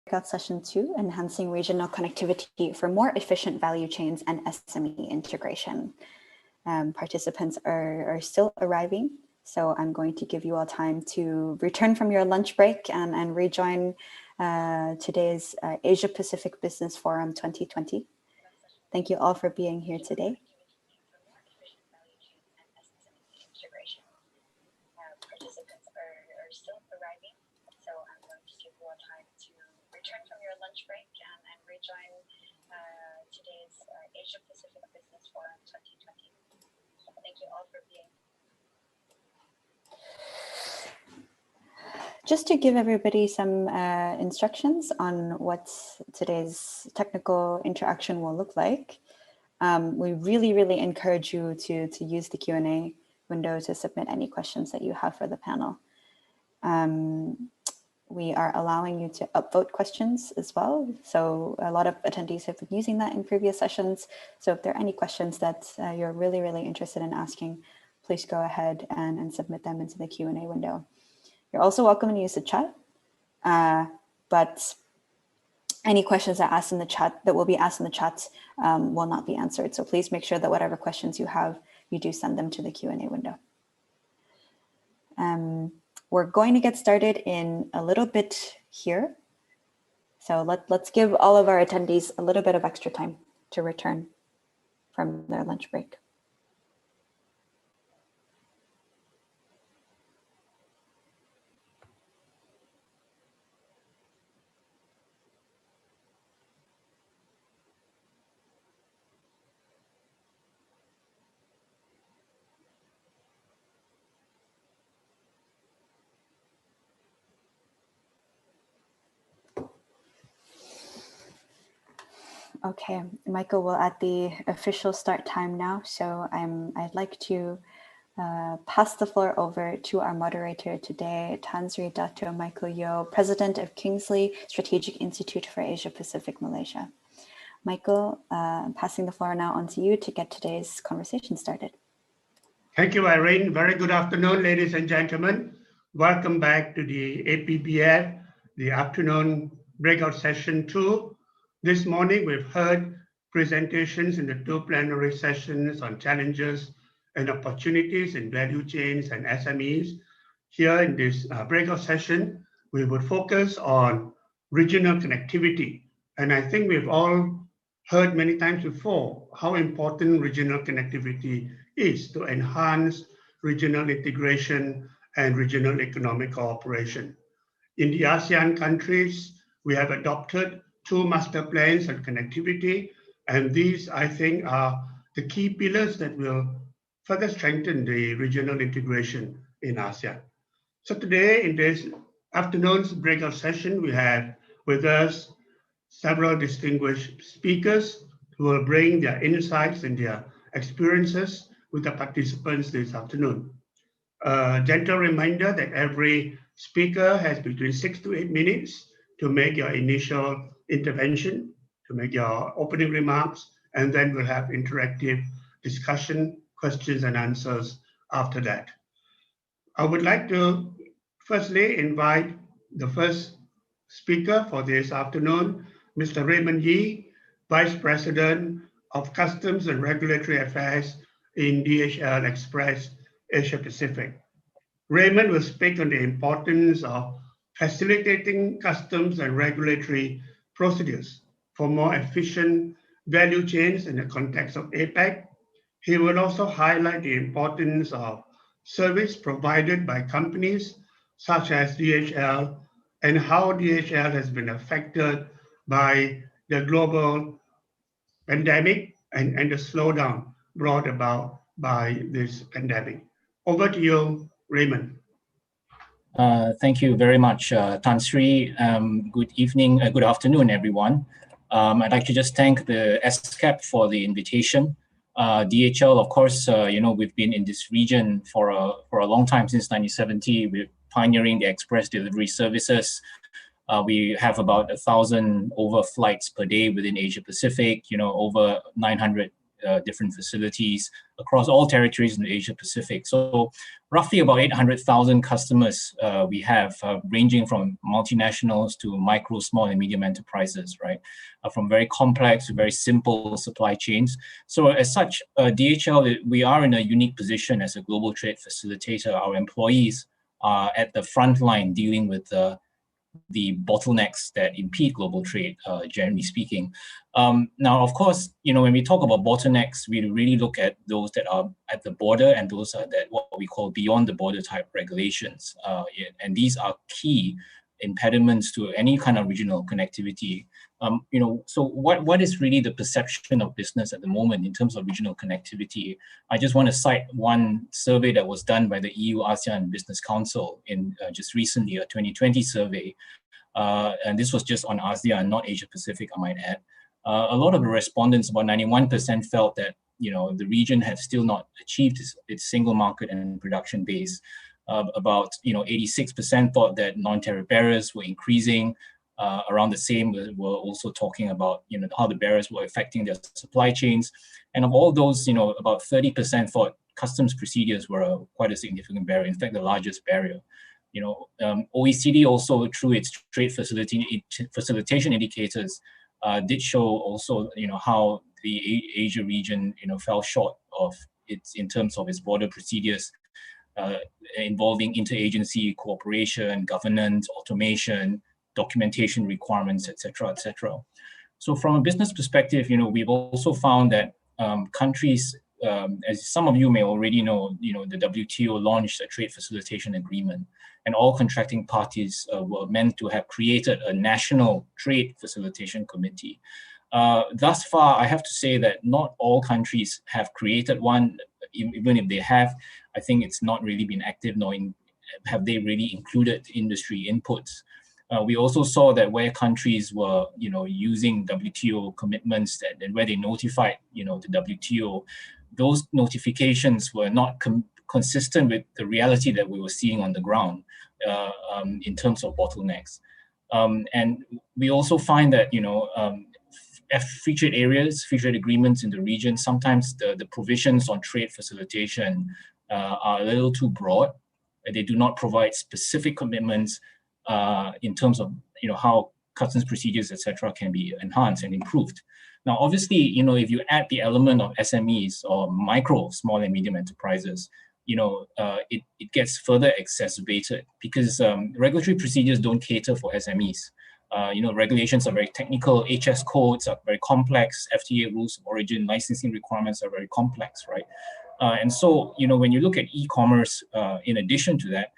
Breakout session 2, enhancing regional connectivity for more efficient value chains and SME integration. Participants are still arriving, so I'm going to give you all time to return from your lunch break and rejoin today's Asia Pacific Business Forum 2020. Thank you all for being here today. Participants are still arriving, so I'm going to give you all time to return from your lunch break and rejoin today's Asia Pacific Business Forum 2020. Thank you all for being here. Just to give everybody some instructions on what today's technical interaction will look like, we really encourage you to use the Q&A window to submit any questions that you have for the panel. We are allowing you to upvote questions as well. So a lot of attendees have been using that in previous sessions. So if there are any questions that you're really interested in asking, please go ahead and submit them into the Q&A window. You're also welcome to use the chat, but any questions that will be asked in the chat will not be answered. So please make sure that whatever questions you have, you do send them to the Q&A window. We're going to get started in a little bit here. So let's give all of our attendees a little bit of extra time to return from their lunch break. Okay, Michael will add the official start time now. So I'd like to pass the floor over to our moderator today, Tan Sri Dato Michael Yeo, President of Kingsley Strategic Institute for Asia Pacific, Malaysia. Michael, I'm passing the floor now on to you to get today's conversation started. Thank you, Irene. Very good afternoon, ladies and gentlemen. Welcome back to the APBF, the afternoon breakout session 2. This morning, we've heard presentations in the 2 plenary sessions on challenges and opportunities in value chains and SMEs. here in this breakout session, we would focus on regional connectivity. And I think we've all heard many times before how important regional connectivity is to enhance regional integration and regional economic cooperation. In the ASEAN countries, we have adopted 2 master plans on connectivity, and these, I think, are the key pillars that will further strengthen the regional integration in ASEAN. So today, in this afternoon's breakout session, we have with us several distinguished speakers who will bring their insights and their experiences with the participants this afternoon. A gentle reminder that every speaker has between 6 to 8 minutes to make your initial intervention, to make your opening remarks, and then we'll have interactive discussion, questions and answers after that. I would like to firstly invite the first speaker for this afternoon, Mr. Raymond Yee, Vice President of Customs and Regulatory Affairs in DHL Express Asia Pacific. Raymond will speak on the importance of facilitating customs and regulatory procedures for more efficient value chains in the context of APEC. He will also highlight the importance of service provided by companies such as DHL and how DHL has been affected by the global pandemic and the slowdown brought about by this pandemic. Over to you, Raymond. Thank you very much, Tan Sri. Good evening, good afternoon, everyone. I'd like to just thank the SCAP for the invitation. DHL, of course, we've been in this region for a long time, since 1970. We're pioneering the express delivery services. We have about 1,000 flights per day within Asia Pacific, over 900 different facilities across all territories in the Asia Pacific. So roughly about 800,000 customers we have, ranging from multinationals to micro, small and medium enterprises, right? From very complex to very simple supply chains. So as such, DHL, we are in a unique position as a global trade facilitator. Our employees are at the front line dealing with the bottlenecks that impede global trade, generally speaking. Now, of course, when we talk about bottlenecks, we really look at those that are at the border and those are that what we call beyond the border type regulations. And these are key impediments to any kind of regional connectivity. So what is really the perception of business at the moment in terms of regional connectivity? I just want to cite one survey that was done by the EU ASEAN Business Council in just recently, a 2020 survey. And this was just on ASEAN, not Asia Pacific, I might add. A lot of the respondents, about 91%, felt that the region has still not achieved its single market and production base. About 86% thought that non-tariff barriers were increasing. Around the same, we're also talking about how the barriers were affecting their supply chains. And of all those, about 30% thought customs procedures were quite a significant barrier. In fact, the largest barrier. OECD also, through its trade facilitation indicators, did show also how the Asia region fell short of its in terms of its border procedures. Involving interagency cooperation, governance, automation, documentation requirements, etc., etc. So from a business perspective, we've also found that countries, as some of you may already know, the WTO launched a trade facilitation agreement, and all contracting parties were meant to have created a national trade facilitation committee. Thus far, I have to say that not all countries have created one. Even if they have, I think it's not really been active, nor have they really included industry inputs. We also saw that where countries were, using WTO commitments and where they notified, the WTO, those notifications were not consistent with the reality that we were seeing on the ground in terms of bottlenecks. And we also find that, free trade areas, free trade agreements in the region, sometimes the provisions on trade facilitation are a little too broad. They do not provide specific commitments in terms of how customs procedures, etc., can be enhanced and improved. Now, obviously, if you add the element of SMEs or micro, small and medium enterprises, it gets further exacerbated because regulatory procedures don't cater for SMEs. Regulations are very technical, HS codes are very complex, FTA rules of origin, licensing requirements are very complex, right? And so, when you look at e-commerce, in addition to that,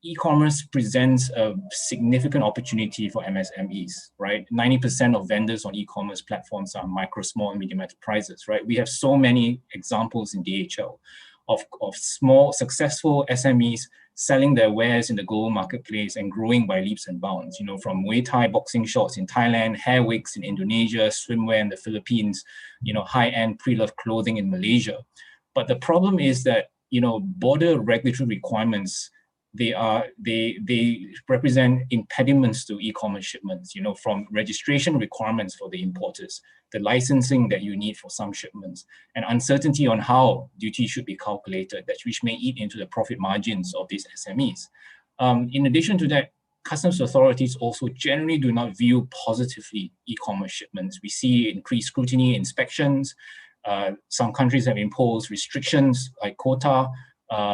e-commerce presents a significant opportunity for MSMEs, right? 90% of vendors on e-commerce platforms are micro, small, and medium enterprises, right? We have so many examples in DHL of small, successful SMEs selling their wares in the global marketplace and growing by leaps and bounds, from Muay Thai boxing shorts in Thailand, hair wigs in Indonesia, swimwear in the Philippines, high-end pre-loved clothing in Malaysia. But the problem is that, border regulatory requirements, they represent impediments to e-commerce shipments, from registration requirements for the importers, the licensing that you need for some shipments, and uncertainty on how duty should be calculated, which may eat into the profit margins of these SMEs. In addition to that, customs authorities also generally do not view positively e-commerce shipments. We see increased scrutiny, inspections. Some countries have imposed restrictions like quota,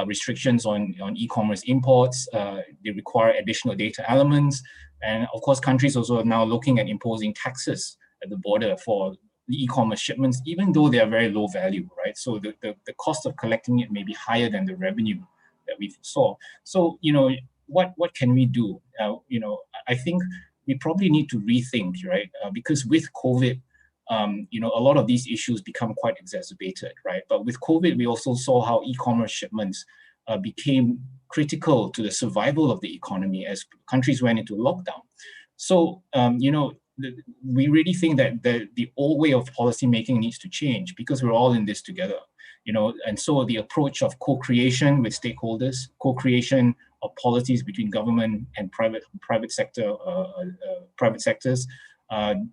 restrictions on e-commerce imports. They require additional data elements. And of course, countries also are now looking at imposing taxes at the border for the e-commerce shipments, even though they are very low value, right? So the cost of collecting it may be higher than the revenue that we saw. So, what can we do? I think we probably need to rethink, right? Because with COVID, a lot of these issues become quite exacerbated, right? But with COVID, we also saw how e-commerce shipments became critical to the survival of the economy as countries went into lockdown. So, we really think that the old way of policymaking needs to change because we're all in this together, and so the approach of co-creation with stakeholders, co-creation of policies between government and private sectors,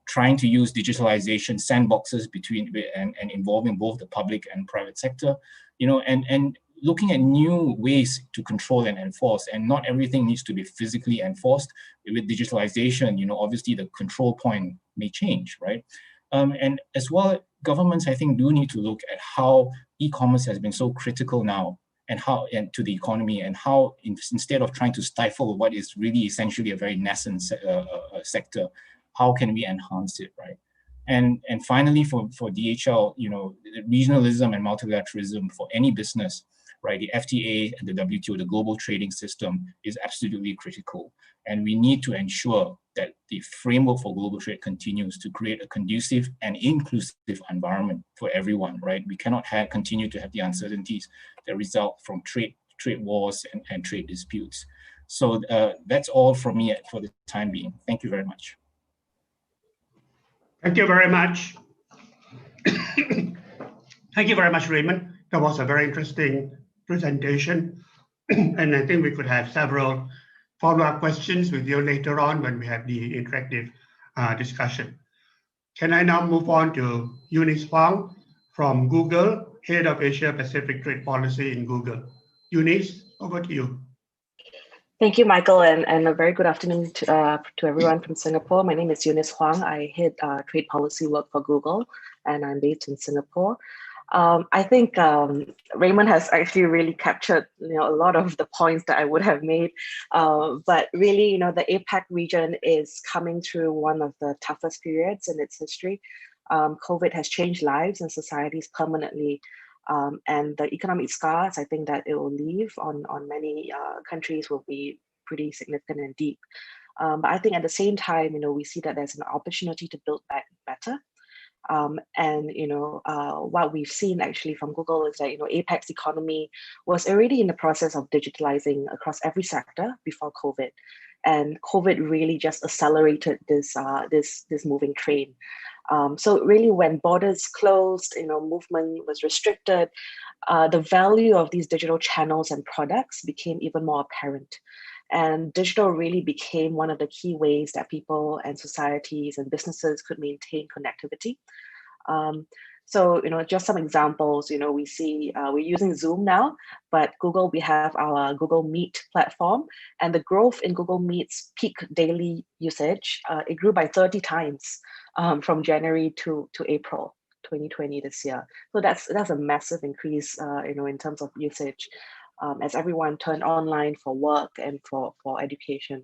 trying to use digitalization sandboxes between and involving both the public and private sector, and looking at new ways to control and enforce. And not everything needs to be physically enforced. With digitalization, obviously the control point may change, right? And as well, governments, I think, do need to look at how e-commerce has been so critical now and to the economy, and how instead of trying to stifle what is really essentially a very nascent sector, how can we enhance it, right? And finally, for DHL, regionalism and multilateralism for any business, right? The FTA and the WTO, the global trading system, is absolutely critical. And we need to ensure that the framework for global trade continues to create a conducive and inclusive environment for everyone, right? We cannot continue to have the uncertainties that result from trade wars and trade disputes. So that's all from me for the time being. Thank you very much. Thank you very much. Thank you very much, Raymond. That was a very interesting presentation. And I think we could have several follow-up questions with you later on when we have the interactive discussion. Can I now move on to Eunice Huang from Google, Head of Asia Pacific Trade Policy in Google. Eunice, over to you. Thank you, Michael, and a very good afternoon to everyone from Singapore. My name is Eunice Huang. I head trade policy work for Google, and I'm based in Singapore. I think Raymond has actually really captured a lot of the points that I would have made. But really, the APAC region is coming through one of the toughest periods in its history. COVID has changed lives and societies permanently. And the economic scars, I think, that it will leave on many countries will be pretty significant and deep. But I think at the same time, we see that there's an opportunity to build back better. And what we've seen actually from Google is that APAC's economy was already in the process of digitalizing across every sector before COVID, and COVID really just accelerated this moving train. So really, when borders closed, movement was restricted, the value of these digital channels and products became even more apparent. And digital really became one of the key ways that people and societies and businesses could maintain connectivity. So, just some examples, we see we're using Zoom now, but Google, we have our Google Meet platform, and the growth in Google Meet's peak daily usage, it grew by 30 times from January to April 2020 this year. So that's a massive increase, in terms of usage, as everyone turned online for work and for education.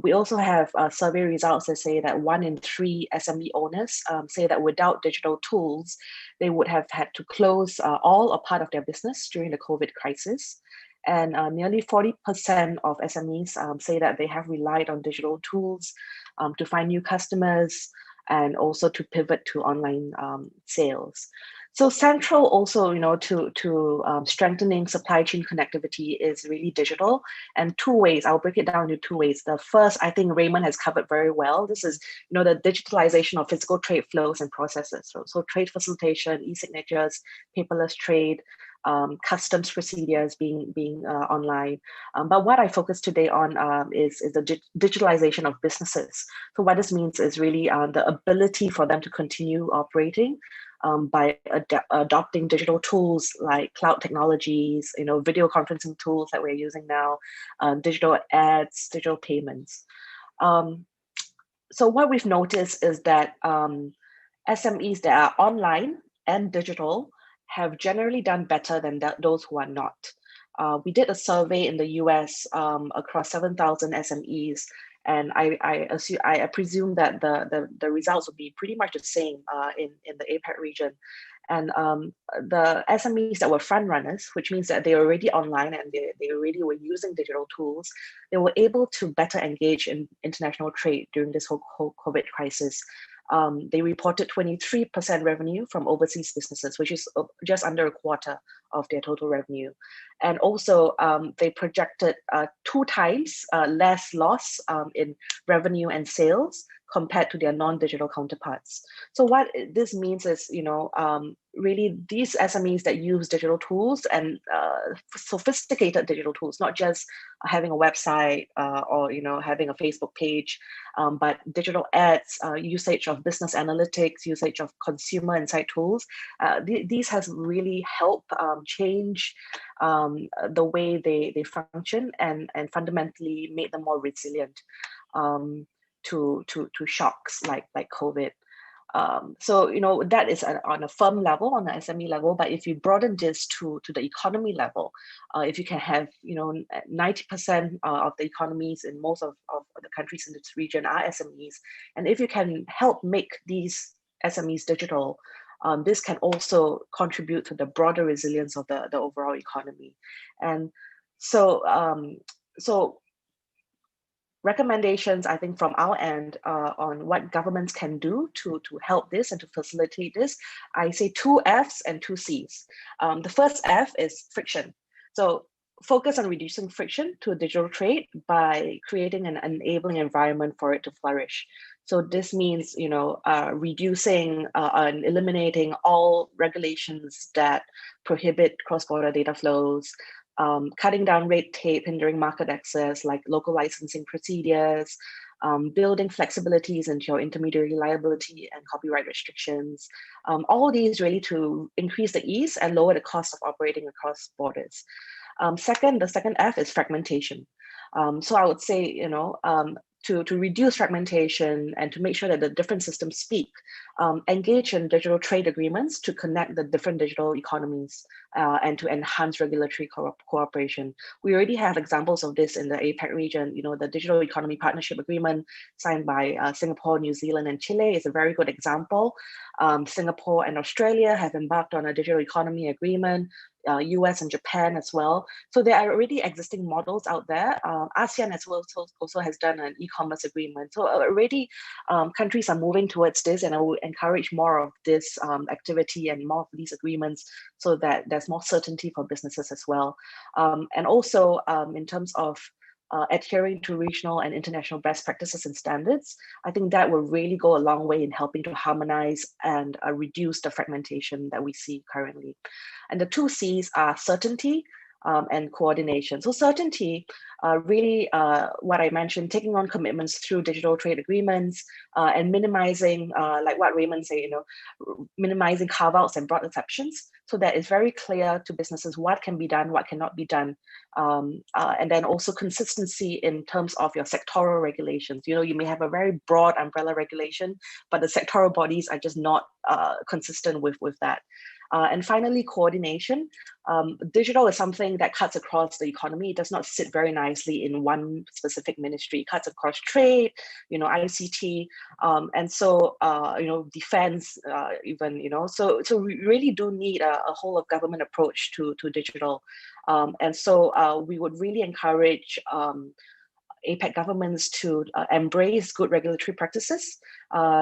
We also have survey results that say that 1 in 3 SME owners say that without digital tools, they would have had to close all or part of their business during the COVID crisis. And nearly 40% of SMEs say that they have relied on digital tools to find new customers and also to pivot to online sales. So central also, to strengthening supply chain connectivity is really digital, and 2 ways. I'll break it down into 2 ways. The first, I think Raymond has covered very well. This is, the digitalization of physical trade flows and processes. So trade facilitation, e-signatures, paperless trade, customs procedures being online. But what I focus today on is the digitalization of businesses. So what this means is really the ability for them to continue operating by adopting digital tools like cloud technologies, video conferencing tools that we're using now, digital ads, digital payments. So what we've noticed is that SMEs that are online and digital have generally done better than those who are not. We did a survey in the US across 7,000 SMEs, and I presume that the results will be pretty much the same in the APAC region. And the SMEs that were front runners, which means that they were already online and they already were using digital tools, they were able to better engage in international trade during this whole COVID crisis. They reported 23% revenue from overseas businesses, which is just under a quarter of their total revenue. And also they projected 2 times less loss in revenue and sales compared to their non-digital counterparts. So what this means is, really these SMEs that use digital tools and sophisticated digital tools, not just having a website or having a Facebook page, but digital ads, usage of business analytics, usage of consumer insight tools. These has really helped change the way they function and fundamentally made them more resilient to shocks like COVID. So that is on a firm level, on the SME level. But if you broaden this to the economy level, if you can have 90% of the economies in most of the countries in this region are SMEs, and if you can help make these SMEs digital, this can also contribute to the broader resilience of the overall economy. And so recommendations, I think, from our end on what governments can do to help this and to facilitate this, I say 2 Fs and 2 Cs. The first F is friction. So focus on reducing friction to digital trade by creating an enabling environment for it to flourish. So this means, reducing and eliminating all regulations that prohibit cross-border data flows, cutting down red tape hindering market access, like local licensing procedures, building flexibilities into your intermediary liability and copyright restrictions. All these really to increase the ease and lower the cost of operating across borders. The second F is fragmentation. So I would say, to reduce fragmentation and to make sure that the different systems speak, engage in digital trade agreements to connect the different digital economies and to enhance regulatory cooperation. We already have examples of this in the APAC region. The Digital Economy Partnership Agreement signed by Singapore, New Zealand, and Chile is a very good example. Singapore and Australia have embarked on a digital economy agreement, US and Japan as well. So there are already existing models out there. ASEAN as well also has done an e-commerce agreement. So already countries are moving towards this, and I will encourage more of this activity and more of these agreements so that there's more certainty for businesses as well. And also in terms of adhering to regional and international best practices and standards, I think that will really go a long way in helping to harmonize and reduce the fragmentation that we see currently. And the 2 Cs are certainty, and coordination. So certainty, really what I mentioned, taking on commitments through digital trade agreements and minimizing, like what Raymond said, minimizing carve-outs and broad exceptions, so that it's very clear to businesses what can be done, what cannot be done. And then also consistency in terms of your sectoral regulations. You may have a very broad umbrella regulation, but the sectoral bodies are just not consistent with that. And finally, coordination. Digital is something that cuts across the economy. It does not sit very nicely in one specific ministry. It cuts across trade, ICT, and so defense, even. So we really do need a whole of government approach to digital, and so we would really encourage APEC governments to embrace good regulatory practices.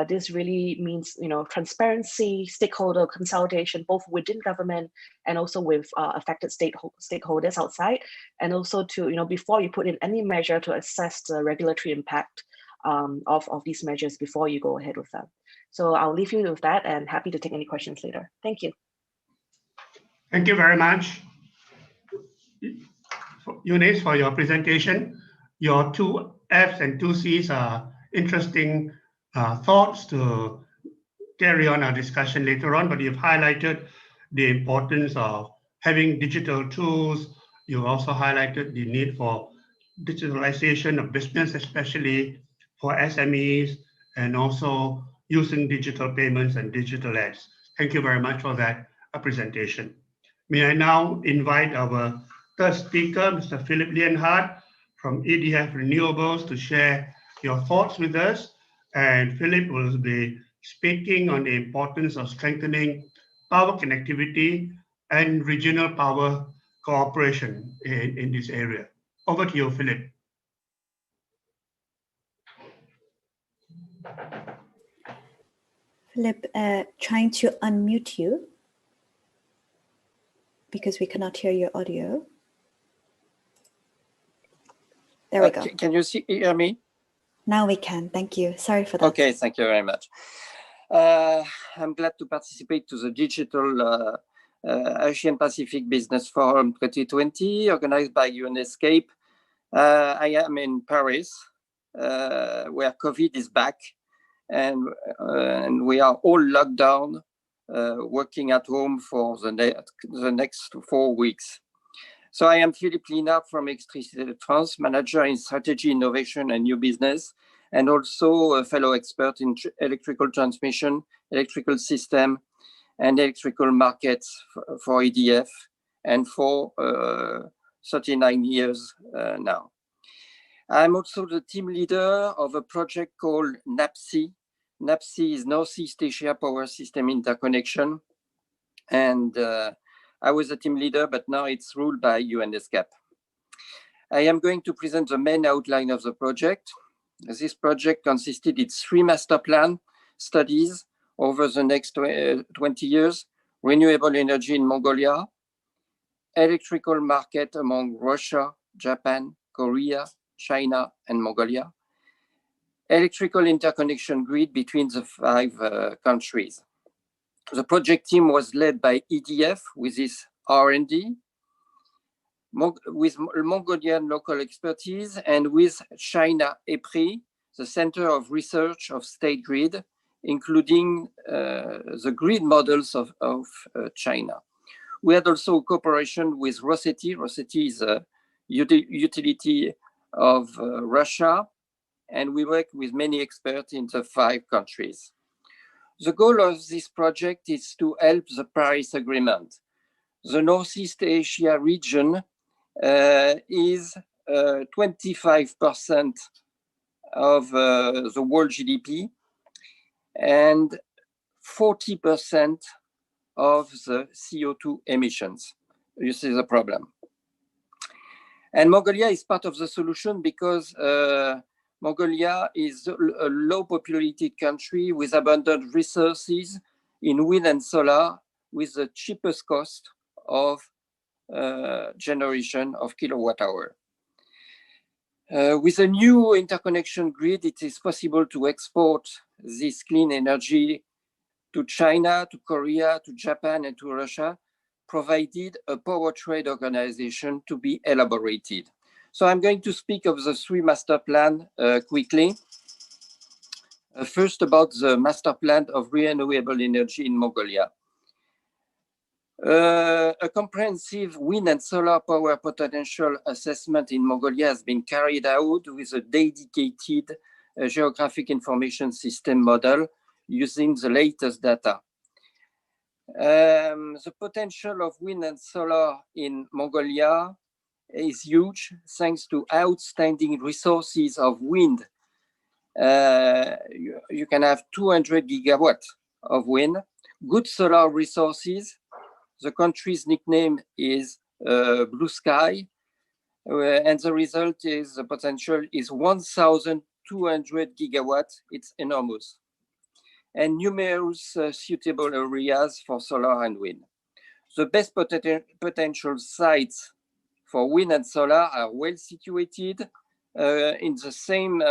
This really means, transparency, stakeholder consultation, both within government and also with affected stakeholders outside, and also to, before you put in any measure, to assess the regulatory impact of these measures before you go ahead with them. So I'll leave you with that, and happy to take any questions later. Thank you. Thank you very much, Eunice, for your presentation. Your 2 Fs and 2 Cs are interesting thoughts to carry on our discussion later on, but you've highlighted the importance of having digital tools. You also highlighted the need for digitalization of business, especially for SMEs, and also using digital payments and digital ads. Thank you very much for that presentation. May I now invite our third speaker, Mr. Philip Lienhardt from EDF Renewables, to share your thoughts with us. And Philip will be speaking on the importance of strengthening power connectivity and regional power cooperation in this area. Over to you, Philip. Philip, trying to unmute you because we cannot hear your audio. There we go. Can you hear me? Now we can. Thank you. Sorry for that. Okay, thank you very much. I'm glad to participate to the Digital Asian Pacific Business Forum 2020, organized by UNESCAPE. I am in Paris, where COVID is back, and we are all locked down, working at home for the next 4 weeks. So I am Philippe Lienhardt from Electricité de France, manager in strategy, innovation, and new business, and also a fellow expert in electrical transmission, electrical system, and electrical markets for EDF, and for 39 years now. I'm also the team leader of a project called NAPSI. NAPSI is Northeast Asia Power System Interconnection, and I was a team leader, but now it's ruled by UNESCAP. I am going to present the main outline of the project. This project consisted in 3 master plan studies over the next 20 years: renewable energy in Mongolia, electrical market among Russia, Japan, Korea, China, and Mongolia, electrical interconnection grid between the 5 countries. The project team was led by EDF with its R&D, with Mongolian local expertise, and with China EPRI, the Center of Research of State Grid, including the grid models of China. We had also cooperation with Rosseti. Rosseti is a utility of Russia, and we work with many experts in the 5 countries. The goal of this project is to help the Paris Agreement. The Northeast Asia region is 25% of the world GDP and 40% of the CO2 emissions. You see the problem. And Mongolia is part of the solution because Mongolia is a low populated country with abundant resources in wind and solar, with the cheapest cost of generation of kilowatt hour. With a new interconnection grid, it is possible to export this clean energy to China, to Korea, to Japan, and to Russia, provided a power trade organization to be elaborated. So I'm going to speak of the 3 master plan quickly. First, about the master plan of renewable energy in Mongolia. A comprehensive wind and solar power potential assessment in Mongolia has been carried out with a dedicated geographic information system model using the latest data. The potential of wind and solar in Mongolia is huge, thanks to outstanding resources of wind. You can have 200 gigawatts of wind, good solar resources. The country's nickname is Blue Sky, and the result is the potential is 1,200 gigawatts. It's enormous. And numerous suitable areas for solar and wind. The best potential sites for wind and solar are well situated in the same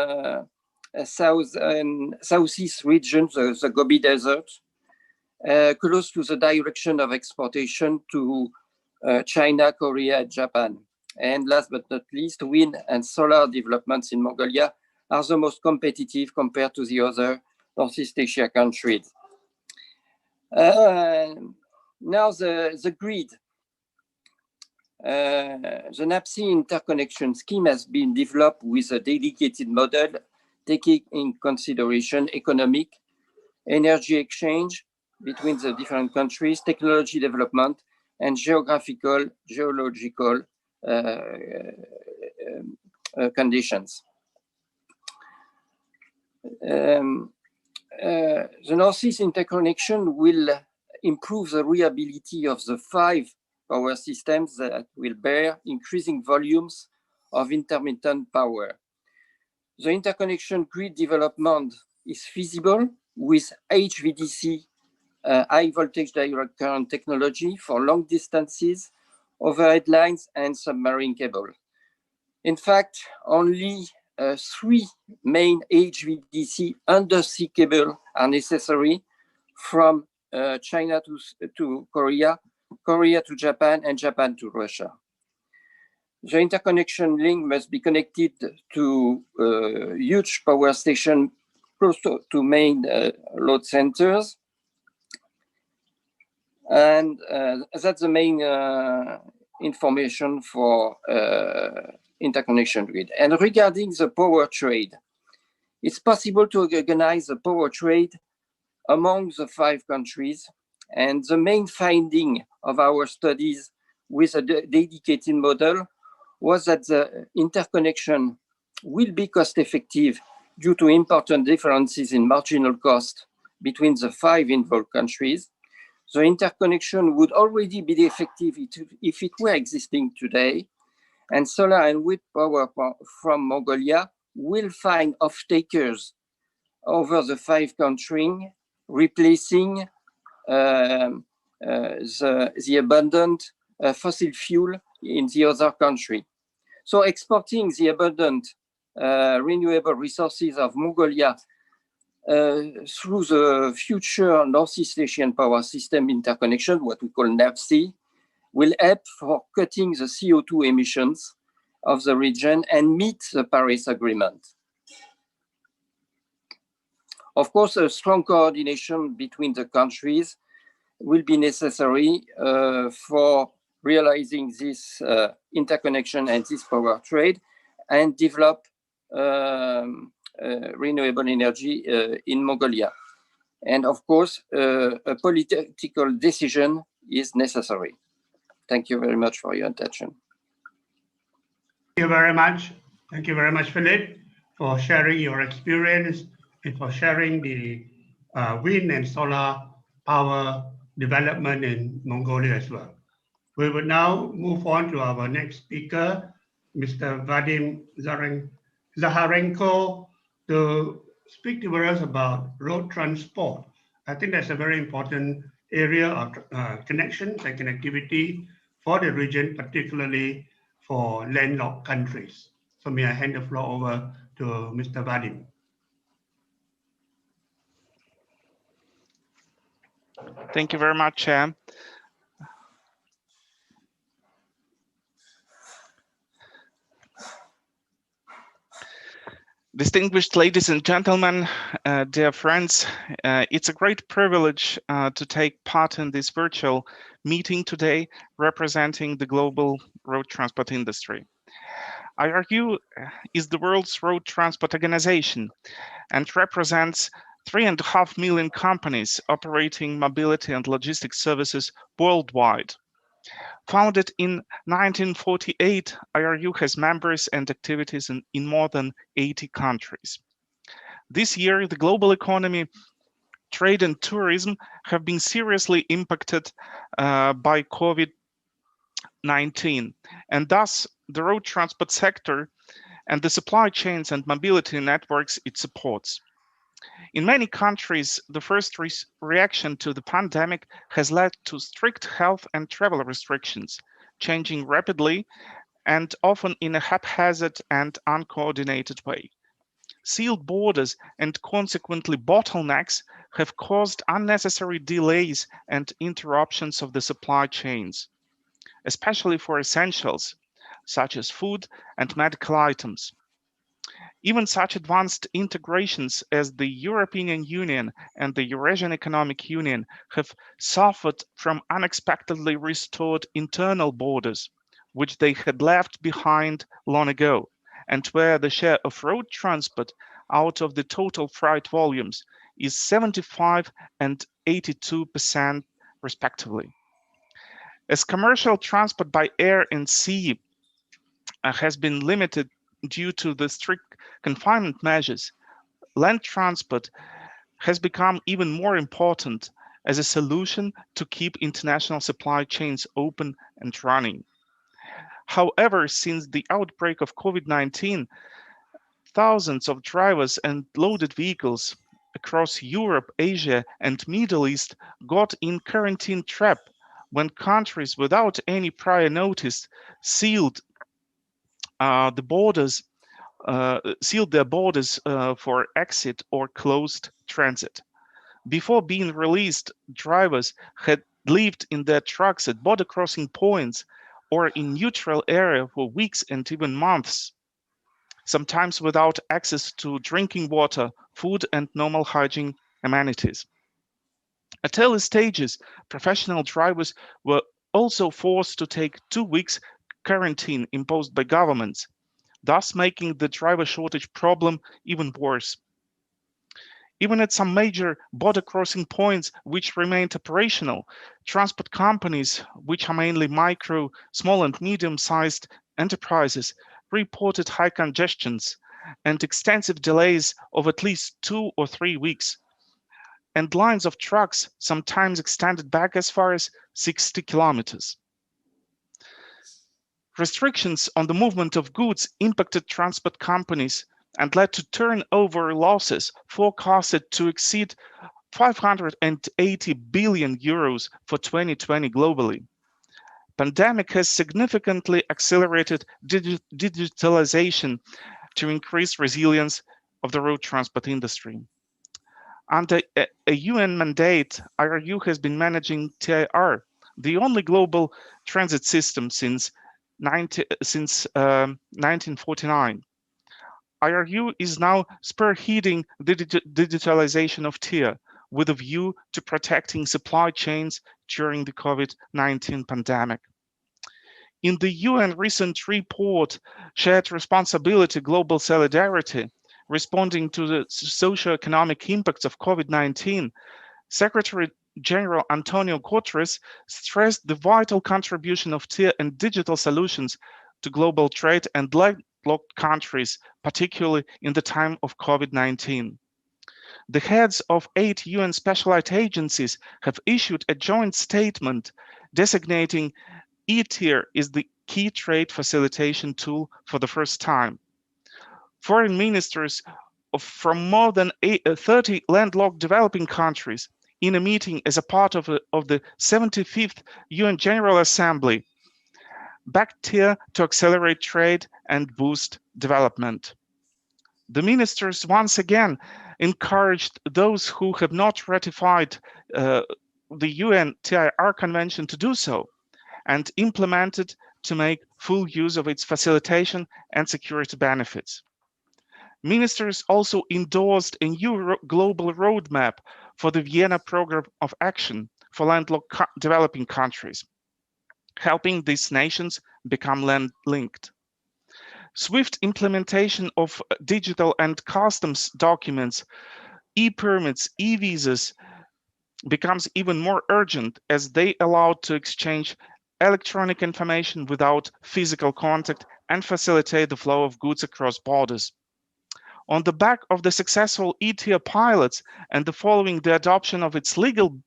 south and southeast region, the Gobi Desert, close to the direction of exportation to China, Korea, and Japan. And last but not least, wind and solar developments in Mongolia are the most competitive compared to the other Northeast Asia countries. Now the grid. The NAPSI interconnection scheme has been developed with a dedicated model taking in consideration economic, energy exchange between the different countries, technology development, and geographical, geological conditions. The Northeast interconnection will improve the reliability of the 5 power systems that will bear increasing volumes of intermittent power. The interconnection grid development is feasible with HVDC, high voltage direct current technology for long distances, overhead lines, and submarine cable. In fact, only 3 main HVDC undersea cables are necessary from China to Korea, Korea to Japan, and Japan to Russia. The interconnection link must be connected to huge power station close to main load centers. And that's the main information for interconnection grid. And regarding the power trade, it's possible to organize a power trade among the 5 countries. And the main finding of our studies with a dedicated model was that the interconnection will be cost effective due to important differences in marginal cost between the 5 involved countries. The interconnection would already be effective if it were existing today, and solar and wind power from Mongolia will find off-takers over the 5 countries, replacing the abundant fossil fuel in the other country. So exporting the abundant renewable resources of Mongolia through the future Northeast Asian power system interconnection, what we call NAPSI, will help for cutting the CO2 emissions of the region and meet the Paris Agreement. Of course, a strong coordination between the countries will be necessary for realizing this interconnection and this power trade and develop renewable energy in Mongolia. And of course, a political decision is necessary. Thank you very much for your attention. Thank you very much. Thank you very much, Philip, for sharing your experience and for sharing the wind and solar power development in Mongolia as well. We will now move on to our next speaker, Mr. Vadim Zaharenko, to speak to us about road transport. I think that's a very important area of connections and connectivity for the region, particularly for landlocked countries. So may I hand the floor over to Mr. Vadim. Thank you very much, Distinguished ladies and gentlemen, dear friends, it's a great privilege to take part in this virtual meeting today representing the global road transport industry. IRU is the world's road transport organization and represents 3.5 million companies operating mobility and logistics services worldwide. Founded in 1948, IRU has members and activities in more than 80 countries. This year, the global economy, trade and tourism have been seriously impacted by COVID-19, and thus the road transport sector and the supply chains and mobility networks it supports. In many countries, the first reaction to the pandemic has led to strict health and travel restrictions, changing rapidly and often in a haphazard and uncoordinated way. Sealed borders and consequently bottlenecks have caused unnecessary delays and interruptions of the supply chains, especially for essentials such as food and medical items. Even such advanced integrations as the European Union and the Eurasian Economic Union have suffered from unexpectedly restored internal borders, which they had left behind long ago, and where the share of road transport out of the total freight volumes is 75% and 82% respectively. As commercial transport by air and sea has been limited due to the strict confinement measures, land transport has become even more important as a solution to keep international supply chains open and running. However, since the outbreak of COVID-19, thousands of drivers and loaded vehicles across Europe, Asia, and Middle East got in quarantine trap when countries without any prior notice sealed their borders for exit or closed transit. Before being released, drivers had lived in their trucks at border crossing points or in neutral area for weeks and even months, sometimes without access to drinking water, food, and normal hygiene amenities. At early stages, professional drivers were also forced to take 2 weeks quarantine imposed by governments, thus making the driver shortage problem even worse. Even at some major border crossing points which remained operational, transport companies, which are mainly micro, small and medium-sized enterprises, reported high congestions and extensive delays of at least 2 or 3 weeks. And lines of trucks sometimes extended back as far as 60 kilometers. Restrictions on the movement of goods impacted transport companies and led to turnover losses forecasted to exceed 580 billion euros for 2020 globally. Pandemic has significantly accelerated digitalization to increase resilience of the road transport industry. Under a UN mandate, IRU has been managing TIR, the only global transit system since 1949. IRU is now spearheading the digitalization of TIR with a view to protecting supply chains during the COVID-19 pandemic. In the UN recent report, Shared Responsibility, Global Solidarity, responding to the socio-economic impacts of COVID-19, Secretary General Antonio Guterres stressed the vital contribution of TIR and digital solutions to global trade and landlocked countries, particularly in the time of COVID-19. The heads of 8 UN specialized agencies have issued a joint statement designating e-TIR is the key trade facilitation tool for the first time. Foreign ministers from more than 30 landlocked developing countries in a meeting as a part of the 75th UN General Assembly backed TIR to accelerate trade and boost development. The ministers once again encouraged those who have not ratified the UN TIR Convention to do so and implemented to make full use of its facilitation and security benefits. Ministers also endorsed a new global roadmap for the Vienna Programme of Action for landlocked developing countries, helping these nations become land-linked. Swift implementation of digital and customs documents, e-permits, e-visas becomes even more urgent as they allow to exchange electronic information without physical contact and facilitate the flow of goods across borders. On the back of the successful ETIA pilots and the following the adoption of its legal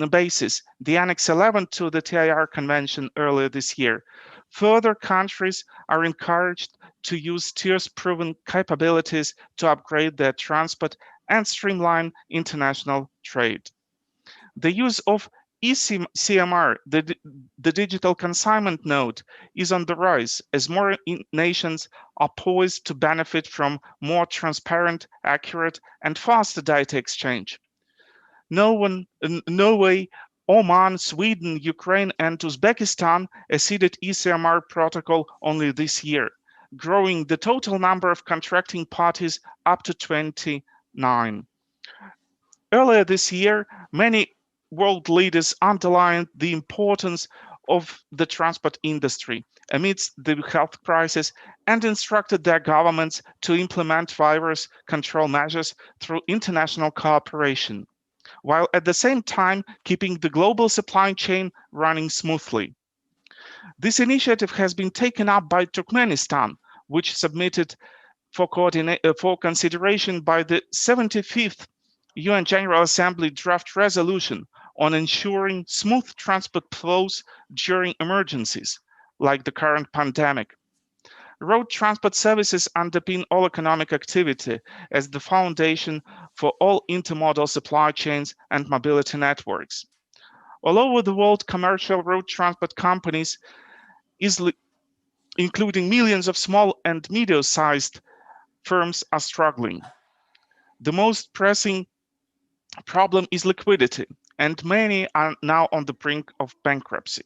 basis, the Annex 11 to the TIR Convention earlier this year, further countries are encouraged to use TIR's proven capabilities to upgrade their transport and streamline international trade. The use of eCMR, the digital consignment node, is on the rise as more nations are poised to benefit from more transparent, accurate, and faster data exchange. Norway, Oman, Sweden, Ukraine, and Uzbekistan acceded eCMR protocol only this year, growing the total number of contracting parties up to 29. Earlier this year, many world leaders underlined the importance of the transport industry amidst the health crisis and instructed their governments to implement virus control measures through international cooperation, while at the same time keeping the global supply chain running smoothly. This initiative has been taken up by Turkmenistan, which submitted for consideration by the 75th UN General Assembly draft resolution on ensuring smooth transport flows during emergencies, like the current pandemic. Road transport services underpin all economic activity as the foundation for all intermodal supply chains and mobility networks. All over the world, commercial road transport companies, including millions of small and medium-sized firms, are struggling. The most pressing problem is liquidity, and many are now on the brink of bankruptcy,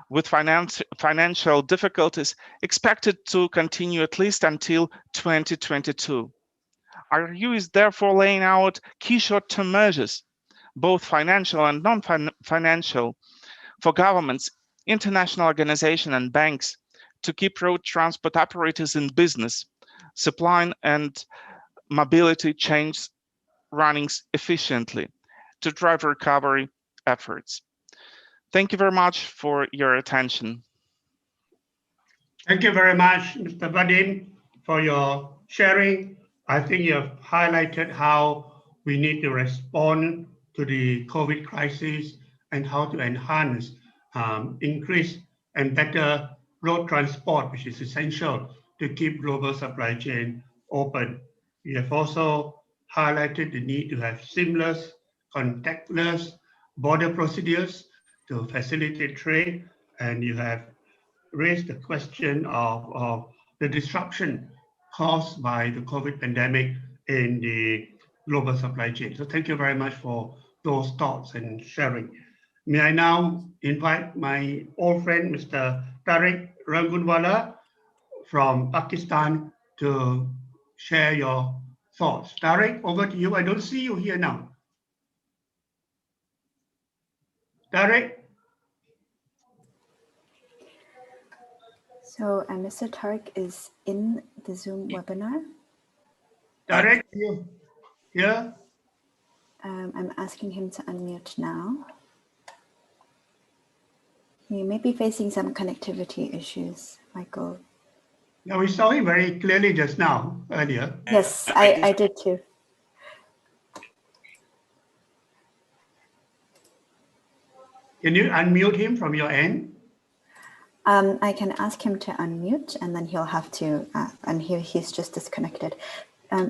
with financial difficulties expected to continue at least until 2022. RU is therefore laying out key short-term measures, both financial and non-financial, for governments, international organizations, and banks to keep road transport operators in business, supplying and mobility chains running efficiently to drive recovery efforts. Thank you very much for your attention. Thank you very much, Mr. Vadim, for your sharing. I think you have highlighted how we need to respond to the COVID crisis and how to enhance, increase and better road transport, which is essential to keep global supply chain open. You have also highlighted the need to have seamless, contactless border procedures to facilitate trade, and you have raised the question of the disruption caused by the COVID pandemic in the global supply chain. So thank you very much for those thoughts and sharing. May I now invite my old friend, Mr. Tariq Rangunwala from Pakistan to share your thoughts. Tariq, over to you. I don't see you here now. Tariq? So Mr. Tariq is in the Zoom webinar. Tariq, you here? I'm asking him to unmute now. He may be facing some connectivity issues, Michael. No, we saw him very clearly just now, earlier. Yes, I did too. Can you unmute him from your end? I can ask him to unmute, and then he'll have to, and he's just disconnected.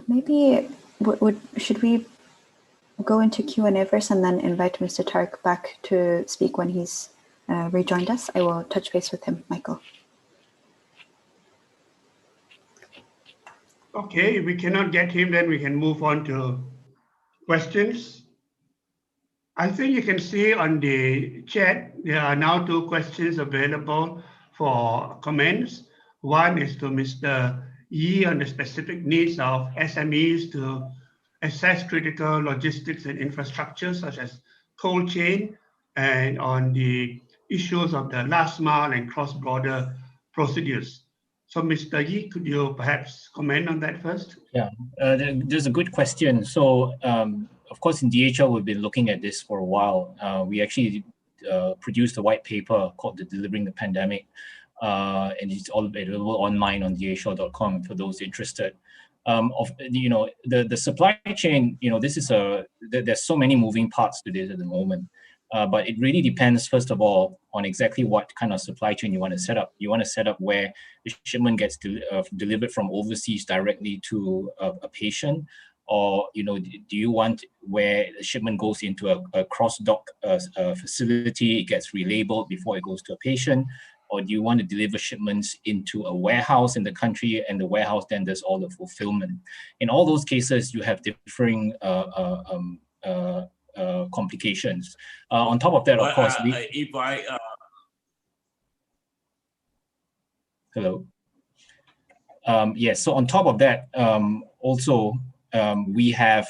Maybe, should we go into Q&A first and then invite Mr. Tariq back to speak when he's rejoined us? I will touch base with him, Michael. Okay, if we cannot get him, then we can move on to questions. I think you can see on the chat, there are now 2 questions available for comments. One is to Mr. on the specific needs of SMEs to assess critical logistics and infrastructure such as cold chain, and on the issues of the last mile and cross-border procedures. So Mr. Yi, could you perhaps comment on that first? Yeah, there's a good question. So of course in DHL we've been looking at this for a while. We actually produced a white paper called the Delivering the Pandemic, and it's all available online on dhl.com for those interested. The supply chain, this is there's so many moving parts to this at the moment. But it really depends, first of all, on exactly what kind of supply chain you want to set up. You want to set up where the shipment gets delivered from overseas directly to a patient, or do you want where the shipment goes into a cross-dock facility, it gets relabeled before it goes to a patient, or do you want to deliver shipments into a warehouse in the country and the warehouse then does all the fulfillment? In all those cases, you have differing complications. On top of that, of course, hello. Yes. So on top of that, also we have.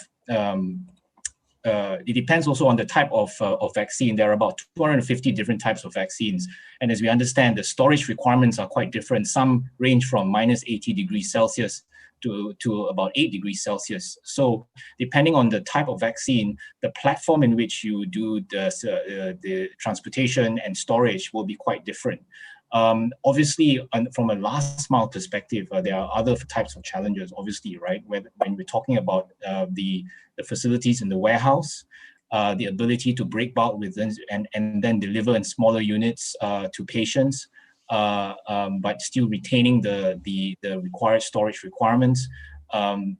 It depends also on the type of vaccine. There are about 250 different types of vaccines, and as we understand, the storage requirements are quite different. Some range from -80 degrees Celsius to about 8 degrees Celsius. So depending on the type of vaccine, the platform in which you do the transportation and storage will be quite different. Obviously, from a last mile perspective, there are other types of challenges, obviously, right? When we're talking about the facilities in the warehouse, the ability to break bulk within and then deliver in smaller units to patients, but still retaining the required storage requirements. And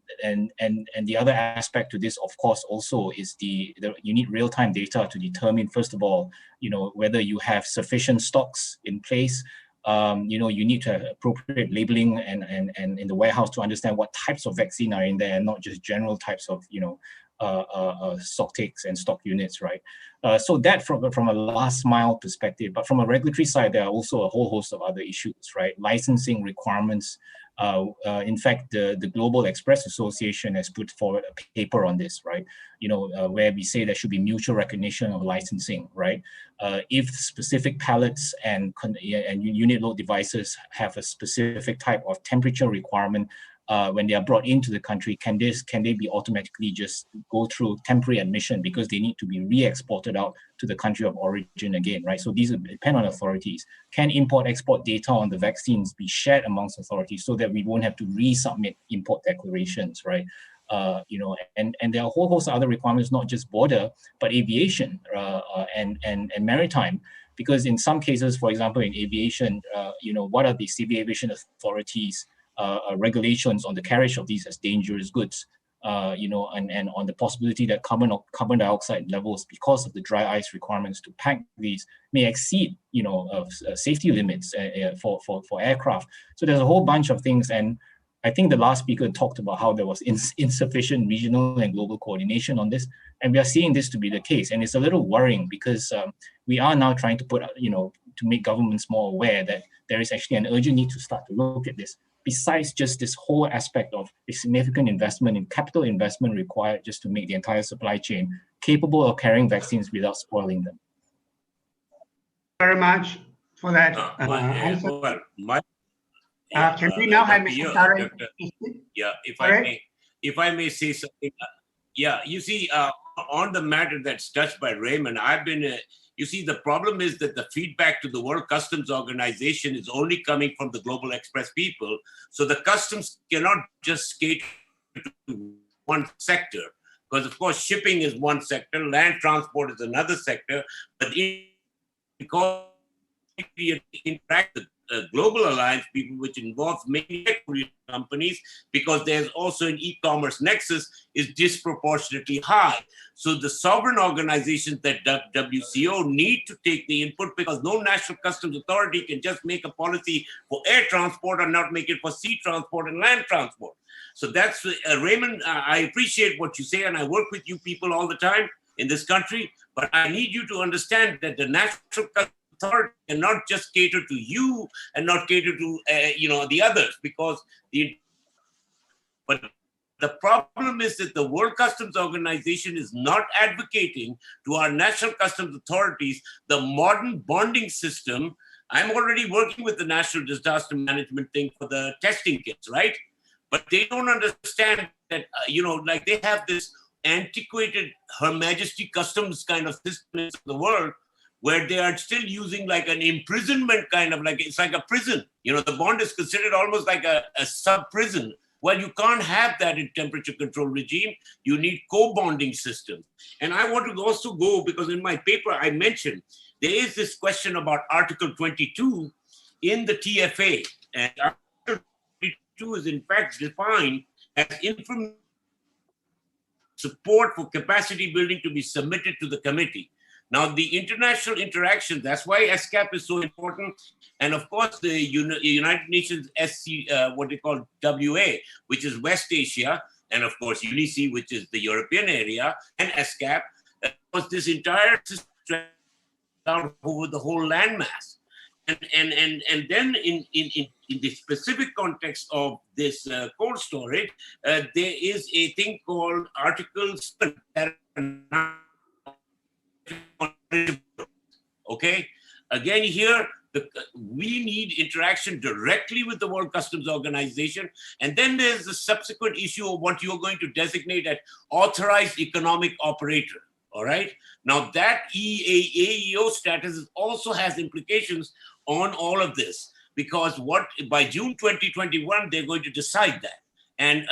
the other aspect to this, of course, also is you need real-time data to determine, first of all, whether you have sufficient stocks in place. You need to have appropriate labeling and in the warehouse to understand what types of vaccine are in there, and not just general types of stock takes and stock units, right? So that from a last mile perspective, but from a regulatory side, there are also a whole host of other issues, right? Licensing requirements. In fact, the Global Express Association has put forward a paper on this, right? Where we say there should be mutual recognition of licensing, right? If specific pallets and unit load devices have a specific type of temperature requirement, when they are brought into the country, can they be automatically just go through temporary admission because they need to be re-exported out to the country of origin again, right? So these depend on authorities. Can import-export data on the vaccines be shared amongst authorities so that we won't have to resubmit import declarations, right? And there are a whole host of other requirements, not just border, but aviation and maritime. Because in some cases, for example, in aviation, what are the civil aviation authorities' regulations on the carriage of these as dangerous goods, and on the possibility that carbon dioxide levels, because of the dry ice requirements to pack these, may exceed, safety limits for aircraft. So there's a whole bunch of things, and I think the last speaker talked about how there was insufficient regional and global coordination on this, and we are seeing this to be the case, and it's a little worrying because we are now trying to to make governments more aware that there is actually an urgent need to start to look at this. Besides just this whole aspect of a significant investment in capital investment required just to make the entire supply chain capable of carrying vaccines without spoiling them. Very much for that answer. Can we now have Mr. Tarek? Yeah, if I may say something. Yeah, you see, on the matter that's touched by Raymond, I've been. You see, the problem is that the feedback to the World Customs Organization is only coming from the Global Express people. So the customs cannot just cater to one sector, because of course shipping is one sector, land transport is another sector, but because we interact with Global Alliance people, which involves many companies, because there's also an e-commerce nexus, is disproportionately high. So the sovereign organizations that WCO need to take the input, because no national customs authority can just make a policy for air transport and not make it for sea transport and land transport. So that's, Raymond, I appreciate what you say, and I work with you people all the time in this country, but I need you to understand that the national customs authority cannot just cater to you and not cater to the others, because the But the problem is that the World Customs Organization is not advocating to our national customs authorities the modern bonding system. I'm already working with the National Disaster Management thing for the testing kits, right? But they don't understand that, like they have this antiquated Her Majesty Customs kind of system in the world where they are still using like an imprisonment kind of like, it's like a prison. The bond is considered almost like a sub-prison. Well, you can't have that in temperature control regime. You need co-bonding systems. And I want to also go, because in my paper I mentioned, there is this question about Article 22 in the TFA. And Article 22 is in fact defined as information support for capacity building to be submitted to the committee. Now, the international interaction, that's why SCAP is so important. And of course, the United Nations what they call WA, which is West Asia, and of course, UNICE, which is the European area, and SCAP, was this entire system out over the whole landmass. And then in the specific context of this cold storage, there is a thing called Article 7. Okay, again here, we need interaction directly with the World Customs Organization. And then there's the subsequent issue of what you're going to designate as authorized economic operator. All right. Now that AEO status also has implications on all of this, because by June 2021, they're going to decide that. And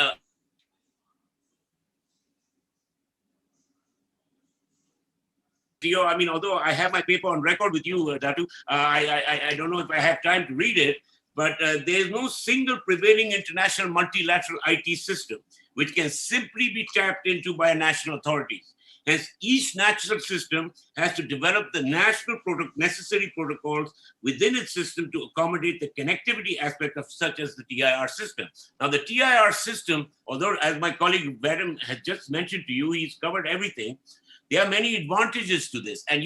I mean, although I have my paper on record with you, Datu, I don't know if I have time to read it, but there's no single prevailing international multilateral IT system which can simply be tapped into by national authorities. Hence, each national system has to develop the national necessary protocols within its system to accommodate the connectivity aspect of such as the TIR system. Now, the TIR system, although as my colleague Vedam has just mentioned to you, he's covered everything. There are many advantages to this. And,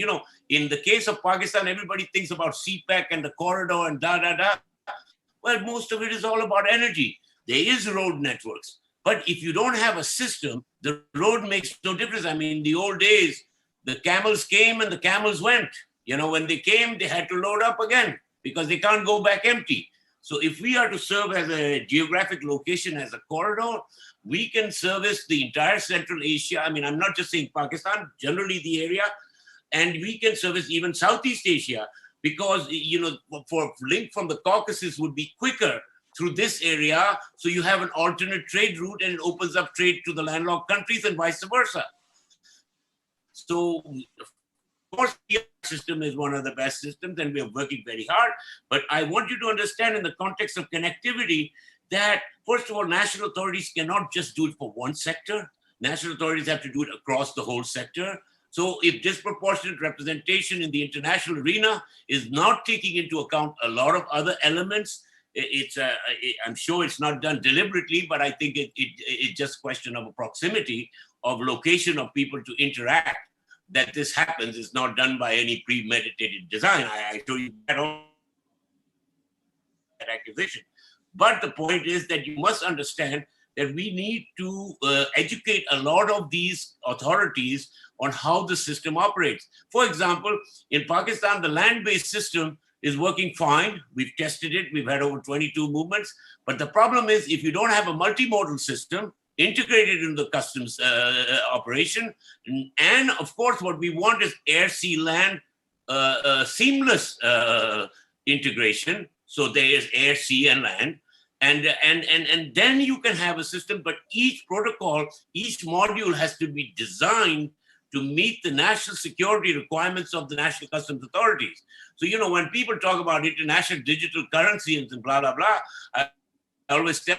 in the case of Pakistan, everybody thinks about CPEC and the corridor and da-da-da. Well, most of it is all about energy. There is road networks. But if you don't have a system, the road makes no difference. I mean, in the old days, the camels came and the camels went. When they came, they had to load up again because they can't go back empty. So if we are to serve as a geographic location, as a corridor, we can service the entire Central Asia. I mean, I'm not just saying Pakistan, generally the area, and we can service even Southeast Asia because, for link from the Caucasus would be quicker through this area. So you have an alternate trade route and it opens up trade to the landlocked countries and vice versa. So, of course, the system is one of the best systems and we are working very hard. But I want you to understand in the context of connectivity that, first of all, national authorities cannot just do it for one sector. National authorities have to do it across the whole sector. So if disproportionate representation in the international arena is not taking into account a lot of other elements, I'm sure it's not done deliberately, but I think it's just a question of a proximity of location of people to interact. That this happens is not done by any premeditated design. I show you that accusation. But the point is that you must understand that we need to educate a lot of these authorities on how the system operates. For example, in Pakistan, the land-based system is working fine. We've tested it. We've had over 22 movements. But the problem is if you don't have a multimodal system integrated in the customs operation, and of course, what we want is air, sea, land, seamless integration. So there is air, sea, and land. And then you can have a system, but each protocol, each module has to be designed to meet the national security requirements of the national customs authorities. So, when people talk about international digital currency and blah, blah, blah, I always tell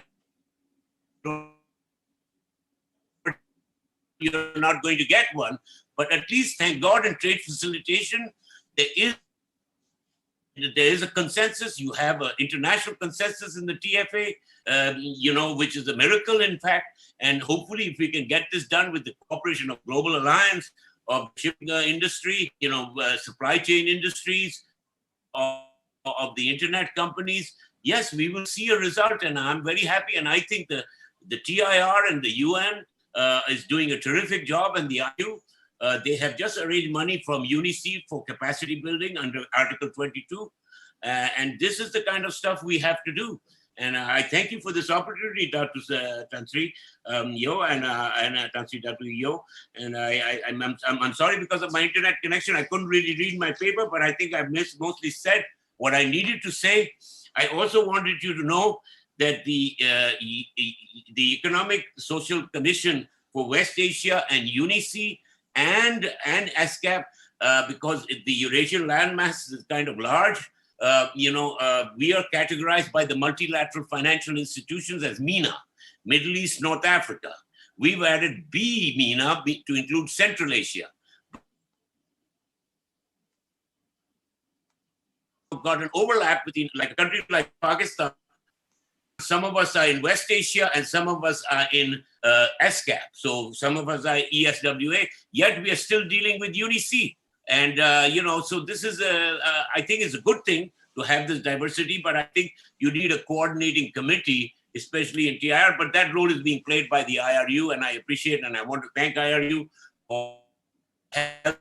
you're not going to get one, but at least, thank God, in trade facilitation, there is a consensus. You have an international consensus in the TFA, which is a miracle, in fact. And hopefully, if we can get this done with the cooperation of Global Alliance, of shipping industry, supply chain industries, of the internet companies, yes, we will see a result. And I'm very happy. And I think the The TIR and the UN is doing a terrific job, and the IU, they have just arranged money from UNICEF for capacity building under Article 22. And this is the kind of stuff we have to do. And I thank you for this opportunity, Dr. Tan Sri Yo and Tan Sri Dr. Yo. And I'm sorry because of my internet connection, I couldn't really read my paper, but I think I've mostly said what I needed to say. I also wanted you to know that the Economic Social Commission for West Asia and UNICEF and ASCAP, because the Eurasian landmass is kind of large, we are categorized by the multilateral financial institutions as MENA, Middle East, North Africa. We've added MENA to include Central Asia. We've got an overlap between, like a country like Pakistan. Some of us are in West Asia and some of us are in ASCAP. So some of us are ESWA, yet we are still dealing with UNICEF. And, so this is, I think it's a good thing to have this diversity, but I think you need a coordinating committee, especially in TIR, but that role is being played by the IRU, and I appreciate and I want to thank IRU for help.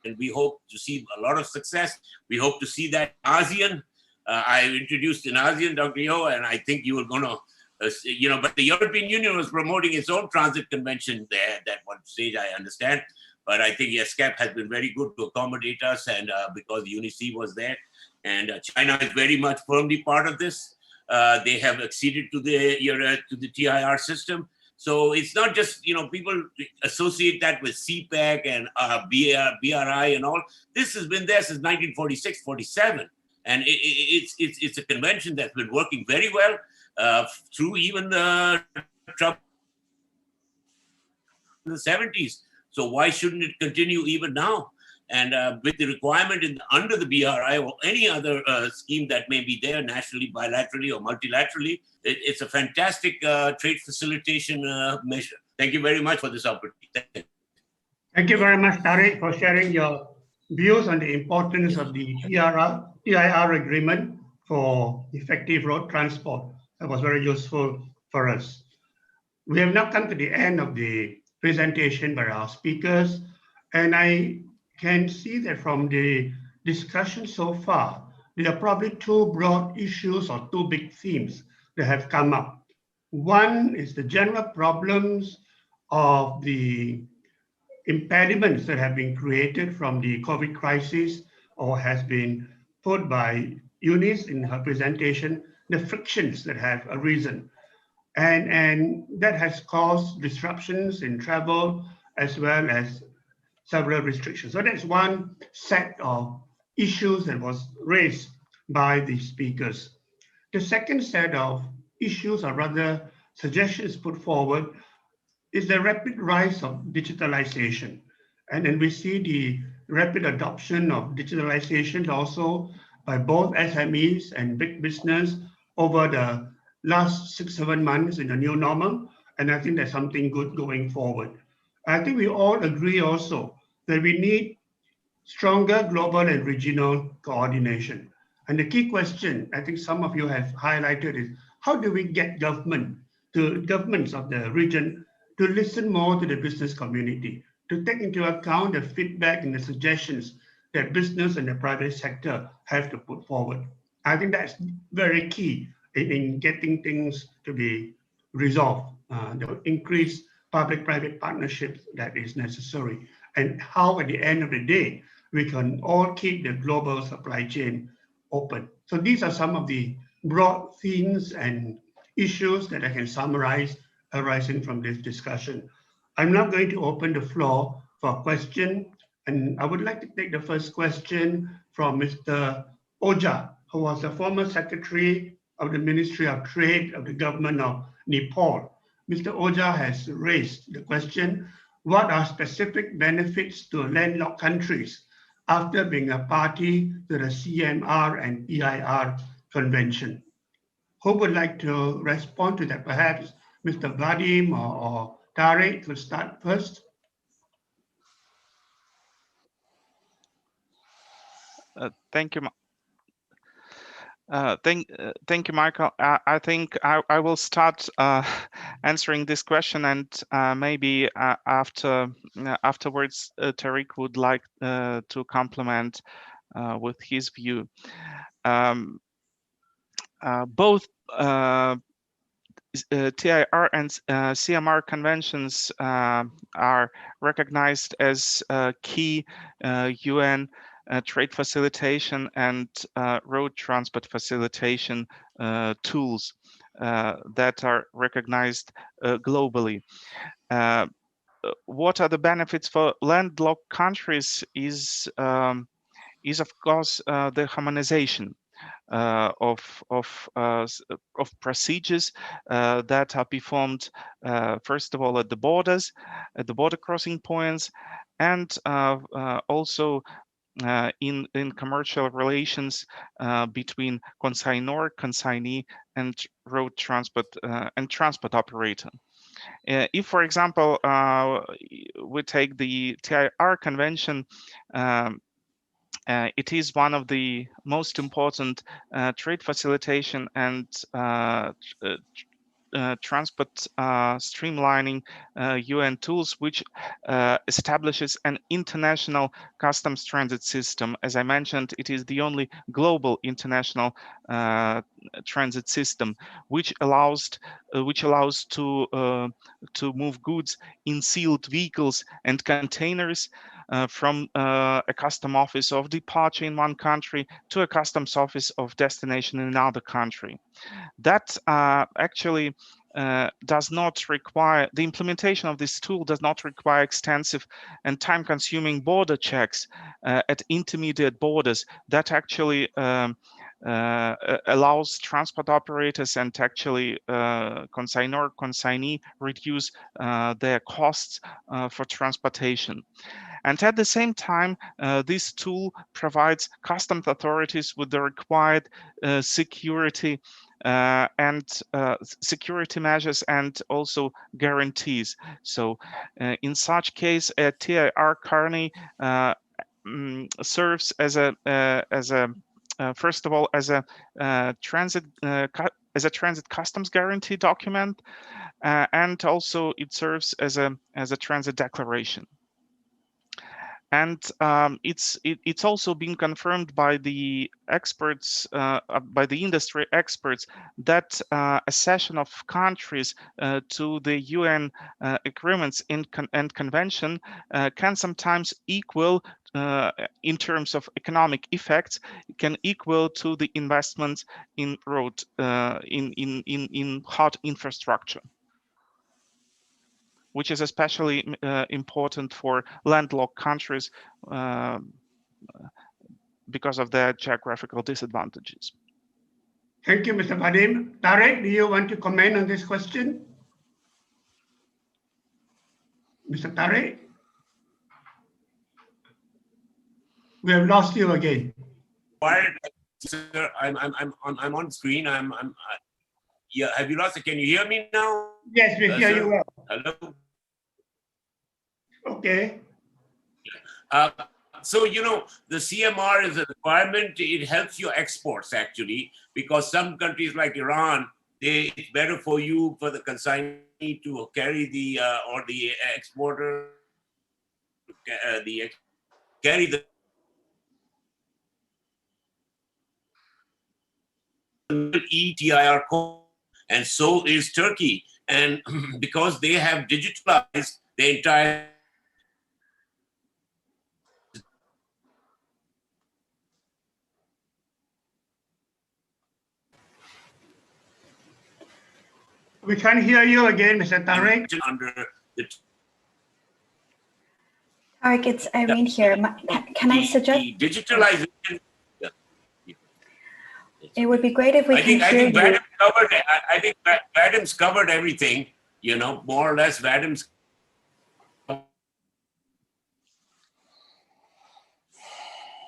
And we hope to see a lot of success. We hope to see that ASEAN. I introduced in ASEAN, Dr. Yo, and I think you were going to, but the European Union was promoting its own transit convention there at that one stage, I understand. But I think ESCAP has been very good to accommodate us, and because UNICEF was there, and China is very much firmly part of this. They have acceded to the TIR system. So it's not just, people associate that with CPEC and BRI and all. This has been there since 1946, 47. And it's a convention that's been working very well through even the trouble in the 70s. So why shouldn't it continue even now? And with the requirement under the BRI or any other scheme that may be there nationally, bilaterally or multilaterally, it's a fantastic trade facilitation measure. Thank you very much for this opportunity. Thank you very much, Tariq, for sharing your views on the importance of the TIR agreement for effective road transport. That was very useful for us. We have now come to the end of the presentation by our speakers, and I can see that from the discussion so far, there are probably two broad issues or two big themes that have come up. One is the general problems of the impediments that have been created from the COVID crisis, or has been put by Eunice in her presentation, the frictions that have arisen. And that has caused disruptions in travel as well as several restrictions. So that's one set of issues that was raised by the speakers. The second set of issues, or rather suggestions put forward, is the rapid rise of digitalization. And then we see the rapid adoption of digitalization also by both SMEs and big business over the last 6-7 months in the new normal. And I think there's something good going forward. I think we all agree also that we need stronger global and regional coordination. And the key question, I think some of you have highlighted, is how do we get governments of the region to listen more to the business community, to take into account the feedback and the suggestions that business and the private sector have to put forward. I think that's very key in getting things to be resolved, the increased public-private partnerships that is necessary, and how at the end of the day, we can all keep the global supply chain open. So these are some of the broad themes and issues that I can summarize arising from this discussion. I'm now going to open the floor for question, and I would like to take the first question from Mr. Oja, who was the former Secretary of the Ministry of Trade of the government of Nepal. Mr. Oja has raised the question, what are specific benefits to landlocked countries after being a party to the CMR and EIR convention? Who would like to respond to that? Perhaps Mr. Vadim or Tariq could start first. Thank you. Thank you, Michael. I think I will start answering this question, and maybe afterwards, Tariq would like to complement with his view. Both TIR and CMR conventions are recognized as key UN trade facilitation and road transport facilitation tools that are recognized globally. What are the benefits for landlocked countries is of course the harmonization of procedures that are performed first of all at the borders, at the border crossing points, and also in commercial relations between consignor, consignee, and road transport and transport operator. If, for example, we take the TIR convention, it is one of the most important trade facilitation and transport streamlining UN tools, which establishes an international customs transit system. As I mentioned, it is the only global international transit system, which allows to move goods in sealed vehicles and containers from a custom office of departure in one country to a customs office of destination in another country. That actually does not require, the implementation of this tool does not require extensive and time-consuming border checks at intermediate borders. That actually allows transport operators and actually consignor, consignee reduce their costs for transportation. And at the same time, this tool provides customs authorities with the required security and security measures and also guarantees. So in such case, a TIR carney serves as a first of all as a transit customs guarantee document, and also it serves as a transit declaration. And it's also been confirmed by the experts, by the industry experts, that accession of countries to the UN agreements and convention can sometimes equal, in terms of economic effects, can equal to the investments in road, in hard infrastructure, which is especially important for landlocked countries because of their geographical disadvantages. Thank you, Mr. Vadim. Tariq, do you want to comment on this question? Mr. Tariq? We have lost you again. Sir, I'm on screen. Yeah. Have you lost it? Can you hear me now? Yes, we hear you well. Hello. Okay. So, you know, the CMR is a requirement. It helps your exports actually, because some countries like Iran, it's better for you, for the consignee to carry the, or the exporter, carry the ETIR code, and so is Turkey. And because they have digitalized the entire We can't hear you again, Mr. Tariq. under the Tariq, it's Irene here. Can I suggest the digitalization? Yeah. It would be great if we can hear you. I think Vadim's covered everything, you know, more or less. Vadim's.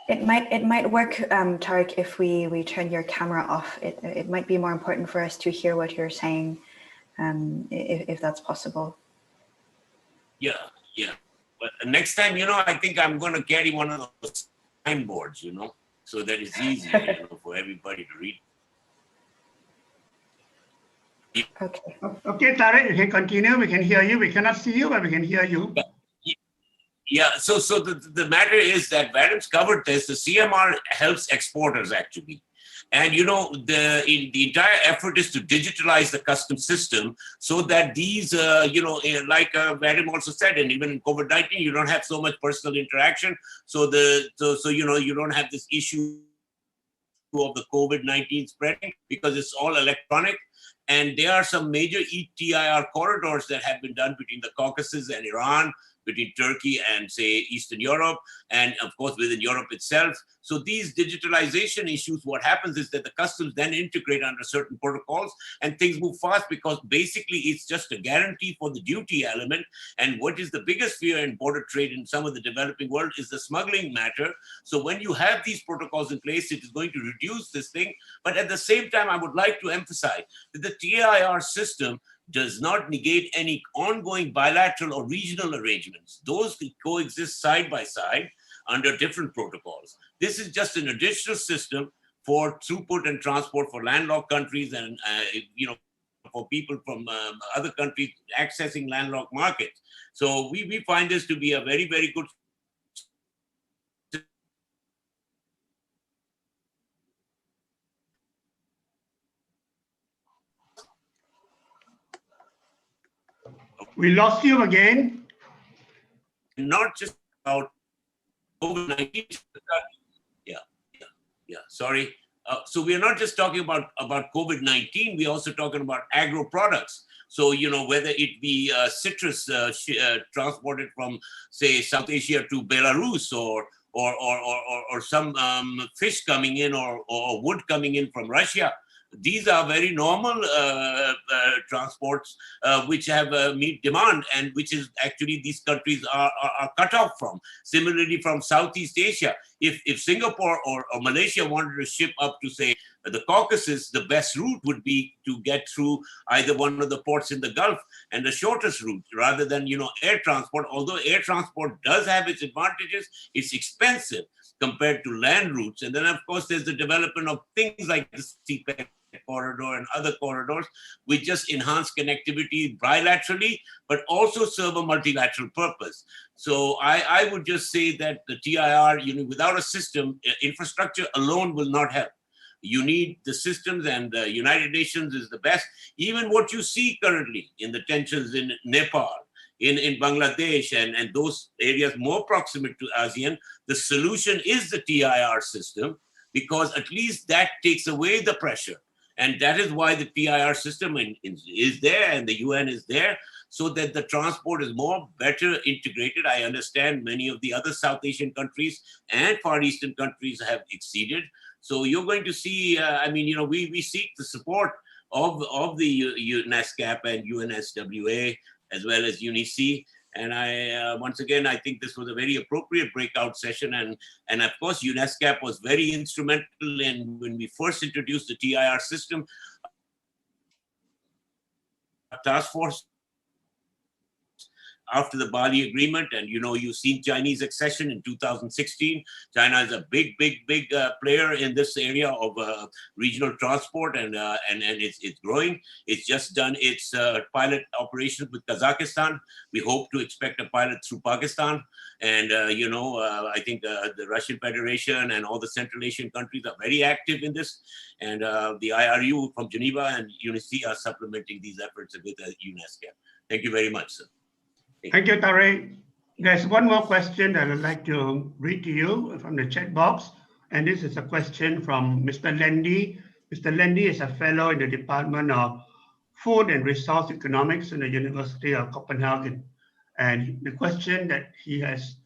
It might work, Tariq, if we turn your camera off. It might be more important for us to hear what you're saying, if that's possible. Yeah. But next time, you know, I think I'm going to carry one of those signboards, you know, so that it's easy, you know, for everybody to read. Okay. Okay, Tarek, you can continue. We can hear you. We cannot see you, but we can hear you. Yeah, so the matter is that Varim's covered this. The CMR helps exporters actually. And the entire effort is to digitalize the customs system so that these, like Vadim also said, and even in COVID-19, you don't have so much personal interaction. So you don't have this issue of the COVID-19 spreading because it's all electronic. And there are some major ETIR corridors that have been done between the Caucasus and Iran, between Turkey and, say, Eastern Europe, and of course within Europe itself. So these digitalization issues, what happens is that the customs then integrate under certain protocols and things move fast because basically it's just a guarantee for the duty element. And what is the biggest fear in border trade in some of the developing world is the smuggling matter. So when you have these protocols in place, it is going to reduce this thing. But at the same time, I would like to emphasize that the TIR system does not negate any ongoing bilateral or regional arrangements. Those can coexist side by side under different protocols. This is just an additional system for throughput and transport for landlocked countries and for people from other countries accessing landlocked markets. So we find this to be a very, very good. We lost you again. Not just about COVID-19. Sorry. So we are not just talking about COVID-19. We're also talking about agro products. So, whether it be citrus transported from, say, South Asia to Belarus, or some fish coming in, or wood coming in from Russia. These are very normal transports which have meet demand, and which is actually these countries are cut off from. Similarly, from Southeast Asia, if Singapore or Malaysia wanted to ship up to, say, the Caucasus, the best route would be to get through either one of the ports in the Gulf, and the shortest route rather than air transport. Although air transport does have its advantages, it's expensive compared to land routes. And then of course there's the development of things like the CPEC corridor and other corridors, which just enhance connectivity bilaterally, but also serve a multilateral purpose. So I would just say that the TIR, without a system, infrastructure alone will not help. You need the systems, and the United Nations is the best. Even what you see currently in the tensions in Nepal, in Bangladesh, and those areas more proximate to ASEAN, the solution is the TIR system, because at least that takes away the pressure. And that is why the TIR system is there, and the UN is there, so that the transport is better integrated. I understand many of the other South Asian countries and Far Eastern countries have exceeded. So you're going to see, we seek the support of the UNESCAP and UNSWA, as well as UNICE. And once again, I think this was a very appropriate breakout session. And of course, UNESCAP was very instrumental in when we first introduced the TIR system. Task force after the Bali Agreement, and you've seen Chinese accession in 2016. China is a big player in this area of regional transport, and it's growing. It's just done its pilot operations with Kazakhstan. We hope to expect a pilot through Pakistan, and I think the Russian Federation and all the Central Asian countries are very active in this, and the IRU from Geneva and UNICE are supplementing these efforts with UNESCAP. Thank you very much, sir. Thank you, Tarek. There's one more question that I'd like to read to you from the chat box. And this is a question from Mr. Lendy. Mr. Lendy is a fellow in the Department of Food and Resource Economics in the University of Copenhagen. And the question that he has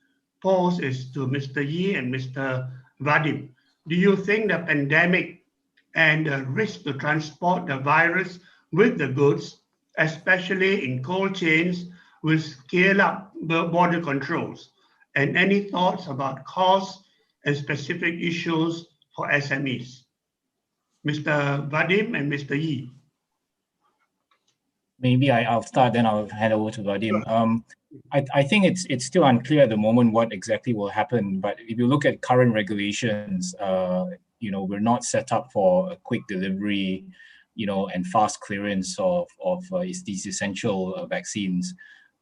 posed is to Mr. Yi and Mr. Vadim. Do you think the pandemic and the risk to transport the virus with the goods, especially in cold chains, will scale up the border controls? And any thoughts about costs and specific issues for SMEs? Mr. Vadim and Mr. Yi. Maybe I'll start, then I'll hand over to Vadim. I think it's still unclear at the moment what exactly will happen. But if you look at current regulations, we're not set up for a quick delivery and fast clearance of these essential vaccines.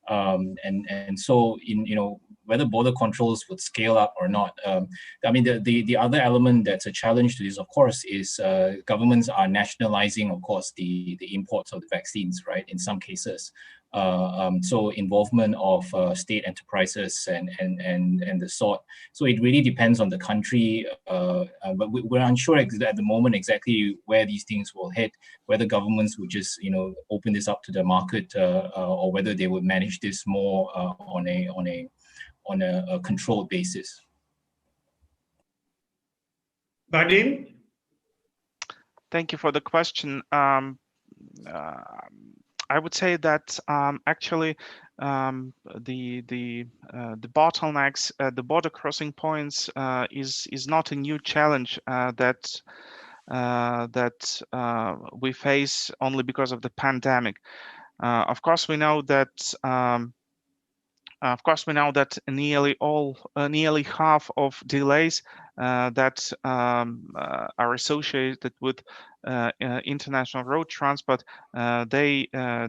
And so whether border controls would scale up or not. I mean, the other element that's a challenge to this, of course, is governments are nationalizing, of course, the imports of the vaccines, right? In some cases, so involvement of state enterprises and the sort. So it really depends on the country, but we're unsure at the moment exactly where these things will head. Whether governments would just open this up to the market, or whether they would manage this more on a controlled basis. Vadim? Thank you for the question. I would say that actually the bottlenecks, the border crossing points, is not a new challenge that we face only because of the pandemic. Of course, we know that. Nearly half of delays that are associated with international road transport, they are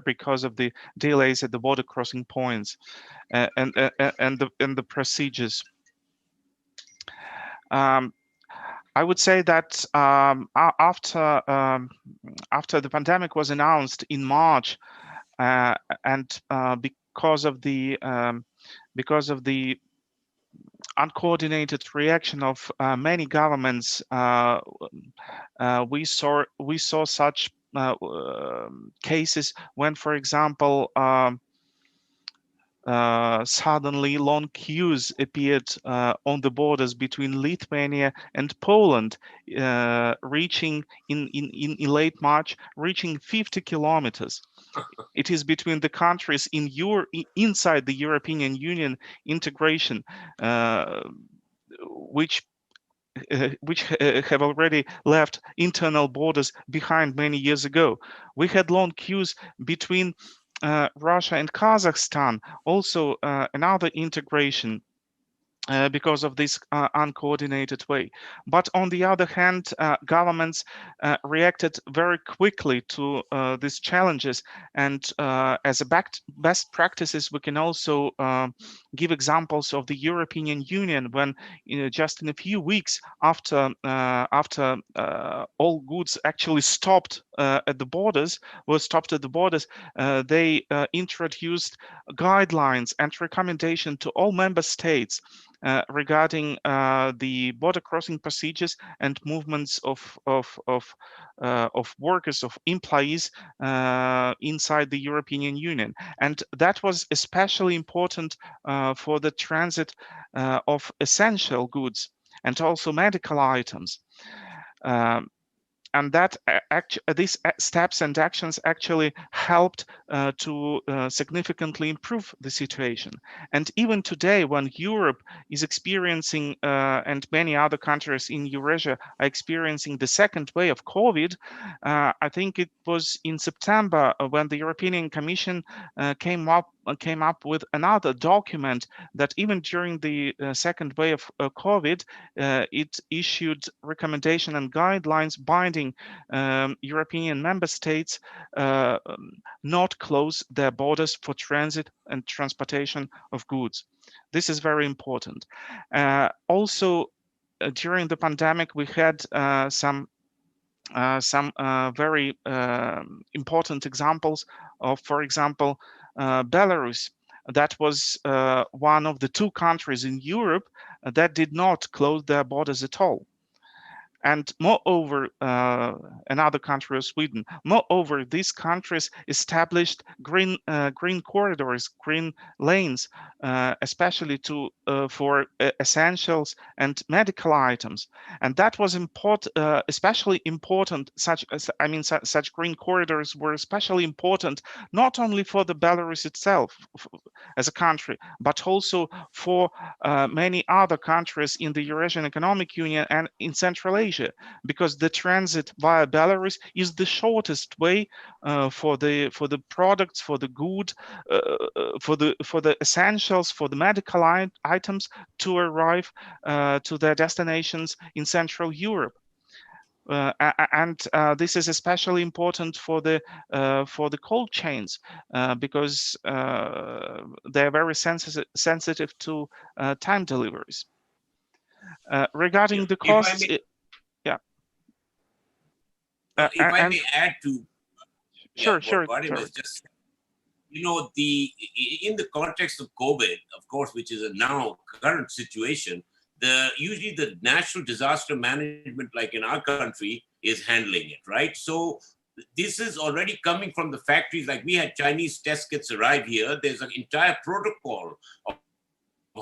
because of the delays at the border crossing points and the procedures. I would say that after the pandemic was announced in March, and because of the uncoordinated reaction of many governments, we saw such cases when, for example, suddenly long queues appeared on the borders between Lithuania and Poland, reaching in late March, reaching 50 kilometers. It is between the countries inside the European Union integration, which have already left internal borders behind many years ago. We had long queues between Russia and Kazakhstan, also another integration because of this uncoordinated way. But on the other hand, governments reacted very quickly to these challenges, and as a best practices, we can also give examples of the European Union when just in a few weeks after all goods actually stopped at the borders, they introduced guidelines and recommendation to all member states regarding the border crossing procedures and movements of workers, of employees inside the European Union. And that was especially important for the transit of essential goods and also medical items. And that these steps and actions actually helped to significantly improve the situation. And even today, when Europe is experiencing, and many other countries in Eurasia are experiencing the second wave of COVID, I think it was in September when the European Commission came up with another document that even during the second wave of COVID, it issued recommendation and guidelines binding European member states not close their borders for transit and transportation of goods. This is very important. Also, during the pandemic, we had some very important examples of, for example, Belarus. That was one of the two countries in Europe that did not close their borders at all. And moreover, another country of Sweden. Moreover, these countries established green corridors, green lanes, especially for essentials and medical items. And that was especially important. Such green corridors were especially important not only for the Belarus itself as a country, but also for many other countries in the Eurasian Economic Union and in Central Asia, because the transit via Belarus is the shortest way for the products, for the good, for the essentials, for the medical items to arrive to their destinations in Central Europe. And this is especially important for the cold chains because they're very sensitive to time deliveries. Regarding the costs, if I may add to sure. what Vadim has just said, in the context of COVID, of course, which is a now current situation, usually the national disaster management, like in our country, is handling it, right? So this is already coming from the factories. Like we had Chinese test kits arrive here. There's an entire protocol of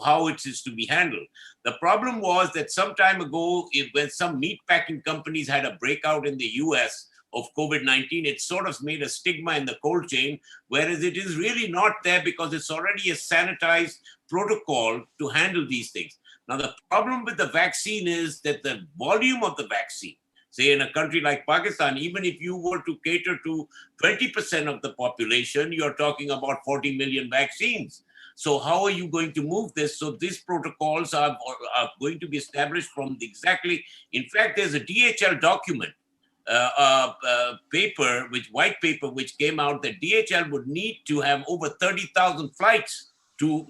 how it is to be handled. The problem was that some time ago, when some meat packing companies had a breakout in the US of COVID-19, it sort of made a stigma in the cold chain, whereas it is really not there because it's already a sanitized protocol to handle these things. Now, the problem with the vaccine is that the volume of the vaccine, say in a country like Pakistan, even if you were to cater to 20% of the population, you're talking about 40 million vaccines. So how are you going to move this? So these protocols are going to be established from in fact, there's a DHL document, white paper, which came out that DHL would need to have over 30,000 flights to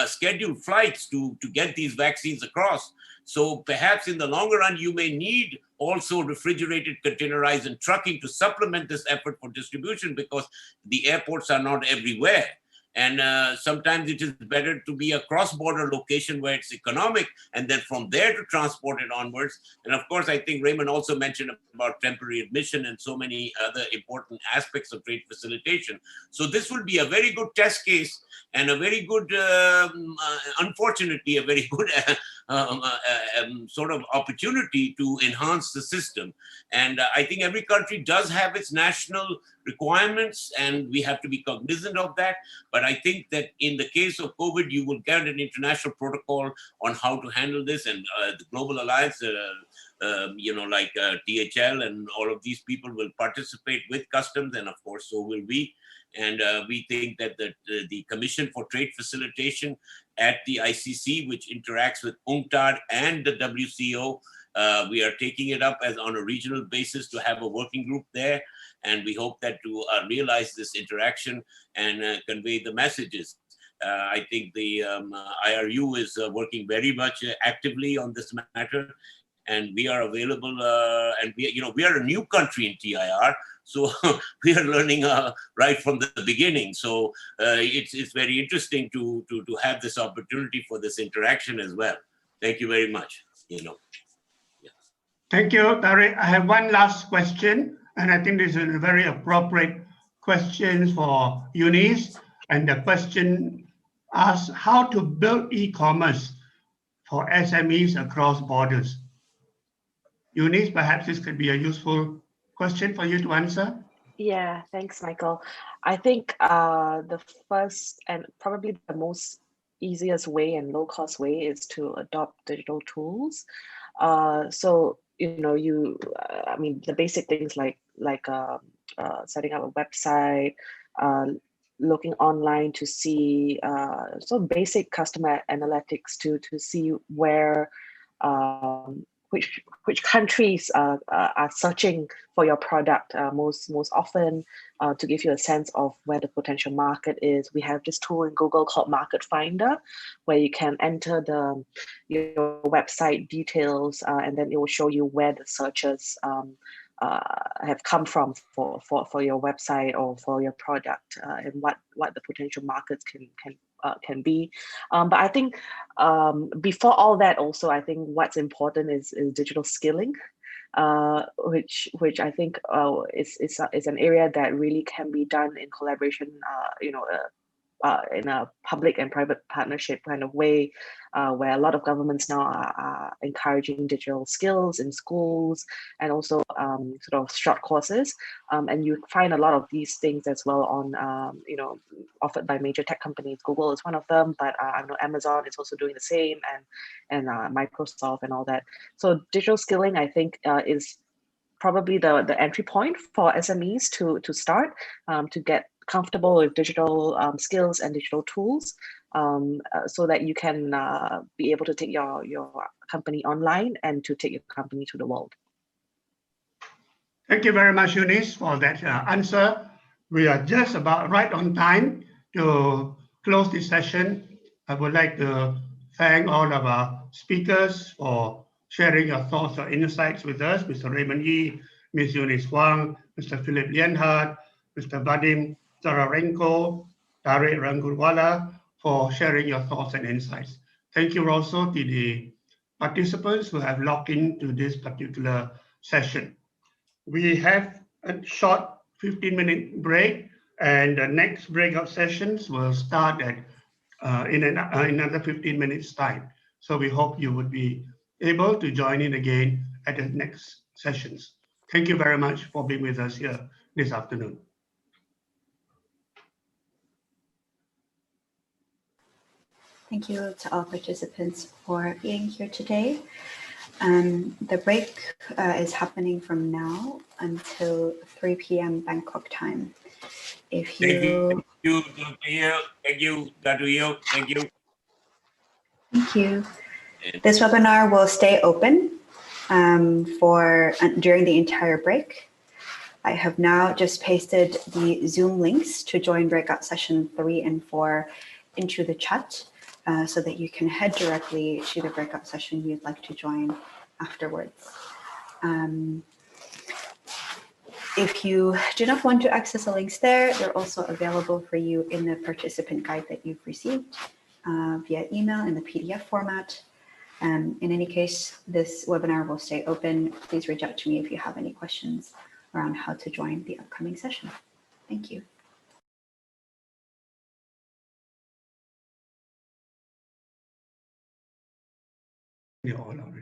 schedule flights to get these vaccines across. So perhaps in the longer run, you may need also refrigerated, containerized, and trucking to supplement this effort for distribution because the airports are not everywhere. And sometimes it is better to be a cross-border location where it's economic, and then from there to transport it onwards. And of course, I think Raymond also mentioned about temporary admission and so many other important aspects of trade facilitation. So this will be a very good test case and a very good, unfortunately, a very good sort of opportunity to enhance the system. And I think every country does have its national requirements, and we have to be cognizant of that. But I think that in the case of COVID, you will get an international protocol on how to handle this, and the Global Alliance, like DHL and all of these people will participate with customs, and of course, so will we. And we think that the Commission for Trade Facilitation at the ICC, which interacts with UNCTAD and the WCO, we are taking it up as on a regional basis to have a working group there. And we hope that to realize this interaction and convey the messages. I think the IRU is working very much actively on this matter, and we are available. And we are a new country in TIR, so we are learning right from the beginning. So it's very interesting to have this opportunity for this interaction as well. Thank you very much. Thank you, Tariq. I have one last question, and I think this is a very appropriate question for Eunice. And the question asks how to build e-commerce for SMEs across borders. Eunice, perhaps this could be a useful question for you to answer. Yeah, thanks, Michael. I think the first and probably the most easiest way and low-cost way is to adopt digital tools. So the basic things like setting up a website, looking online to see basic customer analytics to see where which countries are searching for your product most often, to give you a sense of where the potential market is. We have this tool in Google called Market Finder, where you can enter your website details, and then it will show you where the searches have come from for your website or for your product, and what the potential markets can be. But I think before all that, also I think what's important is digital skilling, which I think is an area that really can be done in collaboration, in a public and private partnership kind of way, where a lot of governments now are encouraging digital skills in schools and also sort of short courses. And you find a lot of these things as well on, offered by major tech companies. Google is one of them, but I know Amazon is also doing the same, and Microsoft and all that. So digital skilling, I think, is probably the entry point for SMEs to start, to get comfortable with digital skills and digital tools, so that you can be able to take your company online and to take your company to the world. Thank you very much, Eunice, for that answer. We are just about right on time to close this session. I would like to thank all of our speakers for sharing your thoughts or insights with us, Mr. Raymond Yee, Ms. Eunice Wang, Mr. Philip Lienhardt, Mr. Vadim Zararenko, Tarek Rangurwala, for sharing your thoughts and insights. Thank you also to the participants who have logged into this particular session. We have a short 15-minute break, and the next breakout sessions will start at in another 15 minutes time. So we hope you would be able to join in again at the next sessions. Thank you very much for being with us here this afternoon. Thank you to all participants for being here today. The break is happening from now until 3 p.m. Bangkok time. If you Thank you, Dr. Yo. Thank you. Thank you. This webinar will stay open during the entire break. I have now just pasted the Zoom links to join breakout session 3 and 4 into the chat so that you can head directly to the breakout session you'd like to join afterwards. If you do not want to access the links there, they're also available for you in the participant guide that you've received via email in the PDF format. In any case, this webinar will stay open. Please reach out to me if you have any questions around how to join the upcoming session. Thank you. You're all already.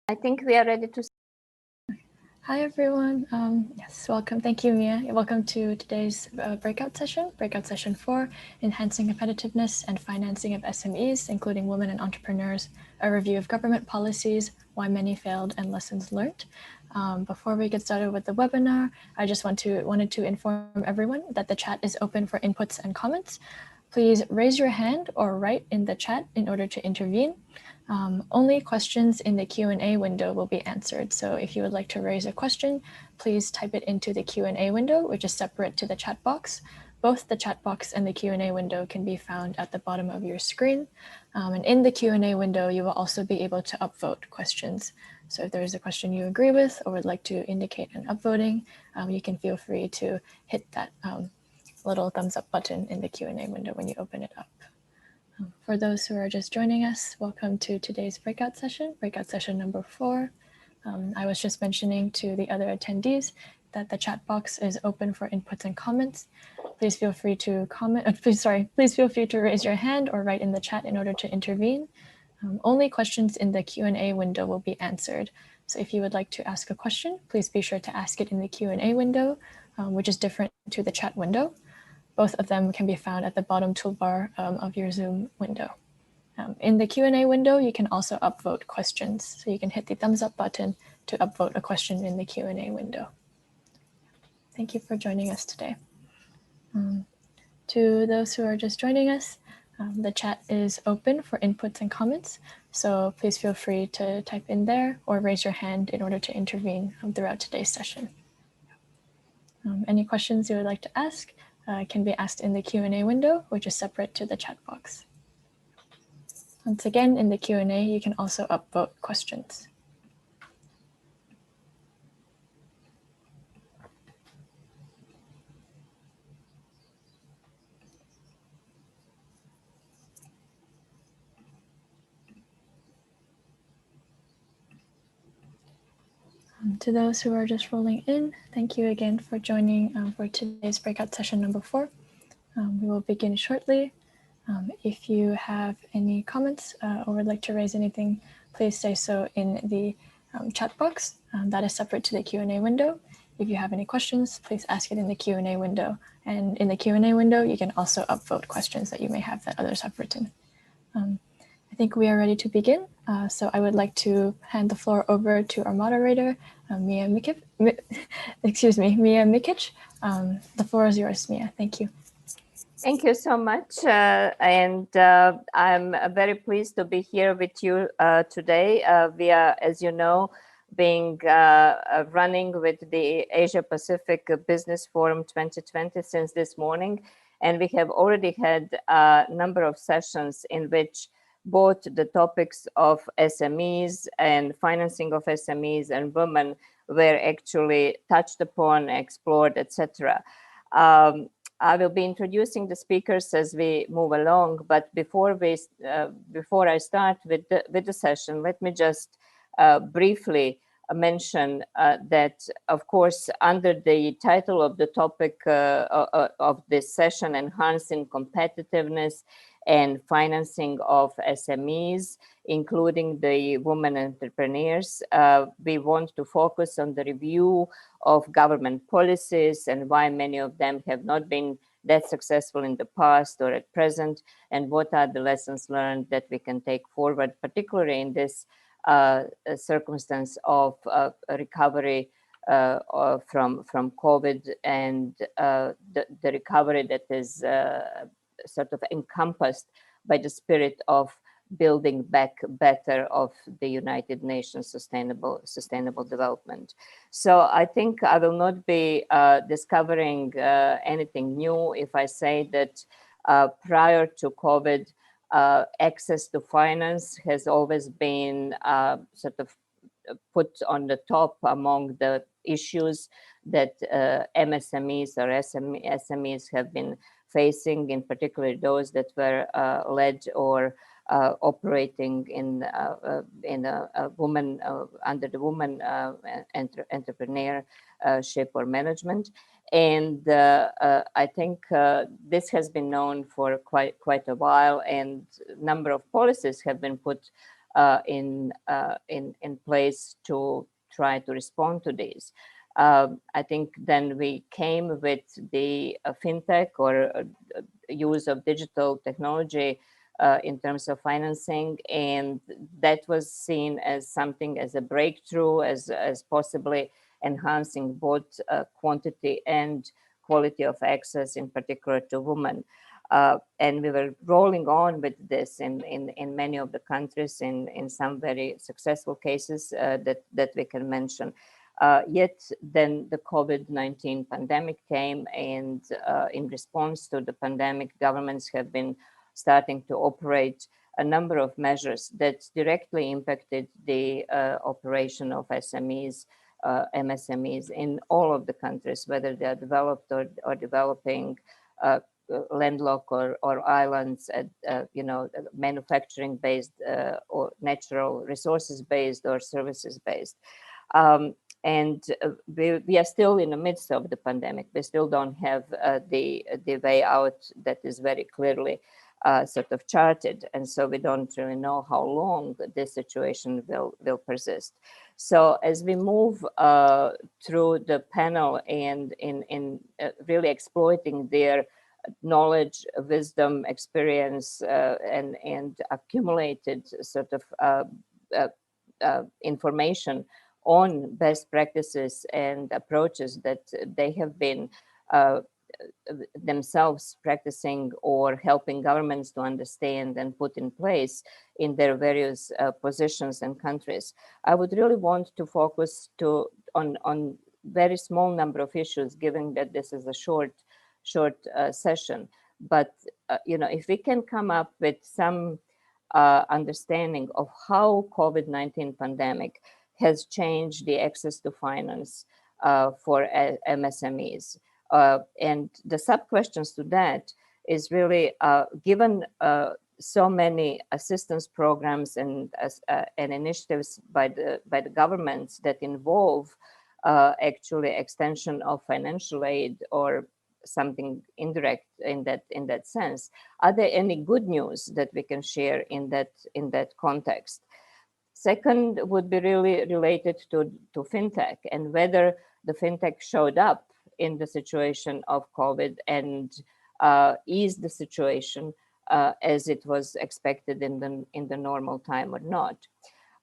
I think we are ready to. Hi, everyone. Yes, welcome. Thank you, Mia. Welcome to today's breakout session 4, Enhancing Competitiveness and Financing of SMEs, including Women and Entrepreneurs, a review of government policies, why many failed, and lessons learned. Before we get started with the webinar, I just wanted to inform everyone that the chat is open for inputs and comments. Please raise your hand or write in the chat in order to intervene. Only questions in the Q&A window will be answered. So if you would like to raise a question, please type it into the Q&A window, which is separate to the chat box. Both the chat box and the Q&A window can be found at the bottom of your screen. And in the Q&A window, you will also be able to upvote questions. So if there is a question you agree with or would like to indicate an upvoting, you can feel free to hit that little thumbs up button in the Q&A window when you open it up. For those who are just joining us, welcome to today's breakout session number 4. I was just mentioning to the other attendees that the chat box is open for inputs and comments. Please feel free to please feel free to raise your hand or write in the chat in order to intervene. Only questions in the Q&A window will be answered. So if you would like to ask a question, please be sure to ask it in the Q&A window, which is different to the chat window. Both of them can be found at the bottom toolbar of your Zoom window. In the Q&A window, you can also upvote questions. So you can hit the thumbs up button to upvote a question in the Q&A window. Thank you for joining us today. To those who are just joining us, the chat is open for inputs and comments. So please feel free to type in there or raise your hand in order to intervene throughout today's session. Any questions you would like to ask can be asked in the Q&A window, which is separate to the chat box. Once again, in the Q&A, you can also upvote questions. To those who are just rolling in, thank you again for joining for today's breakout session number 4. We will begin shortly. If you have any comments or would like to raise anything, please say so in the chat box. That is separate to the Q&A window. If you have any questions, please ask it in the Q&A window. And in the Q&A window, you can also upvote questions that you may have that others have written. I think we are ready to begin. So I would like to hand the floor over to our moderator, Mia Mikic. Mia Mikic. The floor is yours, Mia. Thank you. Thank you so much. I'm very pleased to be here with you today. We are, as you know, running with the Asia Pacific Business Forum 2020 since this morning. And we have already had a number of sessions in which both the topics of SMEs and financing of SMEs and women were actually touched upon, explored, etc. I will be introducing the speakers as we move along, but before I start with the session, let me just briefly mention that, of course, under the title of the topic of this session, Enhancing Competitiveness and Financing of SMEs, including the women entrepreneurs, we want to focus on the review of government policies and why many of them have not been that successful in the past or at present, and what are the lessons learned that we can take forward, particularly in this circumstance of recovery from COVID and the recovery that is sort of encompassed by the spirit of building back better of the United Nations Sustainable Development. So I think I will not be discovering anything new if I say that prior to COVID, access to finance has always been sort of put on the top among the issues that MSMEs or SMEs have been facing, in particular those that were led or operating in a woman under the woman entrepreneurship or management. And I think this has been known for quite a while, and a number of policies have been put in place to try to respond to these. I think then we came with the fintech or use of digital technology in terms of financing, and that was seen as something as a breakthrough, as possibly enhancing both quantity and quality of access, in particular to women. And we were rolling on with this in many of the countries, in some very successful cases that we can mention. Yet then the COVID-19 pandemic came, and in response to the pandemic, governments have been starting to operate a number of measures that directly impacted the operation of SMEs, MSMEs in all of the countries, whether they are developed or developing, landlocked or islands, manufacturing based or natural resources based or services based. And we are still in the midst of the pandemic. We still don't have the way out that is very clearly sort of charted. And so we don't really know how long this situation will persist. So as we move through the panel and in really exploiting their knowledge, wisdom, experience, and accumulated sort of information on best practices and approaches that they have been themselves practicing or helping governments to understand and put in place in their various positions and countries. I would really want to focus on very small number of issues, given that this is a short session. But if we can come up with some understanding of how COVID-19 pandemic has changed the access to finance for MSMEs. And the sub-questions to that is really, given so many assistance programs and initiatives by the governments that involve actually extension of financial aid or something indirect in that sense. Are there any good news that we can share in that context? Second would be really related to fintech and whether the fintech showed up in the situation of COVID and eased the situation as it was expected in the normal time or not.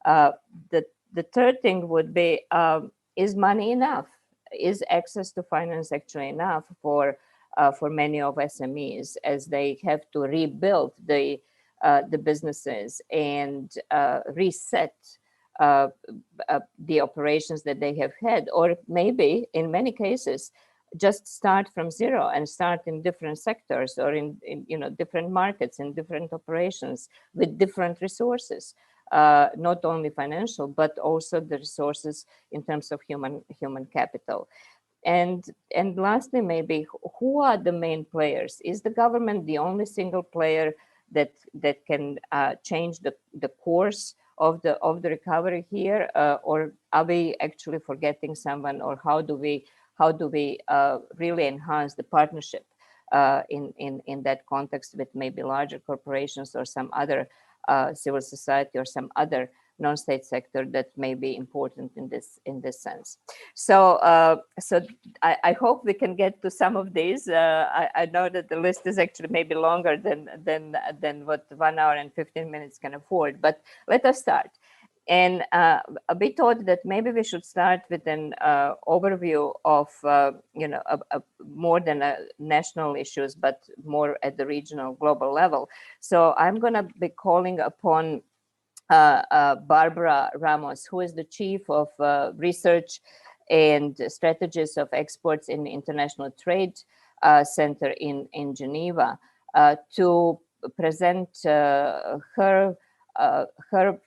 The third thing would be, is money enough? Is access to finance actually enough for many of SMEs as they have to rebuild the businesses and reset the operations that they have had, or maybe in many cases just start from zero and start in different sectors or in different markets, in different operations with different resources, not only financial but also the resources in terms of human capital. And lastly, maybe, who are the main players? Is the government the only single player that can change the course of the recovery here, or are we actually forgetting someone? Or how do we really enhance the partnership in that context with maybe larger corporations or some other civil society or some other non-state sector that may be important in this sense. So I hope we can get to some of these. I know that the list is actually maybe longer than what 1 hour and 15 minutes can afford, but let us start. And we thought that maybe we should start with an overview of more than national issues, but more at the regional, global level. So I'm going to be calling upon Barbara Ramos, who is the Chief of Research and Strategies of Exports in the International Trade Center in Geneva, to present her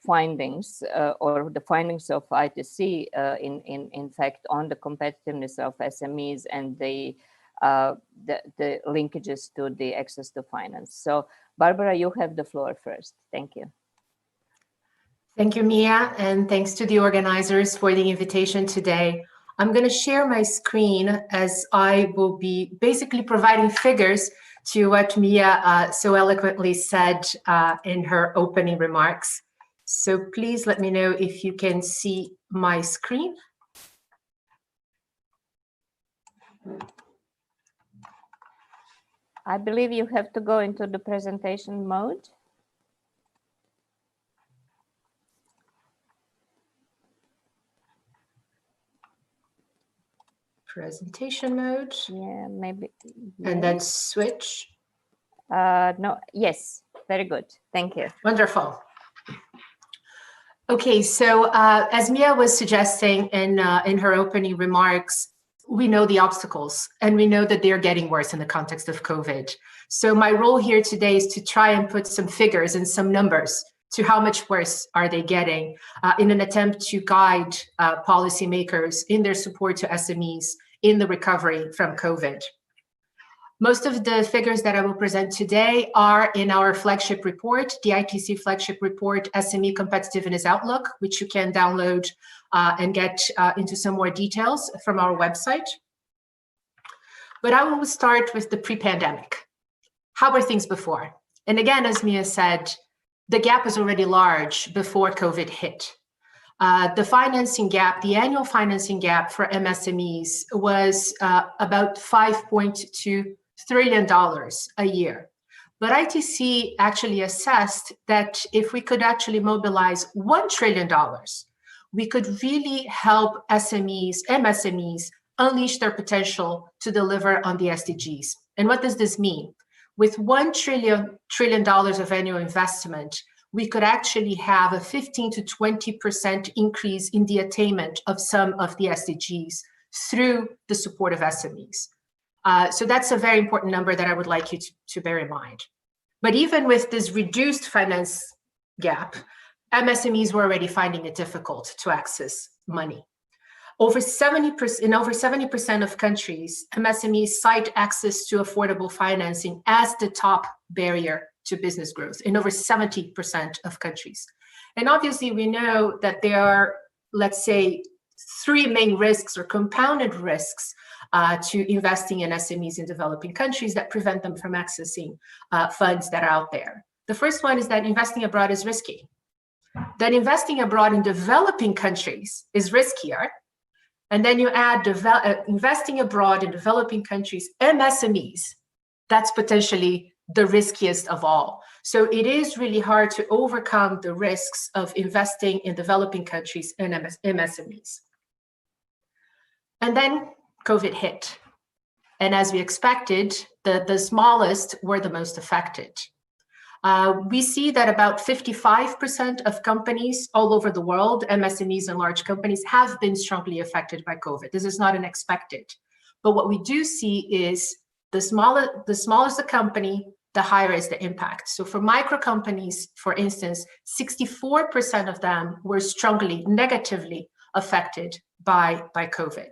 findings or the findings of ITC in fact on the competitiveness of SMEs and the linkages to the access to finance. So Barbara, you have the floor first. Thank you. Thank you, Mia, and thanks to the organizers for the invitation today. I'm going to share my screen as I will be basically providing figures to what Mia so eloquently said in her opening remarks. So please let me know if you can see my screen. I believe you have to go into the presentation mode. Presentation mode. Yeah, maybe. And then switch. No, yes, very good. Thank you. Wonderful. Okay, so as Mia was suggesting in her opening remarks, we know the obstacles and we know that they're getting worse in the context of COVID. So my role here today is to try and put some figures and some numbers to how much worse are they getting in an attempt to guide policymakers in their support to SMEs in the recovery from COVID. Most of the figures that I will present today are in our flagship report, the ITC flagship report, SME Competitiveness Outlook, which you can download and get into some more details from our website. But I will start with the pre-pandemic. How were things before? And again, as Mia said, the gap is already large before COVID hit. The financing gap, the annual financing gap for MSMEs was about $5.2 trillion a year. But ITC actually assessed that if we could actually mobilize $1 trillion, we could really help SMEs, MSMEs, unleash their potential to deliver on the SDGs. And what does this mean? With $1 trillion of annual investment, we could actually have a 15 to 20% increase in the attainment of some of the SDGs through the support of SMEs. So that's a very important number that I would like you to bear in mind. But even with this reduced finance gap, MSMEs were already finding it difficult to access money. In over 70% of countries, MSMEs cite access to affordable financing as the top barrier to business growth in over 70% of countries. And obviously, we know that there are, let's say, three main risks or compounded risks to investing in SMEs in developing countries that prevent them from accessing funds that are out there. The first one is that investing abroad is risky. That investing abroad in developing countries is riskier. And then you add investing abroad in developing countries, MSMEs, that's potentially the riskiest of all. So it is really hard to overcome the risks of investing in developing countries and MSMEs. And then COVID hit. And as we expected, the smallest were the most affected. We see that about 55% of companies all over the world, MSMEs and large companies, have been strongly affected by COVID. This is not unexpected. But what we do see is the smaller the company, the higher is the impact. So for micro companies, for instance, 64% of them were strongly negatively affected by COVID.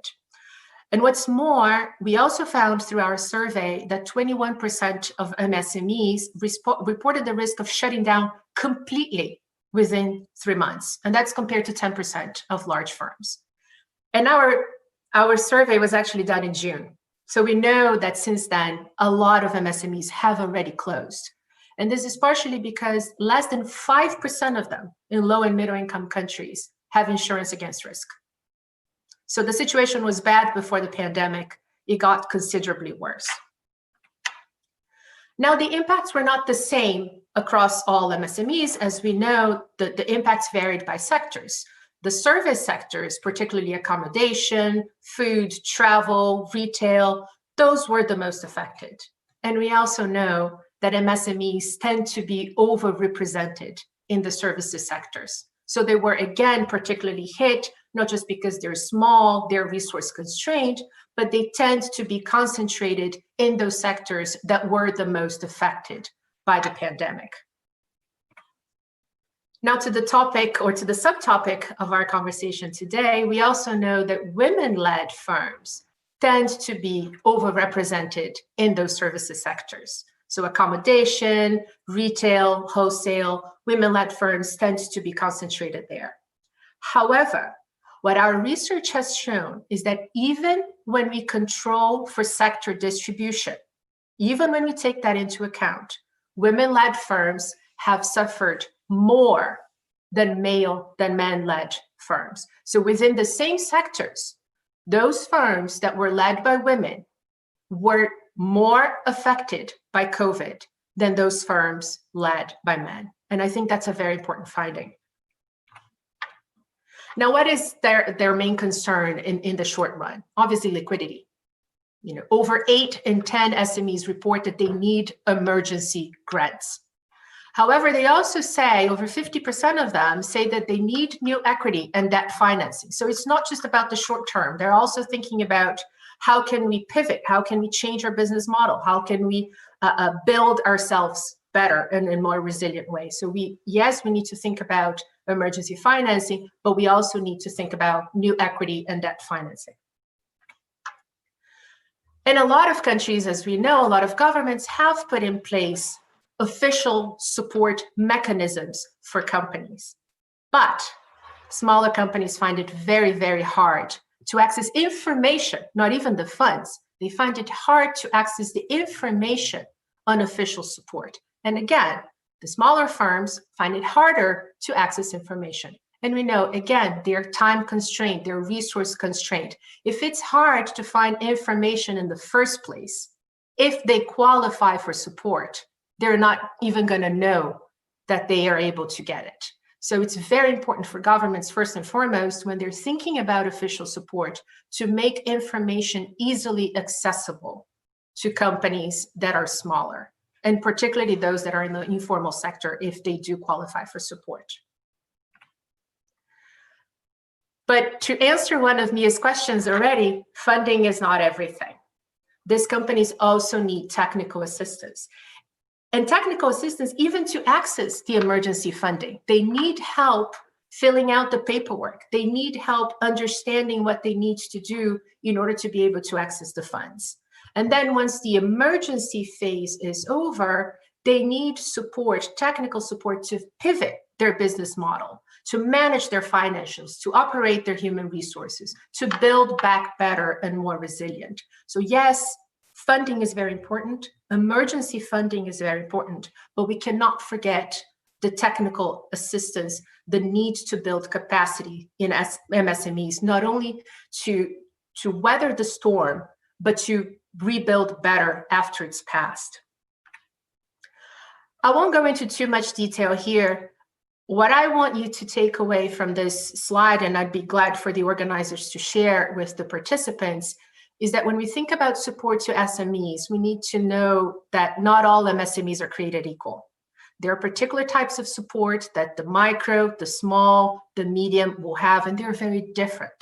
And what's more, we also found through our survey that 21% of MSMEs reported the risk of shutting down completely within 3 months. And that's compared to 10% of large firms. And our survey was actually done in June. So we know that since then, a lot of MSMEs have already closed. And this is partially because less than 5% of them in low and middle income countries have insurance against risk. So the situation was bad before the pandemic. It got considerably worse. Now, the impacts were not the same across all MSMEs. As we know, the impacts varied by sectors. The service sectors, particularly accommodation, food, travel, retail, those were the most affected. And we also know that MSMEs tend to be overrepresented in the services sectors. So they were, again, particularly hit, not just because they're small, they're resource constrained, but they tend to be concentrated in those sectors that were the most affected by the pandemic. Now to the topic or to the subtopic of our conversation today, we also know that women-led firms tend to be overrepresented in those services sectors. So accommodation, retail, wholesale, women-led firms tend to be concentrated there. However, what our research has shown is that even when we control for sector distribution, even when we take that into account, women-led firms have suffered more than men-led firms. So within the same sectors, those firms that were led by women were more affected by COVID than those firms led by men. And I think that's a very important finding. Now, what is their main concern in the short run? Obviously, liquidity. Over 8 in 10 SMEs report that they need emergency grants. However, they also say over 50% of them say that they need new equity and debt financing. So it's not just about the short term. They're also thinking about how can we pivot? How can we change our business model? How can we build ourselves better and in more resilient ways? So yes, we need to think about emergency financing, but we also need to think about new equity and debt financing. In a lot of countries, as we know, a lot of governments have put in place official support mechanisms for companies. But smaller companies find it very, very hard to access information, not even the funds. They find it hard to access the information on official support. And again, the smaller firms find it harder to access information. And we know, again, they're time constrained, they're resource constrained. If it's hard to find information in the first place, if they qualify for support, they're not even going to know that they are able to get it. So it's very important for governments, first and foremost, when they're thinking about official support, to make information easily accessible to companies that are smaller, and particularly those that are in the informal sector if they do qualify for support. But to answer one of Mia's questions already, funding is not everything. These companies also need technical assistance. And technical assistance, even to access the emergency funding. They need help filling out the paperwork. They need help understanding what they need to do in order to be able to access the funds. And then once the emergency phase is over, They need support, technical support to pivot their business model, to manage their financials, to operate their human resources, to build back better and more resilient. So yes, funding is very important. Emergency funding is very important, but we cannot forget the technical assistance, the need to build capacity in MSMEs, not only to weather the storm, but to rebuild better after it's passed. I won't go into too much detail here. What I want you to take away from this slide, and I'd be glad for the organizers to share with the participants, is that when we think about support to SMEs, we need to know that not all MSMEs are created equal. There are particular types of support that the micro, the small, the medium will have, and they're very different.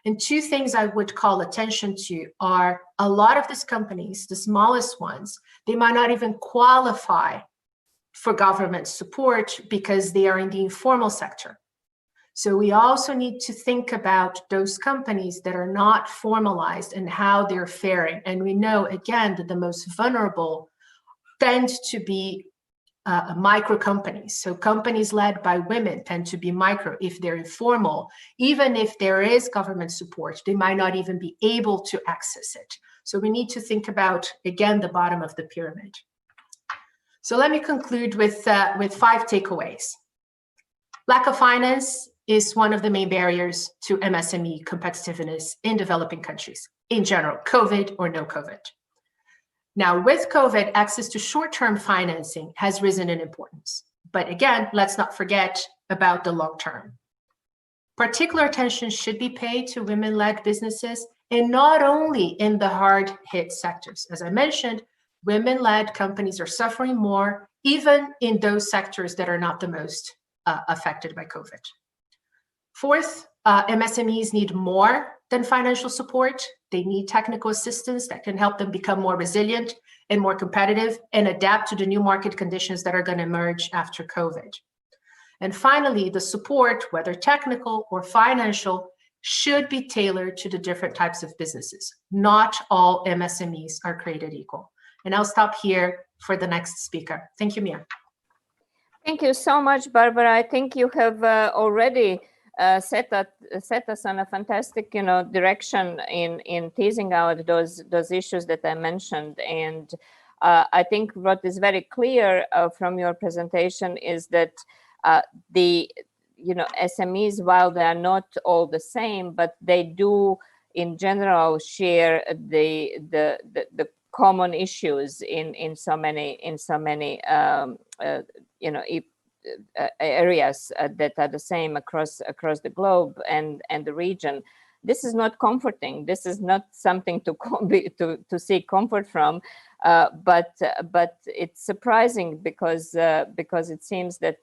And two things I would call attention to are a lot of these companies, the smallest ones, they might not even qualify for government support because they are in the informal sector. So we also need to think about those companies that are not formalized and how they're faring. And we know, again, that the most vulnerable tend to be micro companies. So companies led by women tend to be micro if they're informal. Even if there is government support, they might not even be able to access it. So we need to think about, again, the bottom of the pyramid. So let me conclude with 5 takeaways. Lack of finance is one of the main barriers to MSME competitiveness in developing countries in general, COVID or no COVID. Now, with COVID, access to short-term financing has risen in importance. But again, let's not forget about the long term. Particular attention should be paid to women-led businesses, and not only in the hard-hit sectors. As I mentioned, women-led companies are suffering more, even in those sectors that are not the most affected by COVID. Fourth, MSMEs need more than financial support. They need technical assistance that can help them become more resilient and more competitive and adapt to the new market conditions that are going to emerge after COVID. And finally, the support, whether technical or financial, should be tailored to the different types of businesses. Not all MSMEs are created equal. And I'll stop here for the next speaker. Thank you, Mia. Thank you so much, Barbara. I think you have already set us on a fantastic, direction in teasing out those issues that I mentioned. And I think what is very clear from your presentation is that the SMEs, while they are not all the same, but they do in general share the common issues in so many areas that are the same across the globe and the region. This is not comforting. This is not something to seek comfort from, but it's surprising because it seems that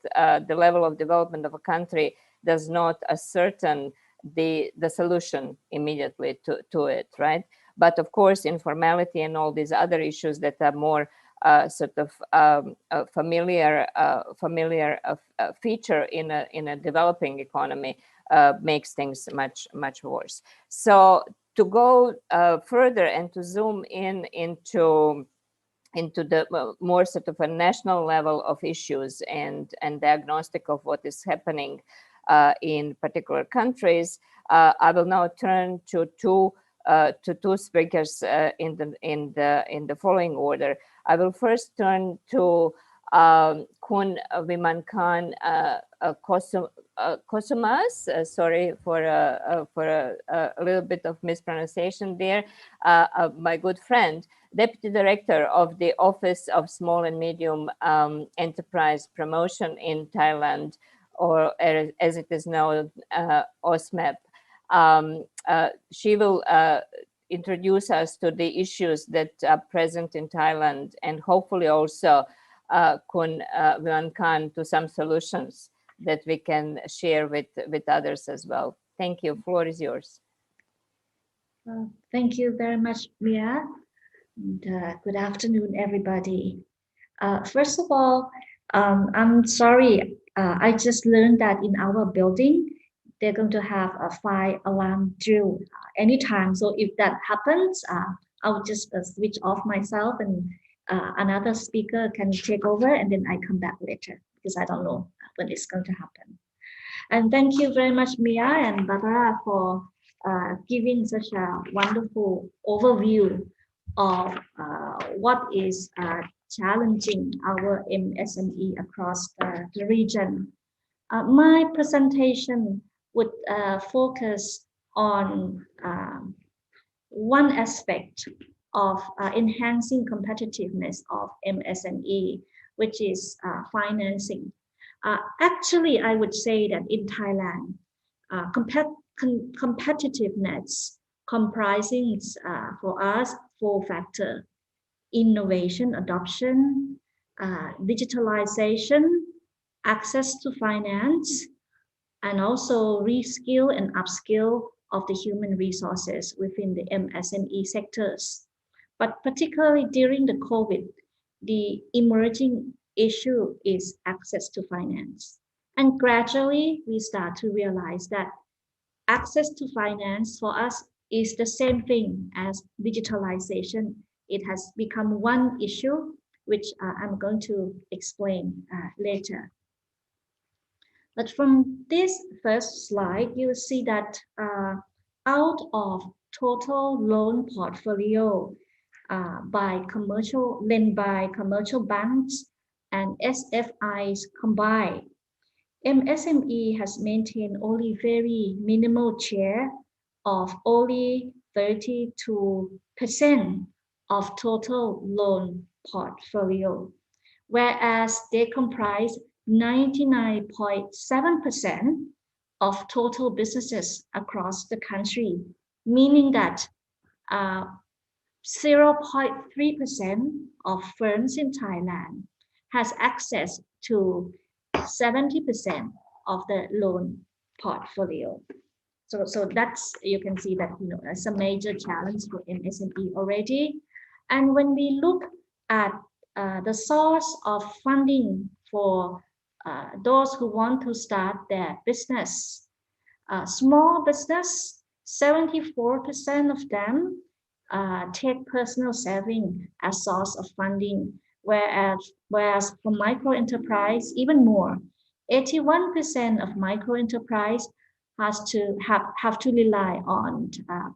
the level of development of a country does not ascertain the solution immediately to it, right? But of course, informality and all these other issues that are more sort of a familiar feature in a developing economy makes things much worse. So to go further and to zoom into the more sort of a national level of issues and diagnostic of what is happening in particular countries, I will now turn to two speakers in the following order. I will first turn to Kun Vimankan Kosumas. Sorry for a little bit of mispronunciation there. My good friend, Deputy Director of the Office of Small and Medium Enterprise Promotion in Thailand, or as it is known, OSMEP. She will introduce us to the issues that are present in Thailand, and hopefully also Kun Vimankan to some solutions that we can share with others as well. Thank you. Floor is yours. Thank you very much, Mia. And, good afternoon, everybody. First of all, I'm sorry. I just learned that in our building, they're going to have a fire alarm drill anytime. So if that happens, I'll just switch off myself and another speaker can take over, and then I come back later because I don't know when it's going to happen. And thank you very much, Mia and Barbara, for giving such a wonderful overview of what is challenging our MSME across the region. My presentation would focus on one aspect of enhancing competitiveness of MSME, which is financing. Actually, I would say that in Thailand, competitiveness comprising for us 4 factors: innovation adoption, digitalization, access to finance, and also reskill and upskill of the human resources within the MSME sectors. But particularly during the COVID, the emerging issue is access to finance. And gradually, we start to realize that access to finance for us is the same thing as digitalization. It has become one issue, which I'm going to explain later. But from this first slide, you see that out of total loan portfolio lent by commercial banks and SFIs combined, MSME has maintained only very minimal share of only 32% of total loan portfolio, whereas they comprise 99.7% of total businesses across the country, meaning that 0.3% of firms in Thailand has access to 70% of the loan portfolio. So that's, you can see that, it's a major challenge for MSME already. And when we look at the source of funding for those who want to start their business, small business, 74% of them take personal saving as source of funding, whereas for micro enterprise, even more, 81% of micro enterprise have to rely on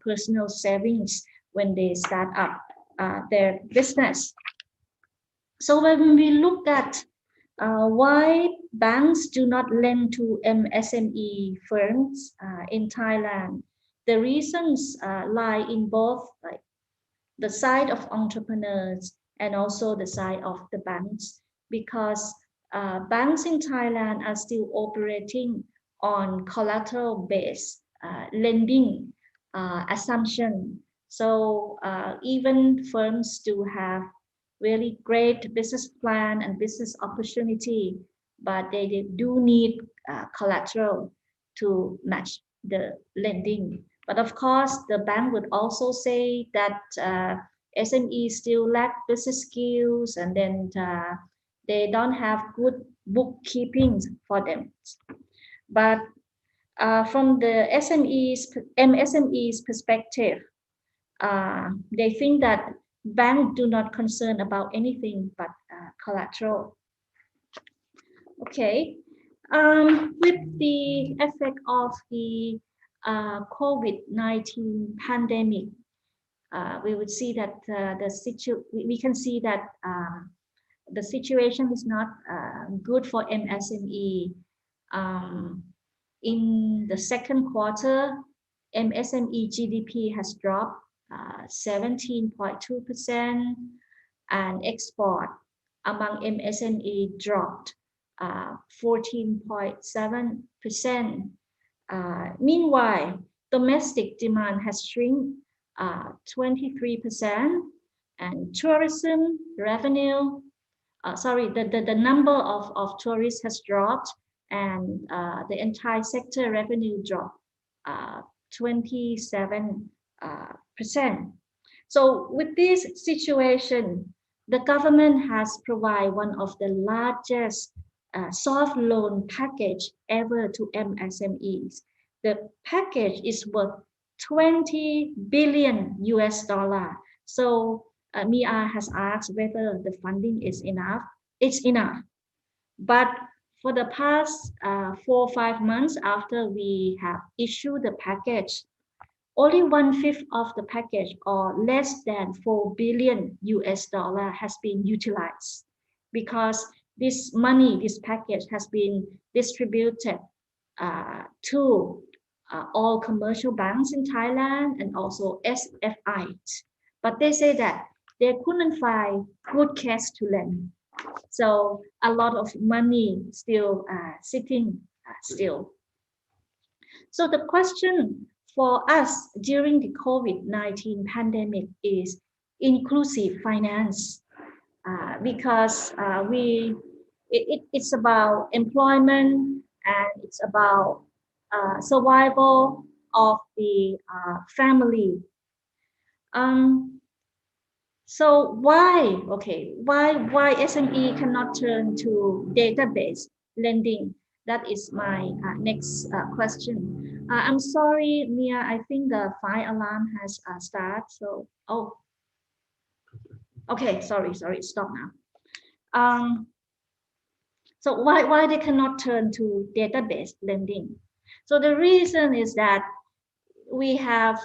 personal savings when they start up their business. So when we look at why banks do not lend to MSME firms in Thailand, the reasons lie in both the side of entrepreneurs and also the side of the banks, because banks in Thailand are still operating on collateral-based lending assumption. So even firms do have really great business plan and business opportunity, but they do need collateral to match the lending. But of course, the bank would also say that SMEs still lack business skills, and then they don't have good bookkeeping for them. But from the MSMEs perspective, they think that banks do not concern about anything but collateral. Okay, with the effect of the COVID-19 pandemic, we would see that we can see that the situation is not good for MSME. In the second quarter, MSME GDP has dropped 17.2%, and export among MSME dropped 14.7%. Meanwhile, domestic demand has shrunk 23%, and tourism revenue, the number of tourists has dropped, and the entire sector revenue dropped 27%. So with this situation, the government has provided one of the largest soft loan package ever to MSMEs. The package is worth $20 billion. So Mia has asked whether the funding is enough. It's enough. But for the past 4 or 5 months after we have issued the package, only 1/5 of the package, or less than $4 billion has been utilized, because this money, this package has been distributed to all commercial banks in Thailand and also SFIs. But they say that they couldn't find good cash to lend. So a lot of money still sitting still. So the question for us during the COVID-19 pandemic is inclusive finance, because it's about employment, and it's about survival of the family. So why SME cannot turn to database lending? That is my next question. I'm sorry, Mia, I think the fire alarm has started. So, okay, sorry, stop now. So why they cannot turn to database lending? So the reason is that we have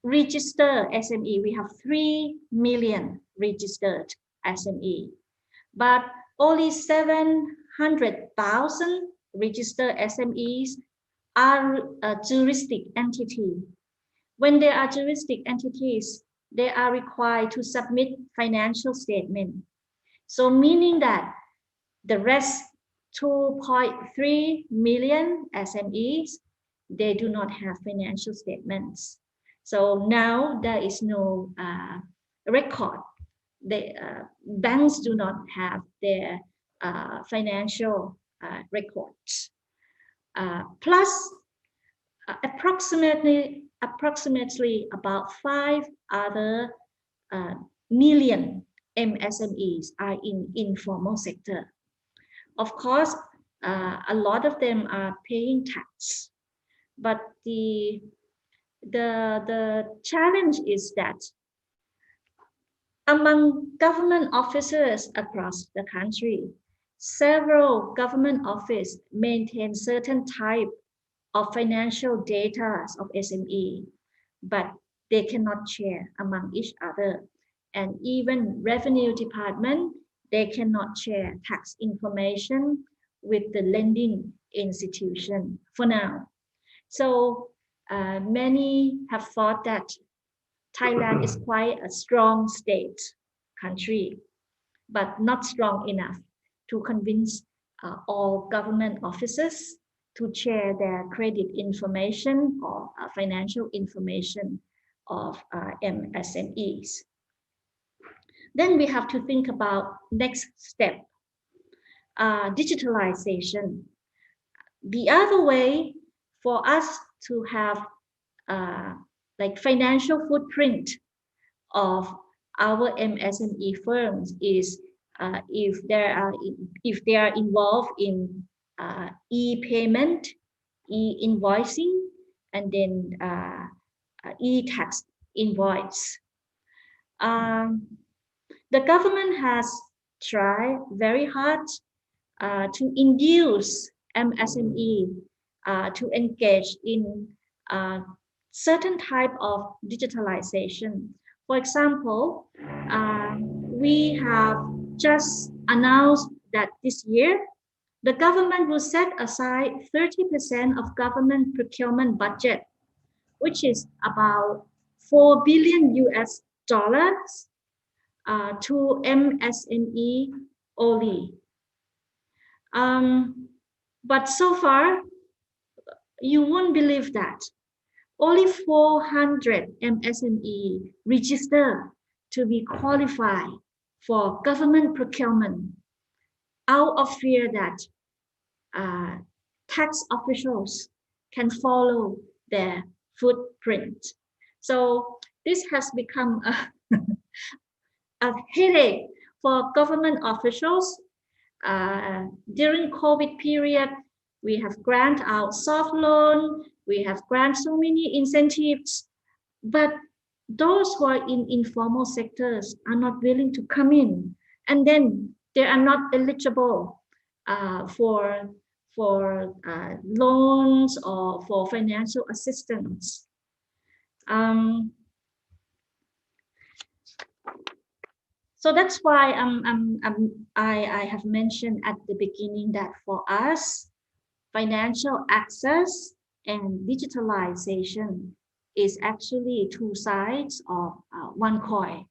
registered SME. We have 3 million registered SME, but only 700,000 registered SMEs are a juristic entity. When they are juristic entities, they are required to submit financial statement. So meaning that the rest 2.3 million SMEs, they do not have financial statements. So now there is no record. The banks do not have their financial records. Plus, approximately about 5 other million MSMEs are in informal sector. Of course, a lot of them are paying tax, but the challenge is that among government officers across the country, several government offices maintain certain type of financial data of SME, but they cannot share among each other. And even revenue department, they cannot share tax information with the lending institution for now. So many have thought that Thailand is quite a strong state country, but not strong enough to convince all government officers to share their credit information or financial information of MSMEs. Then we have to think about next step, digitalization. The other way for us to have like financial footprint of our MSME firms is if they are involved in e-payment, e-invoicing, and then e-tax invoice. The government has tried very hard to induce MSME to engage in certain type of digitalization. For example, we have just announced that this year, the government will set aside 30% of government procurement budget, which is about $4 billion to MSME only. But so far, you won't believe that only 400 MSME register to be qualified for government procurement out of fear that tax officials can follow their footprint. So this has become a headache for government officials. During COVID period, we have grant out soft loan, we have grant so many incentives, but those who are in informal sectors are not willing to come in, and then they are not eligible for loans or for financial assistance. So that's why I have mentioned at the beginning that for us, financial access and digitalization is actually two sides of one coin.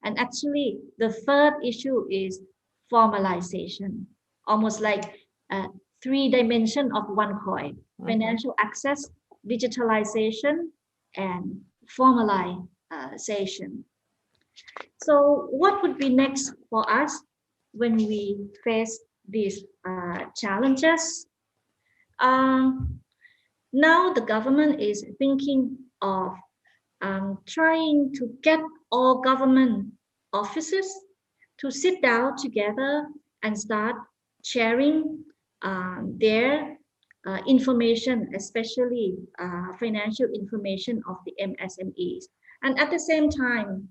And actually, the third issue is formalization, almost like three dimensions of one coin: financial access, digitalization, and formalization. So what would be next for us when we face these challenges? Now the government is thinking of trying to get all government offices to sit down together and start sharing their information, especially financial information of the MSMEs. And at the same time,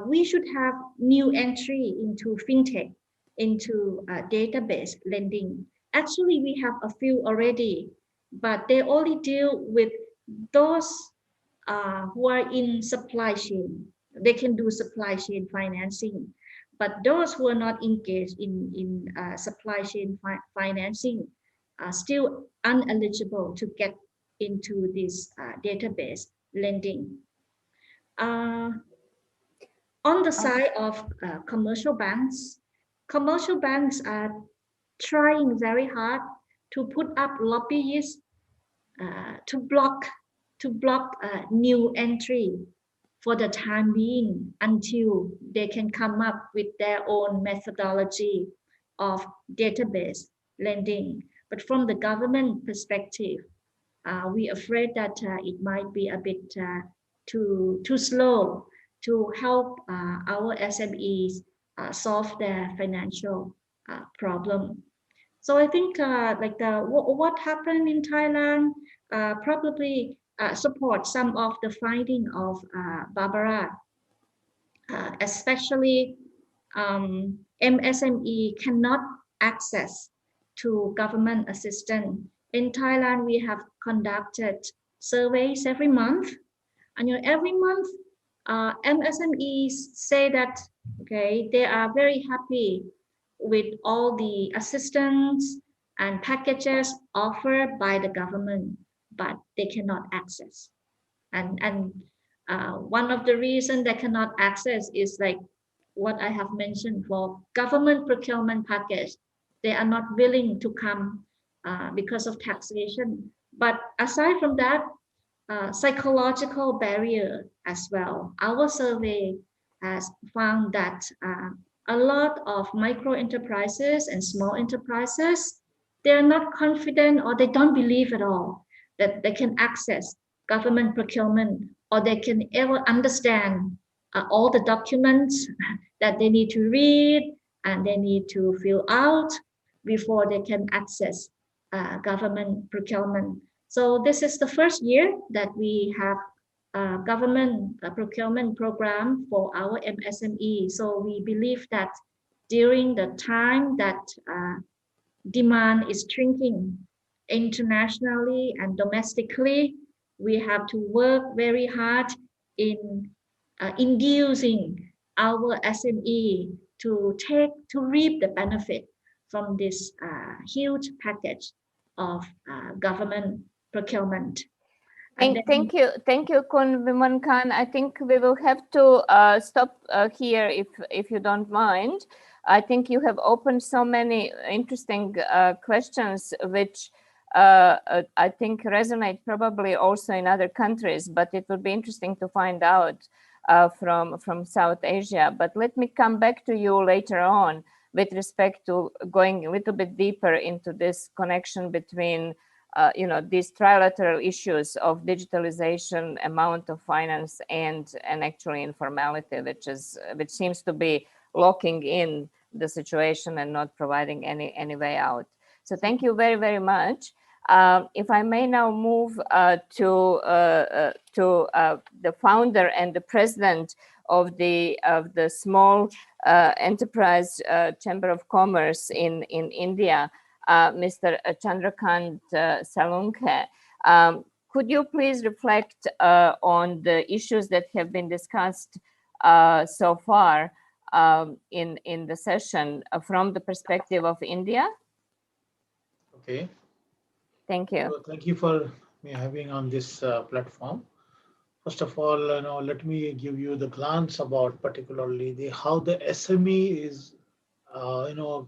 we should have new entry into fintech, into database lending. Actually, we have a few already, but they only deal with those who are in supply chain. They can do supply chain financing, but those who are not engaged in supply chain financing are still ineligible to get into this database lending. On the side of commercial banks are trying very hard to put up lobbyists to block new entry for the time being until they can come up with their own methodology of database lending. But from the government perspective, we're afraid that it might be a bit too slow to help our SMEs solve their financial problem. So I think what happened in Thailand probably support some of the finding of Barbara, especially MSME cannot access to government assistance. In Thailand, we have conducted surveys every month, and every month MSMEs say that they are very happy with all the assistance and packages offered by the government, but they cannot access. And one of the reasons they cannot access is like what I have mentioned for government procurement package. They are not willing to come because of taxation. But aside from that, psychological barrier as well. Our survey has found that a lot of micro enterprises and small enterprises, they're not confident or they don't believe at all that they can access government procurement or they can ever understand all the documents that they need to read and they need to fill out before they can access government procurement. So this is the first year that we have a government procurement program for our MSME. So we believe that during the time that demand is shrinking internationally and domestically, we have to work very hard in inducing our SME to reap the benefit from this huge package of government procurement. Thank you, Kun Viman Khan. I think we will have to stop here if you don't mind. I think you have opened so many interesting questions, which I think resonate probably also in other countries, but it will be interesting to find out from South Asia. But let me come back to you later on with respect to going a little bit deeper into this connection between these trilateral issues of digitalization, amount of finance, and actually informality, which seems to be locking in the situation and not providing any way out. So thank you very, very much. If I may now move to the founder and the president of the Small Enterprise Chamber of Commerce in India, Mr. Chandrakant Salunke. Could you please reflect on the issues that have been discussed so far in the session from the perspective of India? Okay. Thank you. So thank you for me having on this platform. First of all, let me give you the glance about particularly how the SME is,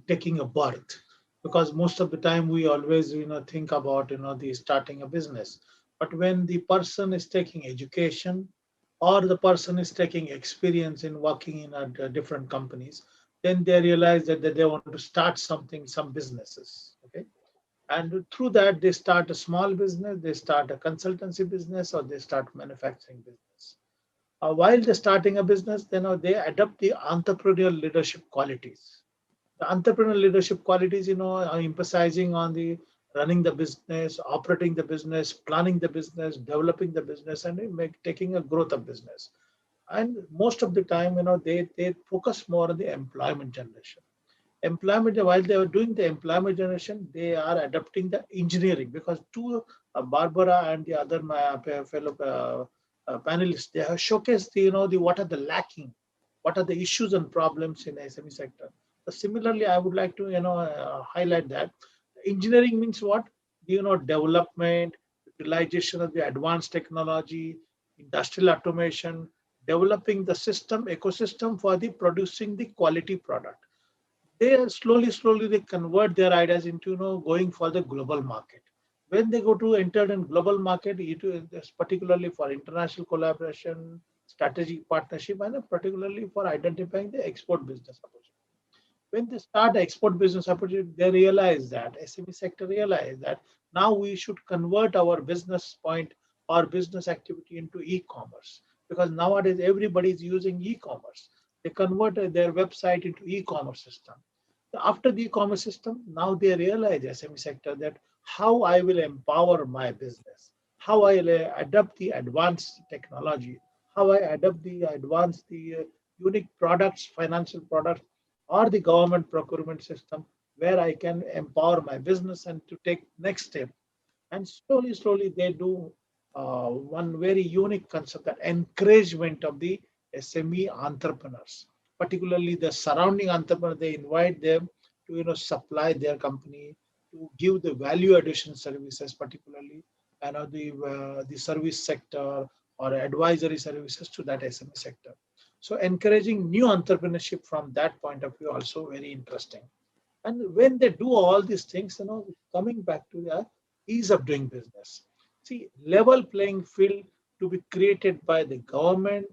taking a birth. Because most of the time we always, think about, the starting a business. But when the person is taking education or the person is taking experience in working in different companies, then they realize that they want to start something, some businesses. Okay. And through that, they start a small business, they start a consultancy business, or they start manufacturing business. While they're starting a business, they adopt the entrepreneurial leadership qualities. The entrepreneurial leadership qualities, are emphasizing on the running the business, operating the business, planning the business, developing the business, and taking a growth of business. And most of the time, they focus more on the employment generation. Employment, while they are doing the employment generation, they are adopting the engineering, because two, Barbara and the other fellow panelists, they have showcased the what are the lacking, what are the issues and problems in the SME sector. So similarly, I would like to highlight that engineering means what, development, utilization of the advanced technology, industrial automation, developing the system ecosystem for the producing the quality product. They slowly they convert their ideas into going for the global market. When they go to enter in global market, it is particularly for international collaboration, strategic partnership, and particularly for identifying the export business opportunity. When they start export business opportunity, they realize that SME sector realize that now we should convert our business point or business activity into e-commerce, because nowadays everybody is using e-commerce. They converted their website into e-commerce system. After the e-commerce system, now they realize SME sector that how I will empower my business, how I will adopt the advanced technology, how I adopt the unique products, financial products, or the government procurement system, where I can empower my business and to take next step. And slowly they do one very unique concept, that encouragement of the SME entrepreneurs, particularly the surrounding entrepreneurs. They invite them to supply their company, to give the value addition services, particularly the service sector or advisory services to that SME sector. So encouraging new entrepreneurship from that point of view also very interesting. And when they do all these things, coming back to the ease of doing business. See, level playing field to be created by the government,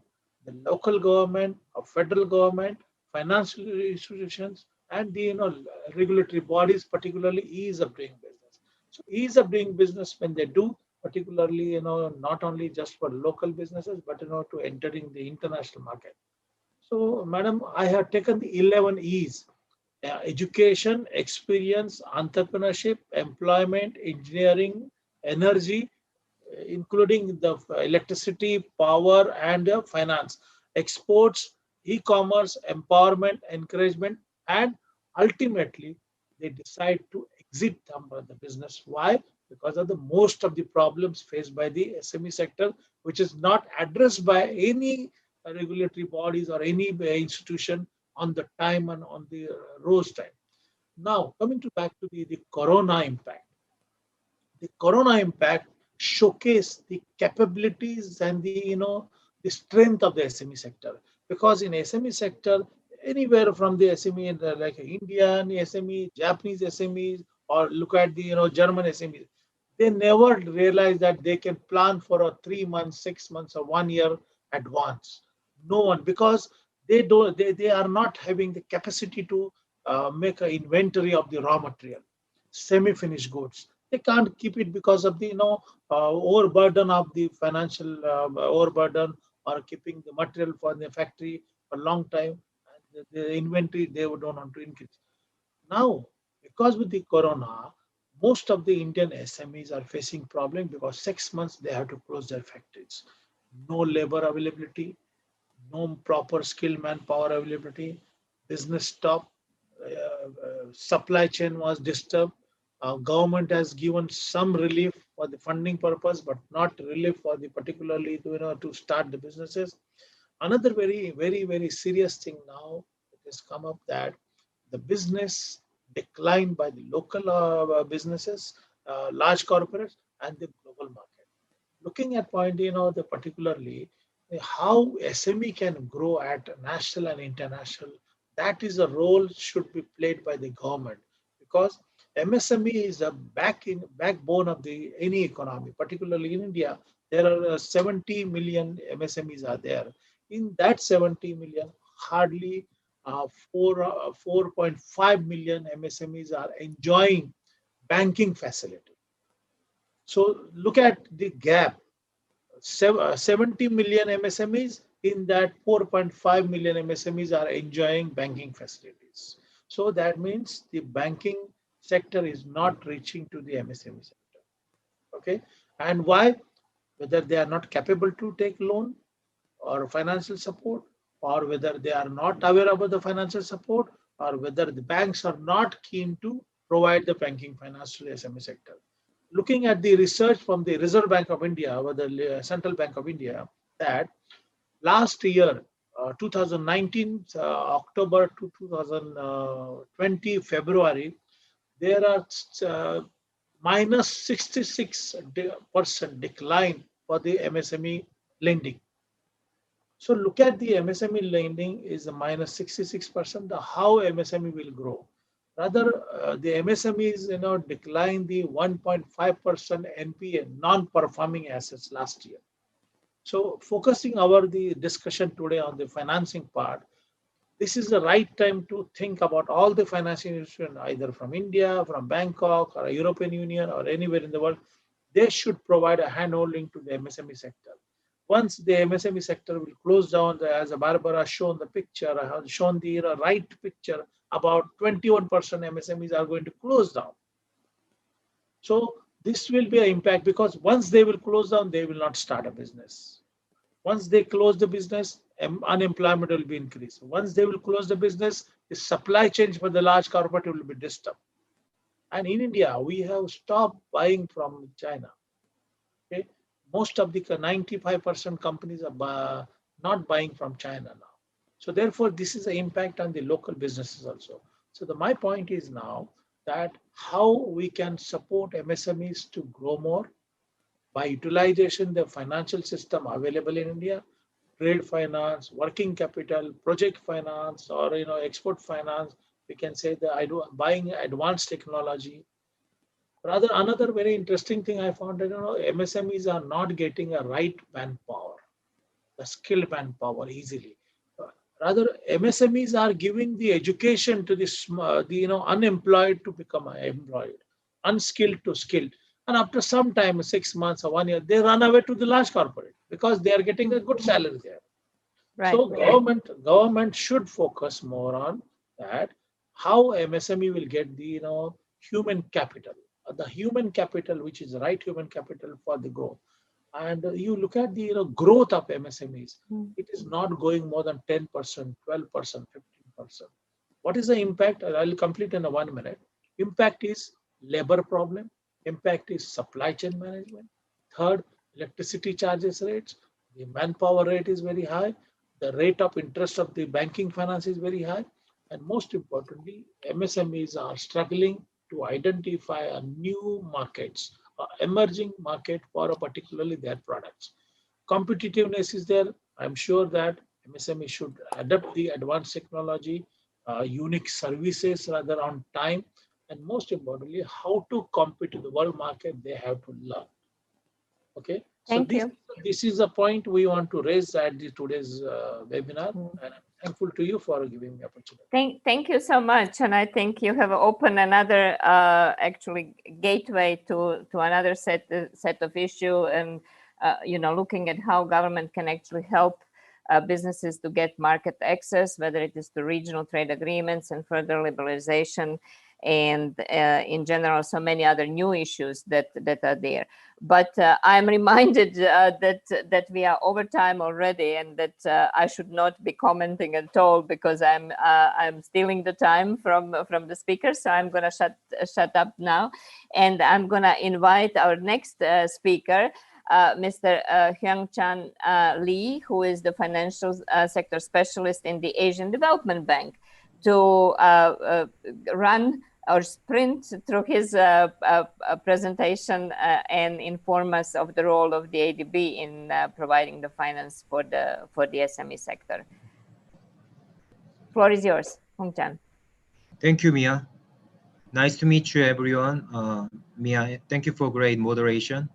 the local government, or federal government, financial institutions, and the regulatory bodies, particularly ease of doing business. So ease of doing business when they do, particularly not only just for local businesses, but to entering the international market. So, madam, I have taken the 11 E's: education, experience, entrepreneurship, employment, engineering, energy, including the electricity, power, and finance, exports, e-commerce, empowerment, encouragement, and ultimately they decide to exit the business. Why? Because of the most of the problems faced by the SME sector, which is not addressed by any regulatory bodies or any institution on the time and on the rose time. Now, coming back to the corona impact. The corona impact showcase the capabilities and the strength of the SME sector, because in SME sector, anywhere from the SME like Indian SME, Japanese SMEs, or look at the German SMEs, they never realize that they can plan for a 3 months, 6 months, or 1 year advance. No one, because they are not having the capacity to make an inventory of the raw material, semi-finished goods. They can't keep it because of the overburden of the financial overburden, or keeping the material for the factory for a long time. And the inventory they don't want to increase. Now, because with the corona, most of the Indian SMEs are facing problem because 6 months they have to close their factories. No labor availability, no proper skilled manpower availability, business stop, supply chain was disturbed. Government has given some relief for the funding purpose, but not relief for the particularly to start the businesses. Another very serious thing now it has come up that the business decline by the local businesses, large corporates, and the global market. Looking at point, the particularly how SME can grow at national and international, that is a role should be played by the government because MSME is a backbone of the any economy, particularly in India. There are 70 million MSMEs are there. In that 70 million, hardly 4.5 million MSMEs are enjoying banking facility. So look at the gap. 70 million MSMEs, in that 4.5 million MSMEs are enjoying banking facilities. So that means the banking sector is not reaching to the MSME sector. Okay. And why? Whether they are not capable to take loan or financial support, or whether they are not aware about the financial support, or whether the banks are not keen to provide the banking finance to the SME sector. Looking at the research from the Reserve Bank of India or the Central Bank of India, that last year, 2019 October to 2020 February, there are minus 66% decline for the MSME lending. So look at the MSME lending is a minus 66%. How MSME will grow? Rather, the MSME is decline the 1.5% NPA non-performing assets last year. So focusing our the discussion today on the financing part, this is the right time to think about all the financing institutions, either from India, from Bangkok, or European Union, or anywhere in the world. They should provide a handholding to the MSME sector. Once the MSME sector will close down, as Barbara shown the picture, I have shown the right picture, about 21% MSMEs are going to close down. So this will be an impact because once they will close down, they will not start a business. Once they close the business, unemployment will be increased. Once they will close the business, the supply chain for the large corporate will be disturbed. And in India, we have stopped buying from China. Okay? Most of the 95% companies are not buying from China now. So therefore, this is an impact on the local businesses also. So my point is now that how we can support MSMEs to grow more by utilization the financial system available in India, trade finance, working capital, project finance, or export finance. We can say that buying advanced technology. Rather, another very interesting thing I found that MSMEs are not getting a right manpower, the skilled manpower easily. Rather, MSMEs are giving the education to the unemployed to become employed, unskilled to skilled. And after some time, 6 months or 1 year, they run away to the large corporate because they are getting a good salary there. Right. So government should focus more on that, how MSME will get the human capital, the human capital which is the right human capital for the growth. And you look at the growth of MSMEs, it is not going more than 10%, 12%, 15%. What is the impact? I'll complete in 1 minute. Impact is labor problem. Impact is supply chain management. Third, electricity charges rates. The manpower rate is very high. The rate of interest of the banking finance is very high. And most importantly, MSMEs are struggling to identify a new markets, emerging market for particularly their products. Competitiveness is there. I'm sure that MSME should adopt the advanced technology, unique services rather on time, and most importantly, how to compete in the world market, they have to learn. Okay. Thank you. This is a point we want to raise at today's webinar, and I'm thankful to you for giving me opportunity. Thank you so much, and I think you have opened another actually gateway to another set of issue, and looking at how government can actually help businesses to get market access, whether it is to regional trade agreements and further liberalization. and in general, so many other new issues that are there. But I'm reminded that we are over time already, and that I should not be commenting at all because I'm stealing the time from the speakers. So I'm going to shut up now, and I'm going to invite our next speaker, Mr. Hyung-Chan Lee, who is the financial sector specialist in the Asian Development Bank, to run or sprint through his presentation and inform us of the role of the ADB in providing the finance for the SME sector. Floor is yours, Hyung-Chan. Thank you, Mia. Nice to meet you, everyone. Mia, thank you for great moderation.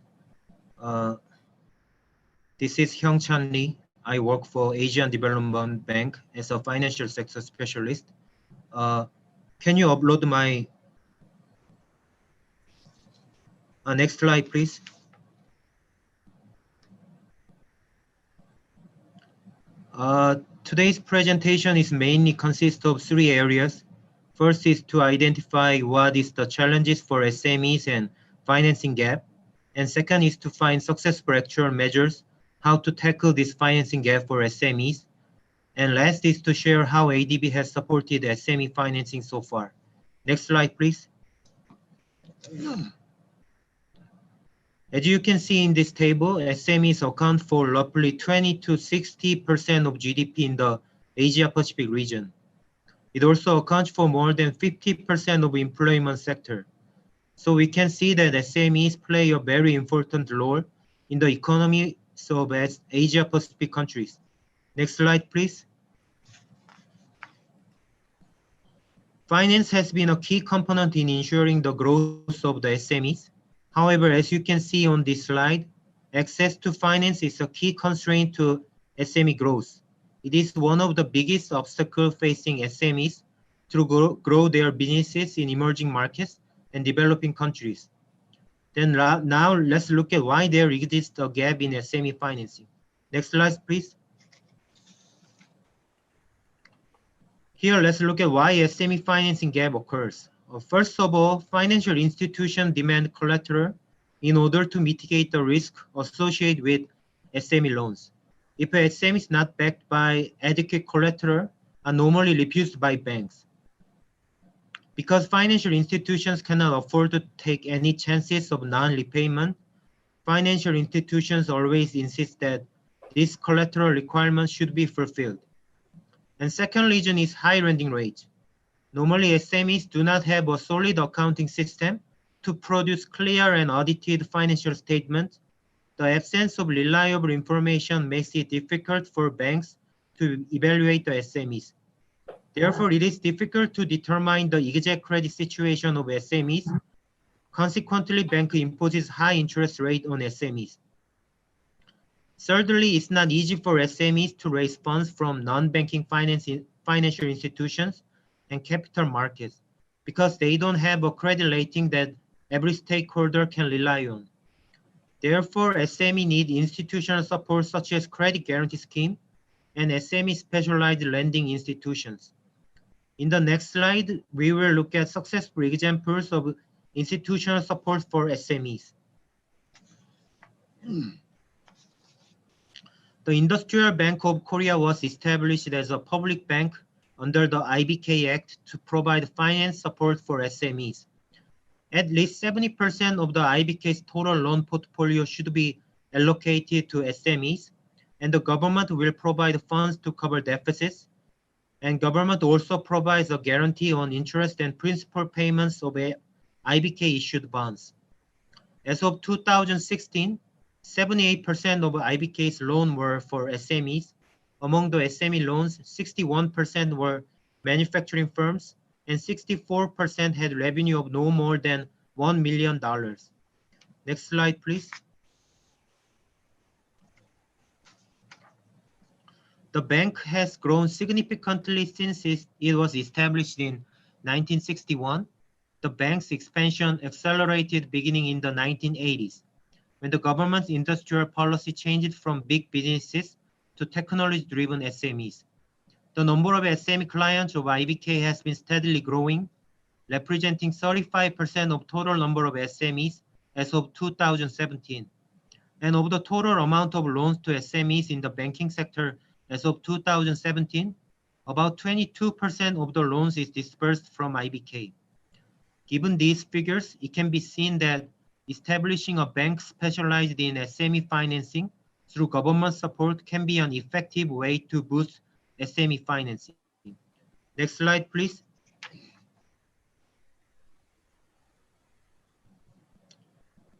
This is Hyung-Chan Lee. I work for Asian Development Bank as a financial sector specialist. Can you upload my next slide, please? Today's presentation is mainly consists of three areas. First is to identify what is the challenges for SMEs and financing gap. And second is to find successful actual measures, how to tackle this financing gap for SMEs. And last is to share how ADB has supported SME financing so far. Next slide, please. As you can see in this table, SMEs account for roughly 20 to 60% of GDP in the Asia-Pacific region. It also accounts for more than 50% of employment sector. So we can see that SMEs play a very important role in the economy of Asia-Pacific countries. Next slide, please. Finance has been a key component in ensuring the growth of the SMEs. However, as you can see on this slide, access to finance is a key constraint to SME growth. It is one of the biggest obstacles facing SMEs to grow their businesses in emerging markets and developing countries. Then now let's look at why there exists a gap in SME financing. Next slide, please. Here, let's look at why SME financing gap occurs. First of all, financial institutions demand collateral in order to mitigate the risk associated with SME loans. If a SME is not backed by adequate collateral, are normally refused by banks. Because financial institutions cannot afford to take any chances of non-repayment, financial institutions always insist that this collateral requirement should be fulfilled. And second reason is high lending rate. Normally, SMEs do not have a solid accounting system to produce clear and audited financial statements. The absence of reliable information makes it difficult for banks to evaluate the SMEs. Therefore, it is difficult to determine the exact credit situation of SMEs. Consequently, bank imposes high interest rate on SMEs. Thirdly, it's not easy for SMEs to raise funds from non-banking financial institutions and capital markets because they don't have a credit rating that every stakeholder can rely on. Therefore, SME need institutional support such as credit guarantee scheme and SME specialized lending institutions. In the next slide, we will look at successful examples of institutional support for SMEs. The Industrial Bank of Korea was established as a public bank under the IBK Act to provide finance support for SMEs. At least 70% of the IBK's total loan portfolio should be allocated to SMEs, and the government will provide funds to cover deficits. And government also provides a guarantee on interest and principal payments of IBK issued bonds. As of 2016, 78% of IBK's loans were for SMEs. Among the SME loans, 61% were manufacturing firms and 64% had revenue of no more than $1 million. Next slide, please. The bank has grown significantly since it was established in 1961. The bank's expansion accelerated beginning in the 1980s, when the government's industrial policy changed from big businesses to technology-driven SMEs. The number of SME clients of IBK has been steadily growing. representing 35% of total number of SMEs as of 2017. And of the total amount of loans to SMEs in the banking sector as of 2017, about 22% of the loans is disbursed from IBK. Given these figures, it can be seen that establishing a bank specialized in SME financing through government support can be an effective way to boost SME financing. Next slide, please.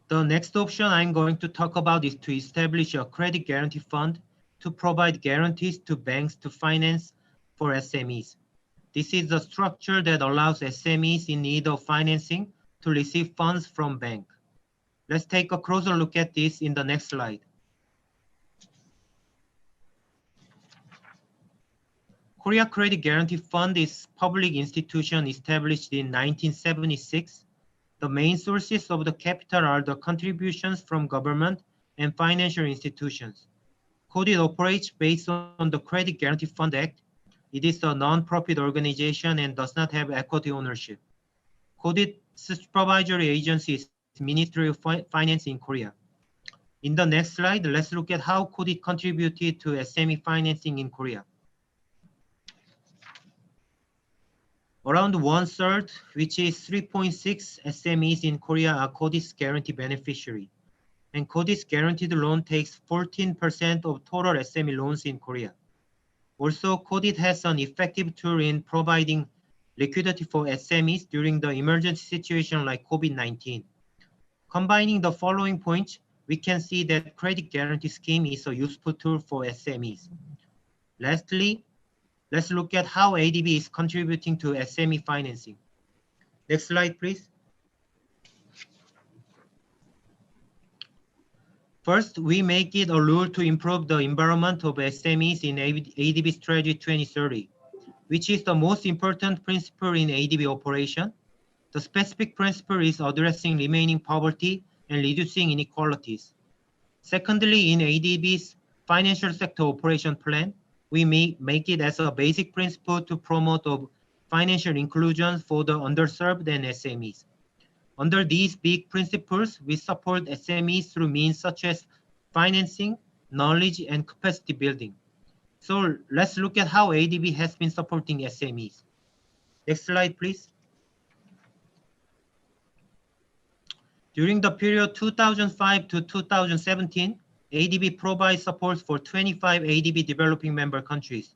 The next option I'm going to talk about is to establish a credit guarantee fund to provide guarantees to banks to finance for SMEs. This is the structure that allows SMEs in need of financing to receive funds from bank. Let's take a closer look at this in the next slide. Korea Credit Guarantee Fund is a public institution established in 1976. The main sources of the capital are the contributions from government and financial institutions. KODIT operates based on the Credit Guarantee Fund Act. It is a non-profit organization and does not have equity ownership. KODIT's supervisory agency is Ministry of Finance in Korea. In the next slide, let's look at how KODIT contributed to SME financing in Korea. Around 1/3, which is 3.6 SMEs in Korea, are KODIT's guarantee beneficiary. And KODIT's guaranteed loan takes 14% of total SME loans in Korea. Also, KODIT has an effective tool in providing liquidity for SMEs during the emergency situation like COVID-19. Combining the following points, we can see that credit guarantee scheme is a useful tool for SMEs. Lastly, let's look at how ADB is contributing to SME financing. Next slide, please. First, we make it a rule to improve the environment of SMEs in ADB Strategy 2030, which is the most important principle in ADB operation. The specific principle is addressing remaining poverty and reducing inequalities. Secondly, in ADB's financial sector operation plan, we make it as a basic principle to promote financial inclusion for the underserved and SMEs. Under these big principles, we support SMEs through means such as financing, knowledge, and capacity building. So let's look at how ADB has been supporting SMEs. Next slide, please. During the period 2005 to 2017, ADB provides support for 25 ADB developing member countries.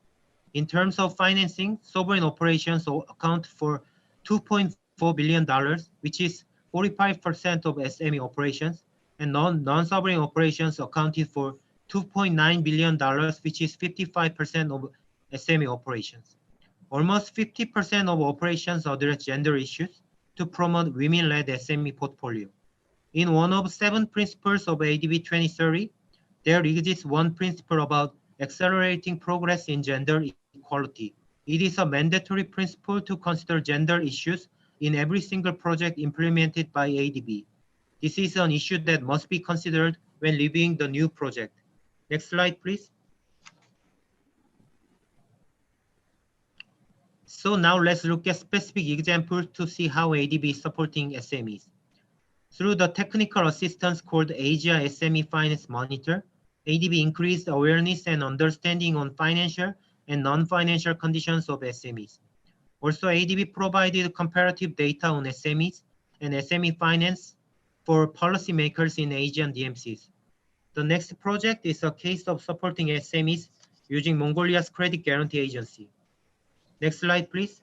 In terms of financing, sovereign operations account for $2.4 billion, which is 45% of SME operations, and non-sovereign operations accounted for $2.9 billion, which is 55% of SME operations. Almost 50% of operations address gender issues to promote women-led SME portfolio. In one of 7 principles of ADB 2030, there exists one principle about accelerating progress in gender equality. It is a mandatory principle to consider gender issues in every single project implemented by ADB. This is an issue that must be considered when reviewing the new project. Next slide, please. So now let's look at specific examples to see how ADB is supporting SMEs. Through the technical assistance called Asia SME Finance Monitor, ADB increased awareness and understanding on financial and non-financial conditions of SMEs. Also, ADB provided comparative data on SMEs and SME finance for policymakers in Asian DMCs. The next project is a case of supporting SMEs using Mongolia's Credit Guarantee Agency. Next slide, please.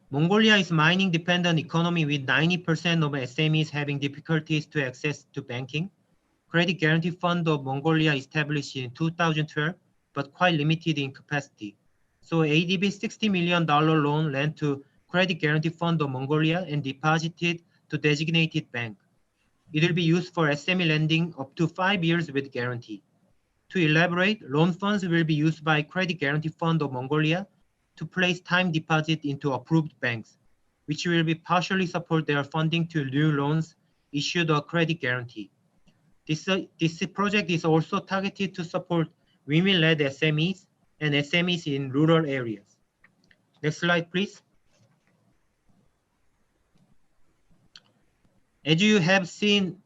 Mongolia is a mining-dependent economy with 90% of SMEs having difficulties to access to banking. Credit Guarantee Fund of Mongolia established in 2012, but quite limited in capacity. So ADB's $60 million loan lent to Credit Guarantee Fund of Mongolia and deposited to designated bank. It will be used for SME lending up to 5 years with guarantee. To elaborate, loan funds will be used by Credit Guarantee Fund of Mongolia to place time deposit into approved banks, which will be partially support their funding to new loans issued a credit guarantee. This project is also targeted to support women-led SMEs and SMEs in rural areas. Next slide, please. As you have seen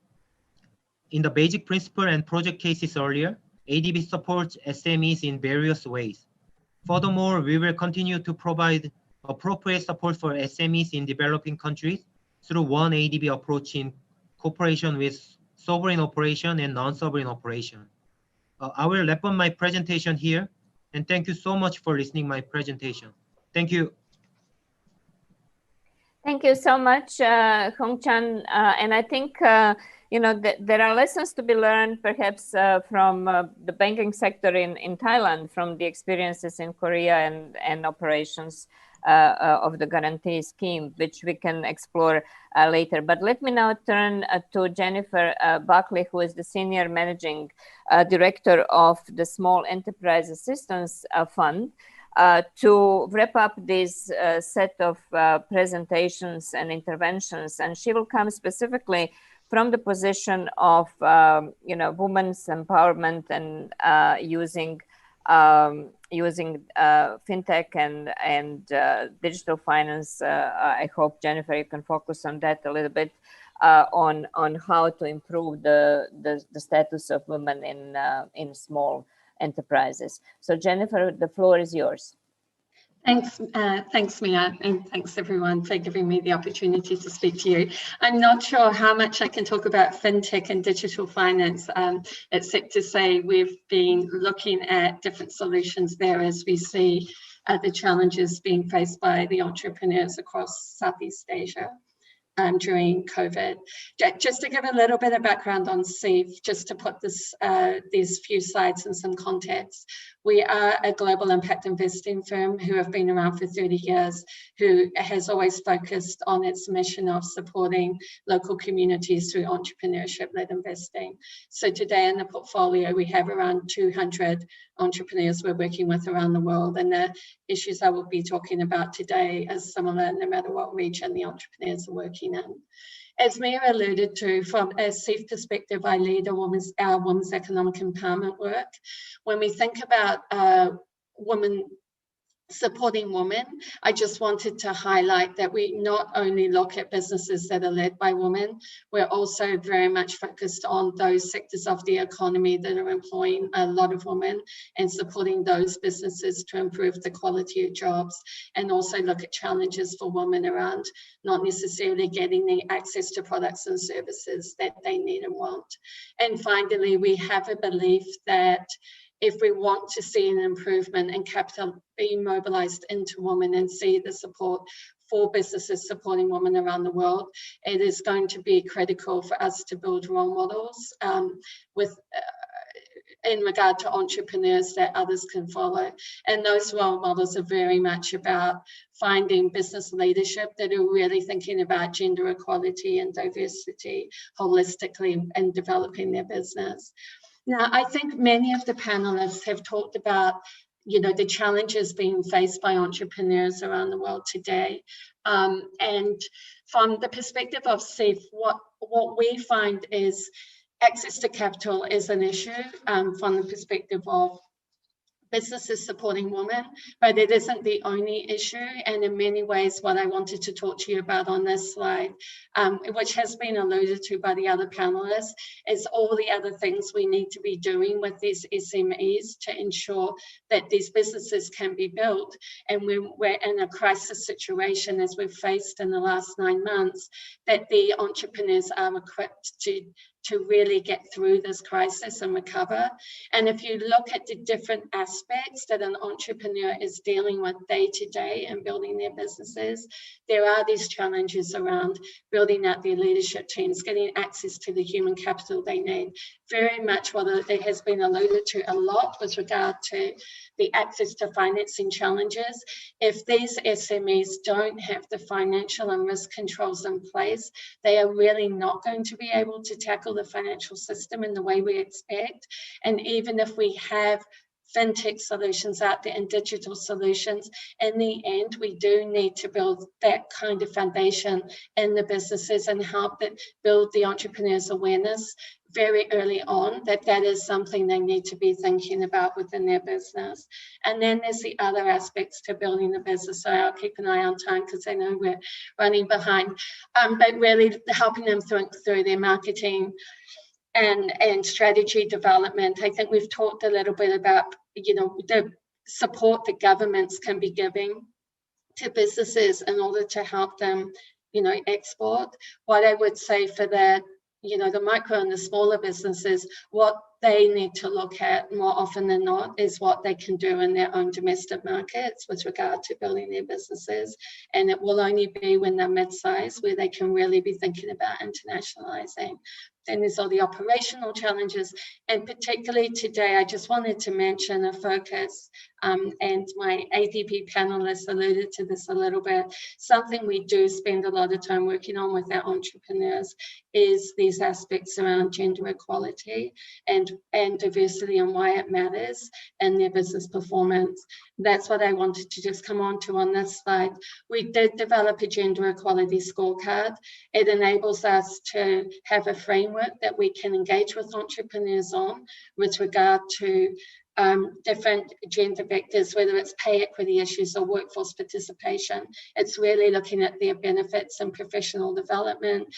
in the basic principle and project cases earlier, ADB supports SMEs in various ways. Furthermore, we will continue to provide appropriate support for SMEs in developing countries through one ADB approach in cooperation with sovereign operation and non-sovereign operation. I will wrap up my presentation here, and thank you so much for listening to my presentation. Thank you. Thank you so much, Hong-chan. And I think you know, there are lessons to be learned, perhaps from the banking sector in Thailand, from the experiences in Korea and operations of the guarantee scheme, which we can explore later. But let me now turn to Jennifer Buckley, who is the Senior Managing Director of the Small Enterprise Assistance Fund, to wrap up this set of presentations and interventions. And she will come specifically from the position of you know, women's empowerment and using fintech and digital finance. I hope, Jennifer, you can focus on that a little bit, on how to improve the status of women in small enterprises. So Jennifer, the floor is yours. Thanks, Mia, and thanks everyone for giving me the opportunity to speak to you. I'm not sure how much I can talk about fintech and digital finance, except to say we've been looking at different solutions there as we see the challenges being faced by the entrepreneurs across Southeast Asia during COVID. Just to give a little bit of background on SEEF, just to put this, these few slides in some context. We are a global impact investing firm who have been around for 30 years, who has always focused on its mission of supporting local communities through entrepreneurship-led investing. So today in the portfolio, we have around 200 entrepreneurs we're working with around the world, and the issues I will be talking about today are similar no matter what region the entrepreneurs are working in. As Mia alluded to, from a SEEF perspective, I lead our women's economic empowerment work. When we think about supporting women, I just wanted to highlight that we not only look at businesses that are led by women, we're also very much focused on those sectors of the economy that are employing a lot of women and supporting those businesses to improve the quality of jobs, and also look at challenges for women around not necessarily getting the access to products and services that they need and want. And finally, we have a belief that if we want to see an improvement in capital being mobilized into women and see the support for businesses supporting women around the world, it is going to be critical for us to build role models in regard to entrepreneurs that others can follow. And those role models are very much about finding business leadership that are really thinking about gender equality and diversity holistically and developing their business. Now, I think many of the panelists have talked about, you know, the challenges being faced by entrepreneurs around the world today. And from the perspective of SEEF, what we find is access to capital is an issue from the perspective of businesses supporting women, but it isn't the only issue. And in many ways, what I wanted to talk to you about on this slide, which has been alluded to by the other panelists, is all the other things we need to be doing with these SMEs to ensure that these businesses can be built. And when we're in a crisis situation, as we've faced in the last 9 months, that the entrepreneurs are equipped to really get through this crisis and recover. And if you look at the different aspects that an entrepreneur is dealing with day to day and building their businesses, there are these challenges around building out their leadership teams, getting access to the human capital they need. Very much what it has been alluded to a lot with regard to the access to financing challenges. If these SMEs don't have the financial and risk controls in place, they are really not going to be able to tackle the financial system in the way we expect. And even if we have fintech solutions out there and digital solutions. In the end, we do need to build that kind of foundation in the businesses and help build the entrepreneurs' awareness very early on that is something they need to be thinking about within their business. And then there's the other aspects to building the business. So I'll keep an eye on time because I know we're running behind, but really helping them think through their marketing and strategy development. I think we've talked a little bit about, the support that governments can be giving to businesses in order to help them, export. What I would say for that, the micro and the smaller businesses, what they need to look at more often than not is what they can do in their own domestic markets with regard to building their businesses. And it will only be when they're mid-sized where they can really be thinking about internationalizing. Then there's all the operational challenges. And particularly today, I just wanted to mention a focus, and my ADP panelists alluded to this a little bit. Something we do spend a lot of time working on with our entrepreneurs is these aspects around gender equality and diversity and why it matters in their business performance. That's what I wanted to just come on to on this slide. We did develop a gender equality scorecard. It enables us to have a framework that we can engage with entrepreneurs on with regard to different gender vectors, whether it's pay equity issues or workforce participation. It's really looking at their benefits and professional development,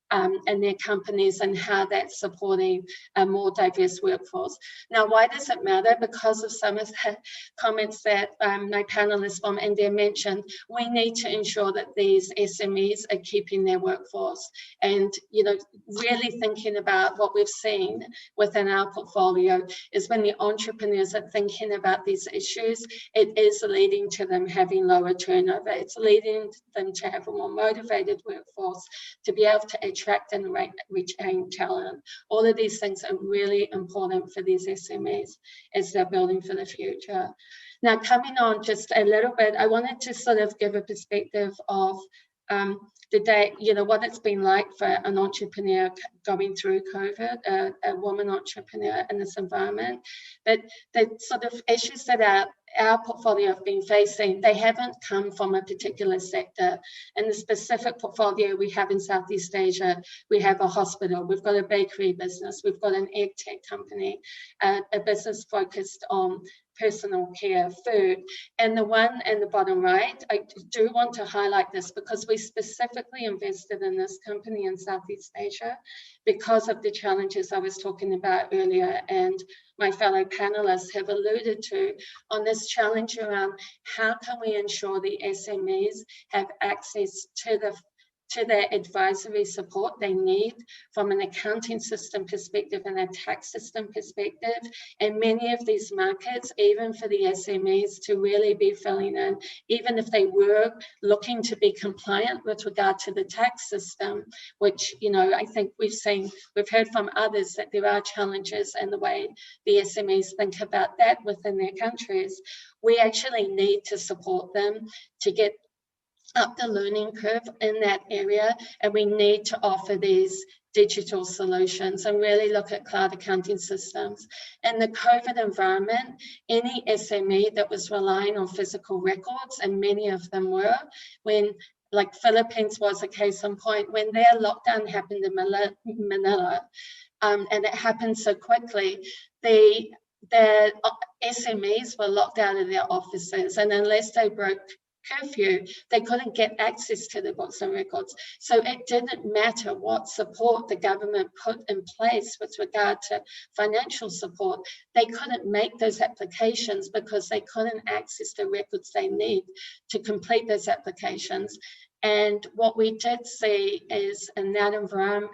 and their companies and how that's supporting a more diverse workforce. Now, why does it matter? Because of some of the comments that my panelists from India mentioned, we need to ensure that these SMEs are keeping their workforce and, really thinking about what we've seen within our portfolio is when the entrepreneurs are thinking about these issues, it is leading to them having lower turnover. It's leading them to have a more motivated workforce, to be able to attract and retain talent. All of these things are really important for these SMEs as they're building for the future. Now, coming on just a little bit, I wanted to sort of give a perspective of the day, what it's been like for an entrepreneur going through COVID, a woman entrepreneur in this environment. But the sort of issues that our portfolio have been facing, they haven't come from a particular sector. In the specific portfolio we have in Southeast Asia, we have a hospital, we've got a bakery business, we've got an egg tech company, a business focused on personal care, food. And the one in the bottom right, I do want to highlight this because we specifically invested in this company in Southeast Asia because of the challenges I was talking about earlier and my fellow panelists have alluded to on this challenge around how can we ensure the SMEs have access to the advisory support they need from an accounting system perspective and a tax system perspective. And many of these markets, even for the SMEs to really be filling in, even if they were looking to be compliant with regard to the tax system, which, I think we've heard from others that there are challenges in the way the SMEs think about that within their countries. We actually need to support them to get up the learning curve in that area, and we need to offer these digital solutions and really look at cloud accounting systems. In the COVID environment, any SME that was relying on physical records, and many of them were, when like Philippines was a case in point, when their lockdown happened in Manila, and it happened so quickly, the SMEs were locked out of their offices, and unless they broke curfew, they couldn't get access to the books and records. So it didn't matter what support the government put in place with regard to financial support. They couldn't make those applications because they couldn't access the records they need to complete those applications. And what we did see is in that environment,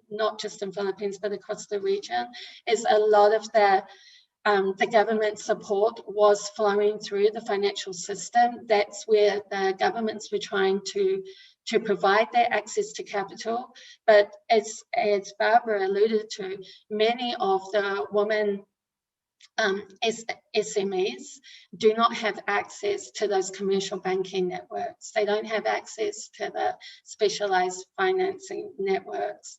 not just in Philippines, but across the region, is a lot of the government support was flowing through the financial system. That's where the governments were trying to provide their access to capital. But as Barbara alluded to, many of the women SMEs do not have access to those commercial banking networks. They don't have access to the specialized financing networks.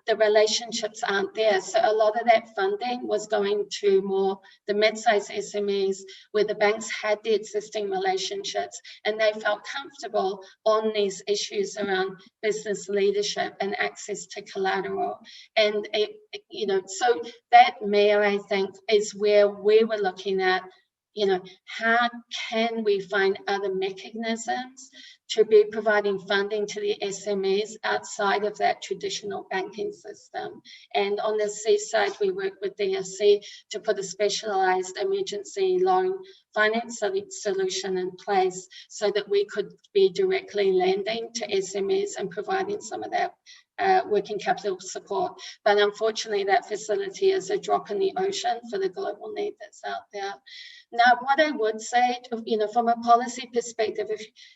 The relationships aren't there. So a lot of that funding was going to more the mid-sized SMEs where the banks had the existing relationships and they felt comfortable on these issues around business leadership and access to collateral. And, so that, Mia, I think, is where we were looking at, how can we find other mechanisms to be providing funding to the SMEs outside of that traditional banking system. And on the C side, we work with DFC to put a specialized emergency loan finance solution in place so that we could be directly lending to SMEs and providing some of that working capital support. But unfortunately, that facility is a drop in the ocean for the global need that's out there. Now, what I would say, from a policy perspective,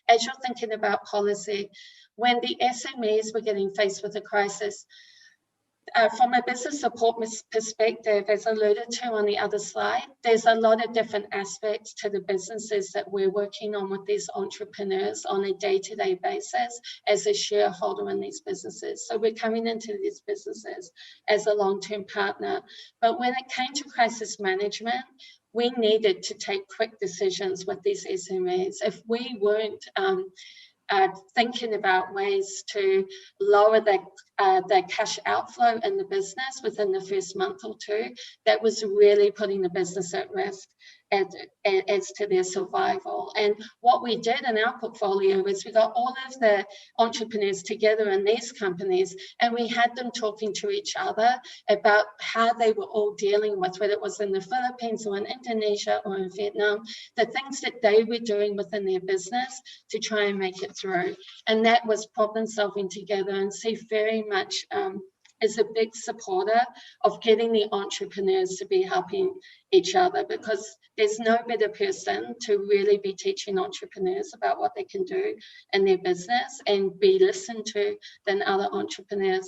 as you're thinking about policy, when the SMEs were getting faced with a crisis, from a business support perspective, as alluded to on the other slide, there's a lot of different aspects to the businesses that we're working on with these entrepreneurs on a day-to-day basis as a shareholder in these businesses. So we're coming into these businesses as a long-term partner. But when it came to crisis management, we needed to take quick decisions with these SMEs. If we weren't thinking about ways to lower the cash outflow in the business within the first month or two, that was really putting the business at risk as to their survival. And what we did in our portfolio is we got all of the entrepreneurs together in these companies and we had them talking to each other about how they were all dealing with, whether it was in the Philippines or in Indonesia or in Vietnam, the things that they were doing within their business to try and make it through. And that was problem solving together, and see very much is a big supporter of getting the entrepreneurs to be helping each other, because there's no better person to really be teaching entrepreneurs about what they can do in their business and be listened to than other entrepreneurs.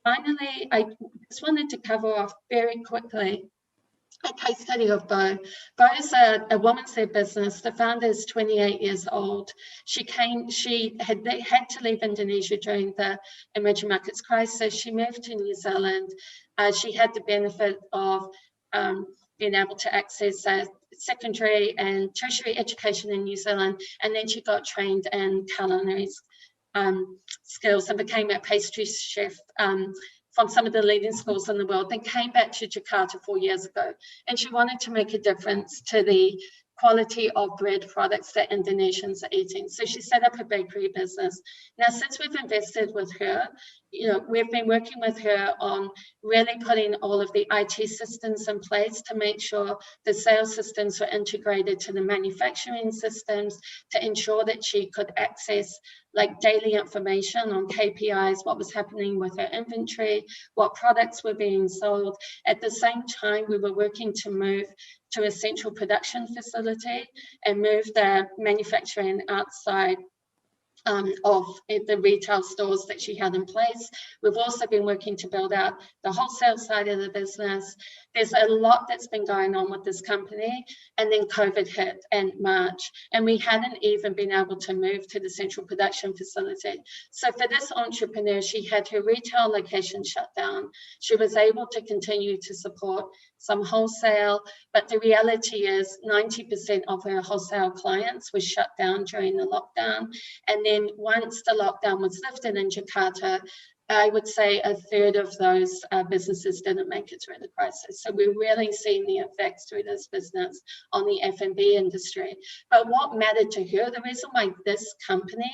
Finally, I just wanted to cover off very quickly a case study of Bo. Bo is a woman's-led business. The founder is 28 years old. She had to leave Indonesia during the emerging markets crisis. She moved to New Zealand. She had the benefit of being able to access secondary and tertiary education in New Zealand, and then she got trained in culinary skills and became a pastry chef from some of the leading schools in the world, then came back to Jakarta 4 years ago. And she wanted to make a difference to the quality of bread products that Indonesians are eating. So she set up a bakery business. Now, since we've invested with her, we've been working with her on really putting all of the IT systems in place to make sure the sales systems were integrated to the manufacturing systems to ensure that she could access daily information on KPIs, what was happening with her inventory, what products were being sold. At the same time, we were working to move to a central production facility and move the manufacturing outside of the retail stores that she had in place. We've also been working to build out the wholesale side of the business. There's a lot that's been going on with this company, and then COVID hit in March, and we hadn't even been able to move to the central production facility. So for this entrepreneur, she had her retail location shut down. She was able to continue to support some wholesale, but the reality is 90% of her wholesale clients were shut down during the lockdown. And then once the lockdown was lifted in Jakarta, I would say a third of those businesses didn't make it through the crisis. So we're really seeing the effects through this business on the F&B industry. But what mattered to her, the reason why this company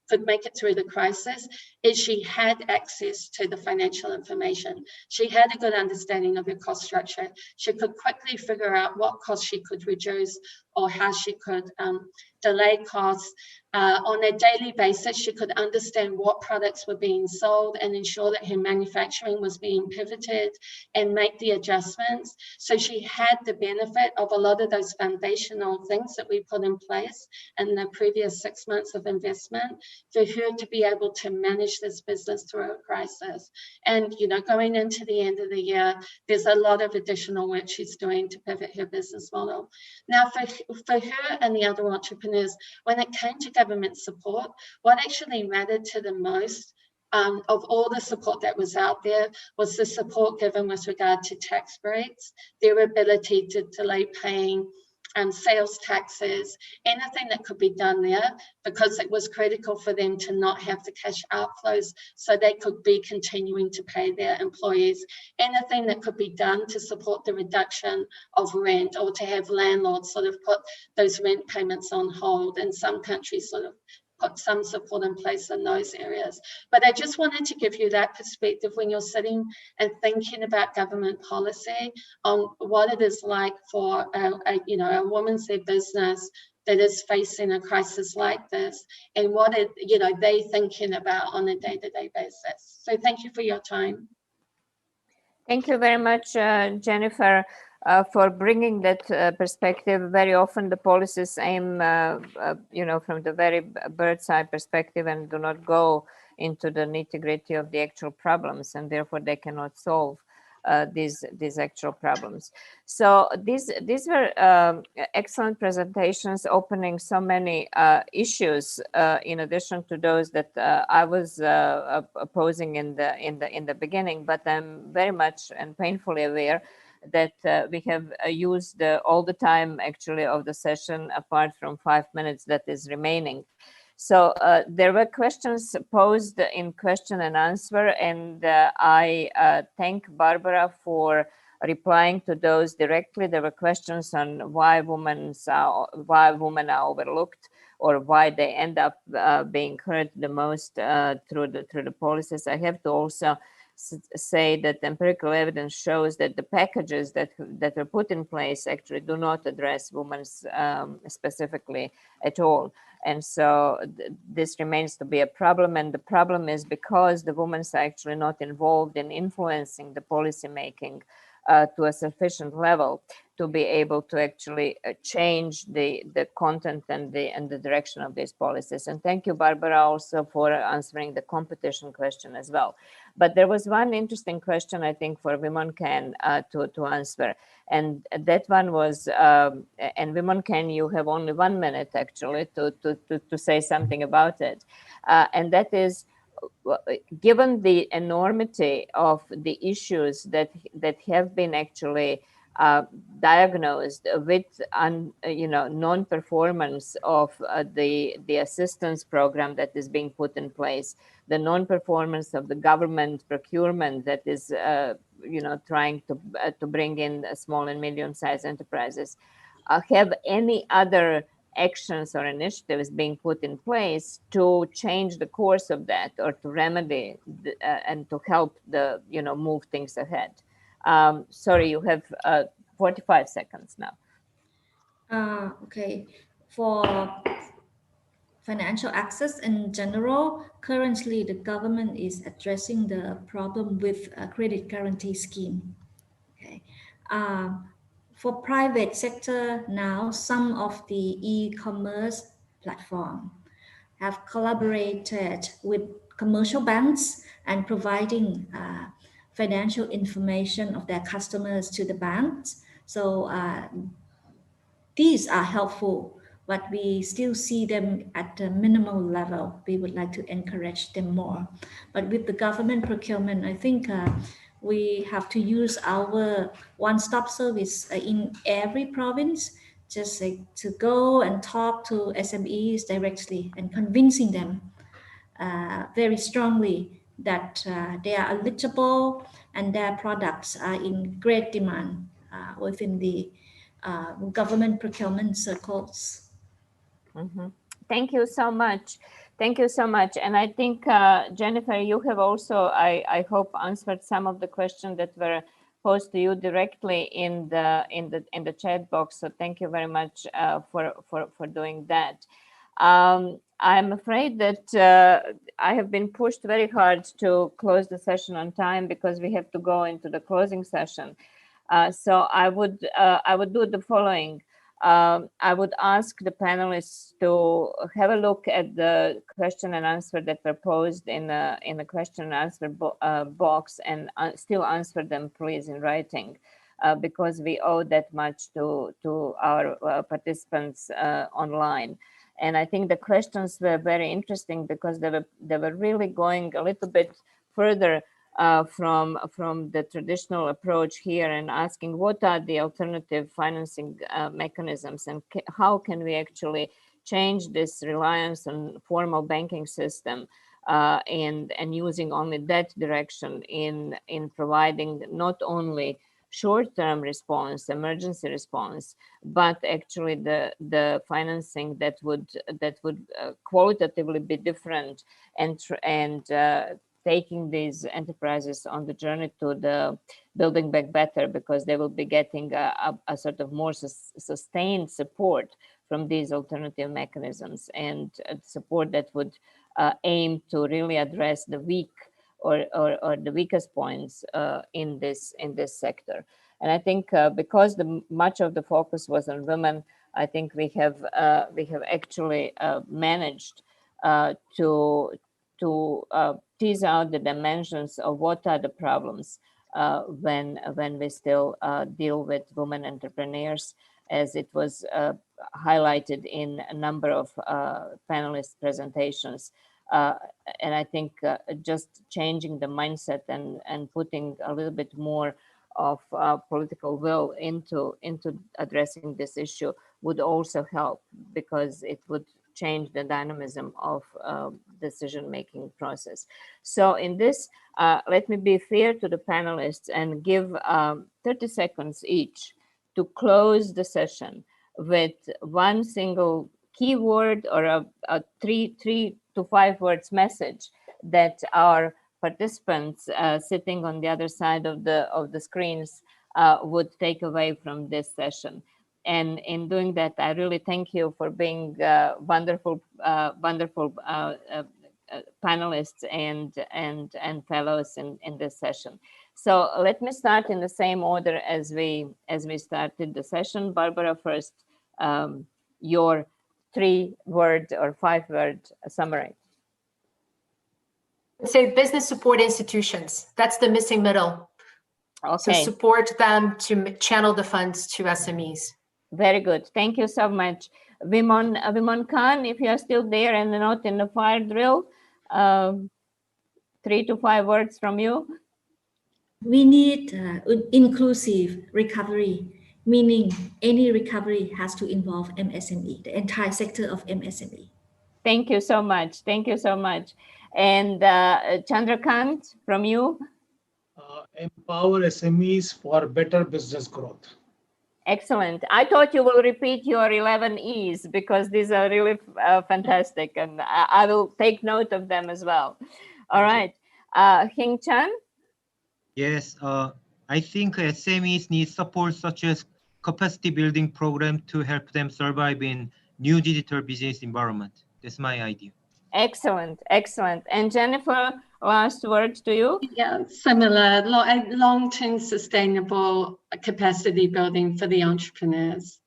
could make it through the crisis, is she had access to the financial information. She had a good understanding of her cost structure. She could quickly figure out what costs she could reduce or how she could delay costs. On a daily basis, she could understand what products were being sold and ensure that her manufacturing was being pivoted and make the adjustments. So she had the benefit of a lot of those foundational things that we put in place in the previous 6 months of investment for her to be able to manage this business through a crisis. And, you know, going into the end of the year, there's a lot of additional work she's doing to pivot her business model. Now, for her and the other entrepreneurs, when it came to government support, what actually mattered to the most of all the support that was out there was the support given with regard to tax breaks, their ability to delay paying sales taxes, anything that could be done there, because it was critical for them to not have the cash outflows so they could be continuing to pay their employees. Anything that could be done to support the reduction of rent, or to have landlords sort of put those rent payments on hold. In some countries sort of put some support in place in those areas. But I just wanted to give you that perspective when you're sitting and thinking about government policy on what it is like for a woman's-led business that is facing a crisis like this, and what they're thinking about on a day-to-day basis. So thank you for your time. Thank you very much, Jennifer, for bringing that perspective. Very often the policies aim, from the very bird's eye perspective and do not go into the nitty-gritty of the actual problems, and therefore they cannot solve these actual problems. So these were excellent presentations, opening so many issues in addition to those that I was posing in the beginning. But I'm very much and painfully aware that we have used all the time actually of the session, apart from 5 minutes that is remaining. So there were questions posed in question and answer, and I thank Barbara for replying to those directly. There were questions on why women are overlooked, or why they end up being hurt the most through the policies. I have to also say that empirical evidence shows that the packages that are put in place actually do not address women specifically at all. And so this remains to be a problem. And the problem is because the women are actually not involved in influencing the policy making to a sufficient level to be able to actually change the content and the direction of these policies. And thank you, Barbara, also for answering the competition question as well. But there was one interesting question, I think, for Women Can to answer. And that one was, and Women Can, you have only 1 minute actually to say something about it. And that is, given the enormity of the issues that have been actually diagnosed with non-performance of the assistance program that is being put in place, the non-performance of the government procurement that is trying to bring in small and medium-sized enterprises, have any other actions or initiatives being put in place to change the course of that, or to remedy and to help move things ahead? Sorry, you have 45 seconds now. Okay. For financial access in general, currently the government is addressing the problem with a credit guarantee scheme. Okay. For private sector now, some of the e-commerce platform have collaborated with commercial banks and providing financial information of their customers to the banks. So these are helpful, but we still see them at the minimal level. We would like to encourage them more. But with the government procurement, I think we have to use our one-stop service in every province, just to go and talk to SMEs directly and convincing them very strongly that they are eligible and their products are in great demand within the government procurement circles. Mm-hmm. Thank you so much. Thank you so much. And I think, Jennifer, you have also, I hope, answered some of the questions that were posed to you directly in the chat box. So thank you very much for doing that. I'm afraid that I have been pushed very hard to close the session on time because we have to go into the closing session. So I would do the following. I would ask the panelists to have a look at the question and answer that were posed in the question and answer box, and still answer them, please, in writing, because we owe that much to our participants online. And I think the questions were very interesting because they were really going a little bit further from the traditional approach here, and asking what are the alternative financing mechanisms, and how can we actually change this reliance on formal banking system and using only that direction in providing not only short-term response, emergency response, but actually the financing that would qualitatively be different, and taking these enterprises on the journey to the building back better, because they will be getting a sort of more sustained support from these alternative mechanisms, and support that would aim to really address the weak or the weakest points in this sector. And I think because much of the focus was on women, I think we have actually managed to tease out the dimensions of what are the problems when we still deal with women entrepreneurs, as it was highlighted in a number of panelists' presentations. And I think just changing the mindset and putting a little bit more of political will into addressing this issue would also help, because it would change the dynamism of decision-making process. So in this, let me be fair to the panelists and give 30 seconds each to close the session with one single keyword or a 3 to 5 words message that our participants sitting on the other side of the screens would take away from this session. And in doing that, I really thank you for being wonderful panelists and fellows in this session. So let me start in the same order as we started the session. Barbara, first, your 3-word or 5-word summary. Say business support institutions. That's the missing middle. Okay. So support them to channel the funds to SMEs. Very good. Thank you so much. Vimon Khan, if you are still there and not in the fire drill, 3 to 5 words from you. We need inclusive recovery, meaning any recovery has to involve MSME, the entire sector of MSME. Thank you so much. Thank you so much. And Chandrakant, from you. Empower SMEs for better business growth. Excellent. I thought you will repeat your 11 E's, because these are really fantastic, and I will take note of them as well. All right. Hing Chan? Yes, I think SMEs need support such as capacity building program to help them survive in new digital business environment. That's my idea. Excellent, excellent. And Jennifer, last word to you. Yeah, similar, long-term sustainable capacity building for the entrepreneurs.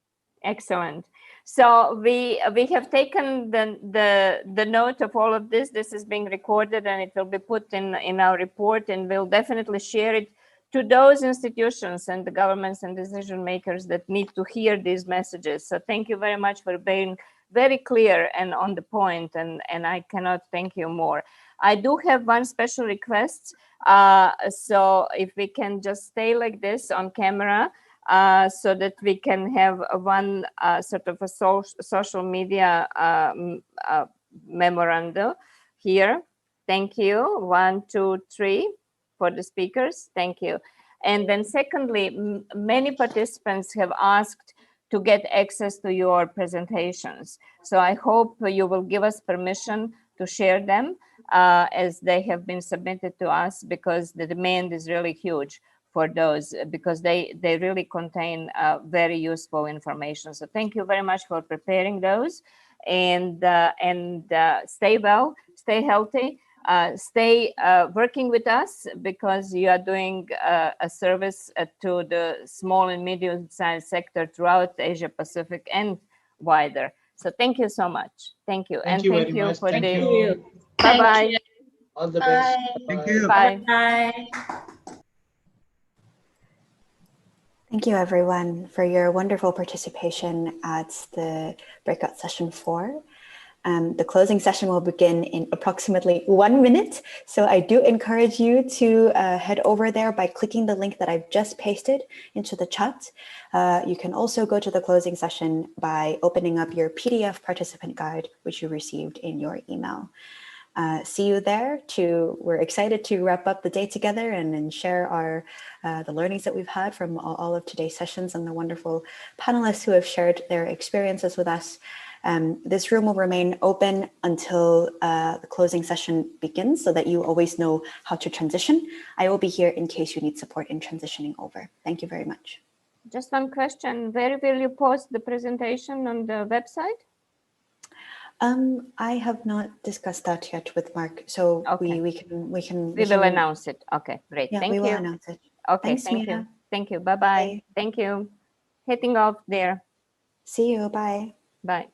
Excellent. So we have taken the note of all of this. This is being recorded and it will be put in our report, and we'll definitely share it to those institutions and the governments and decision makers that need to hear these messages. So thank you very much for being very clear and on the point, and I cannot thank you more. I do have one special request. So if we can just stay like this on camera, so that we can have one sort of a social media memorandum here. Thank you. 1, 2, 3 for the speakers. Thank you. And then secondly, many participants have asked to get access to your presentations. So I hope you will give us permission to share them as they have been submitted to us, because the demand is really huge for those, because they really contain very useful information. So thank you very much for preparing those, and stay well, stay healthy, stay working with us, because you are doing a service to the small and medium-sized sector throughout Asia Pacific and wider. So thank you so much. Thank you. Thank you very much. For Thank the you. bye-bye. All the best. Thank Bye. Bye. Bye. Thank you, everyone, for your wonderful participation at the breakout session 4. The closing session will begin in approximately 1 minute. So I do encourage you to head over there by clicking the link that I've just pasted into the chat. You can also go to the closing session by opening up your PDF participant guide, which you received in your email. See you there. We're excited to wrap up the day together and share the learnings that we've had from all of today's sessions and the wonderful panelists who have shared their experiences with us. This room will remain open until the closing session begins, so that you always know how to transition. I will be here in case you need support in transitioning over. Thank you very much. Just one question. Where will you post the presentation on the website? I have not discussed that yet with Mark, so okay. we can. We will announce it. Okay, great. Yeah, Thank we you. will announce it. Okay, Thanks, thank Mia. you. Thank you. Bye-bye. Thank you. Heading off there. See you. Bye. Bye.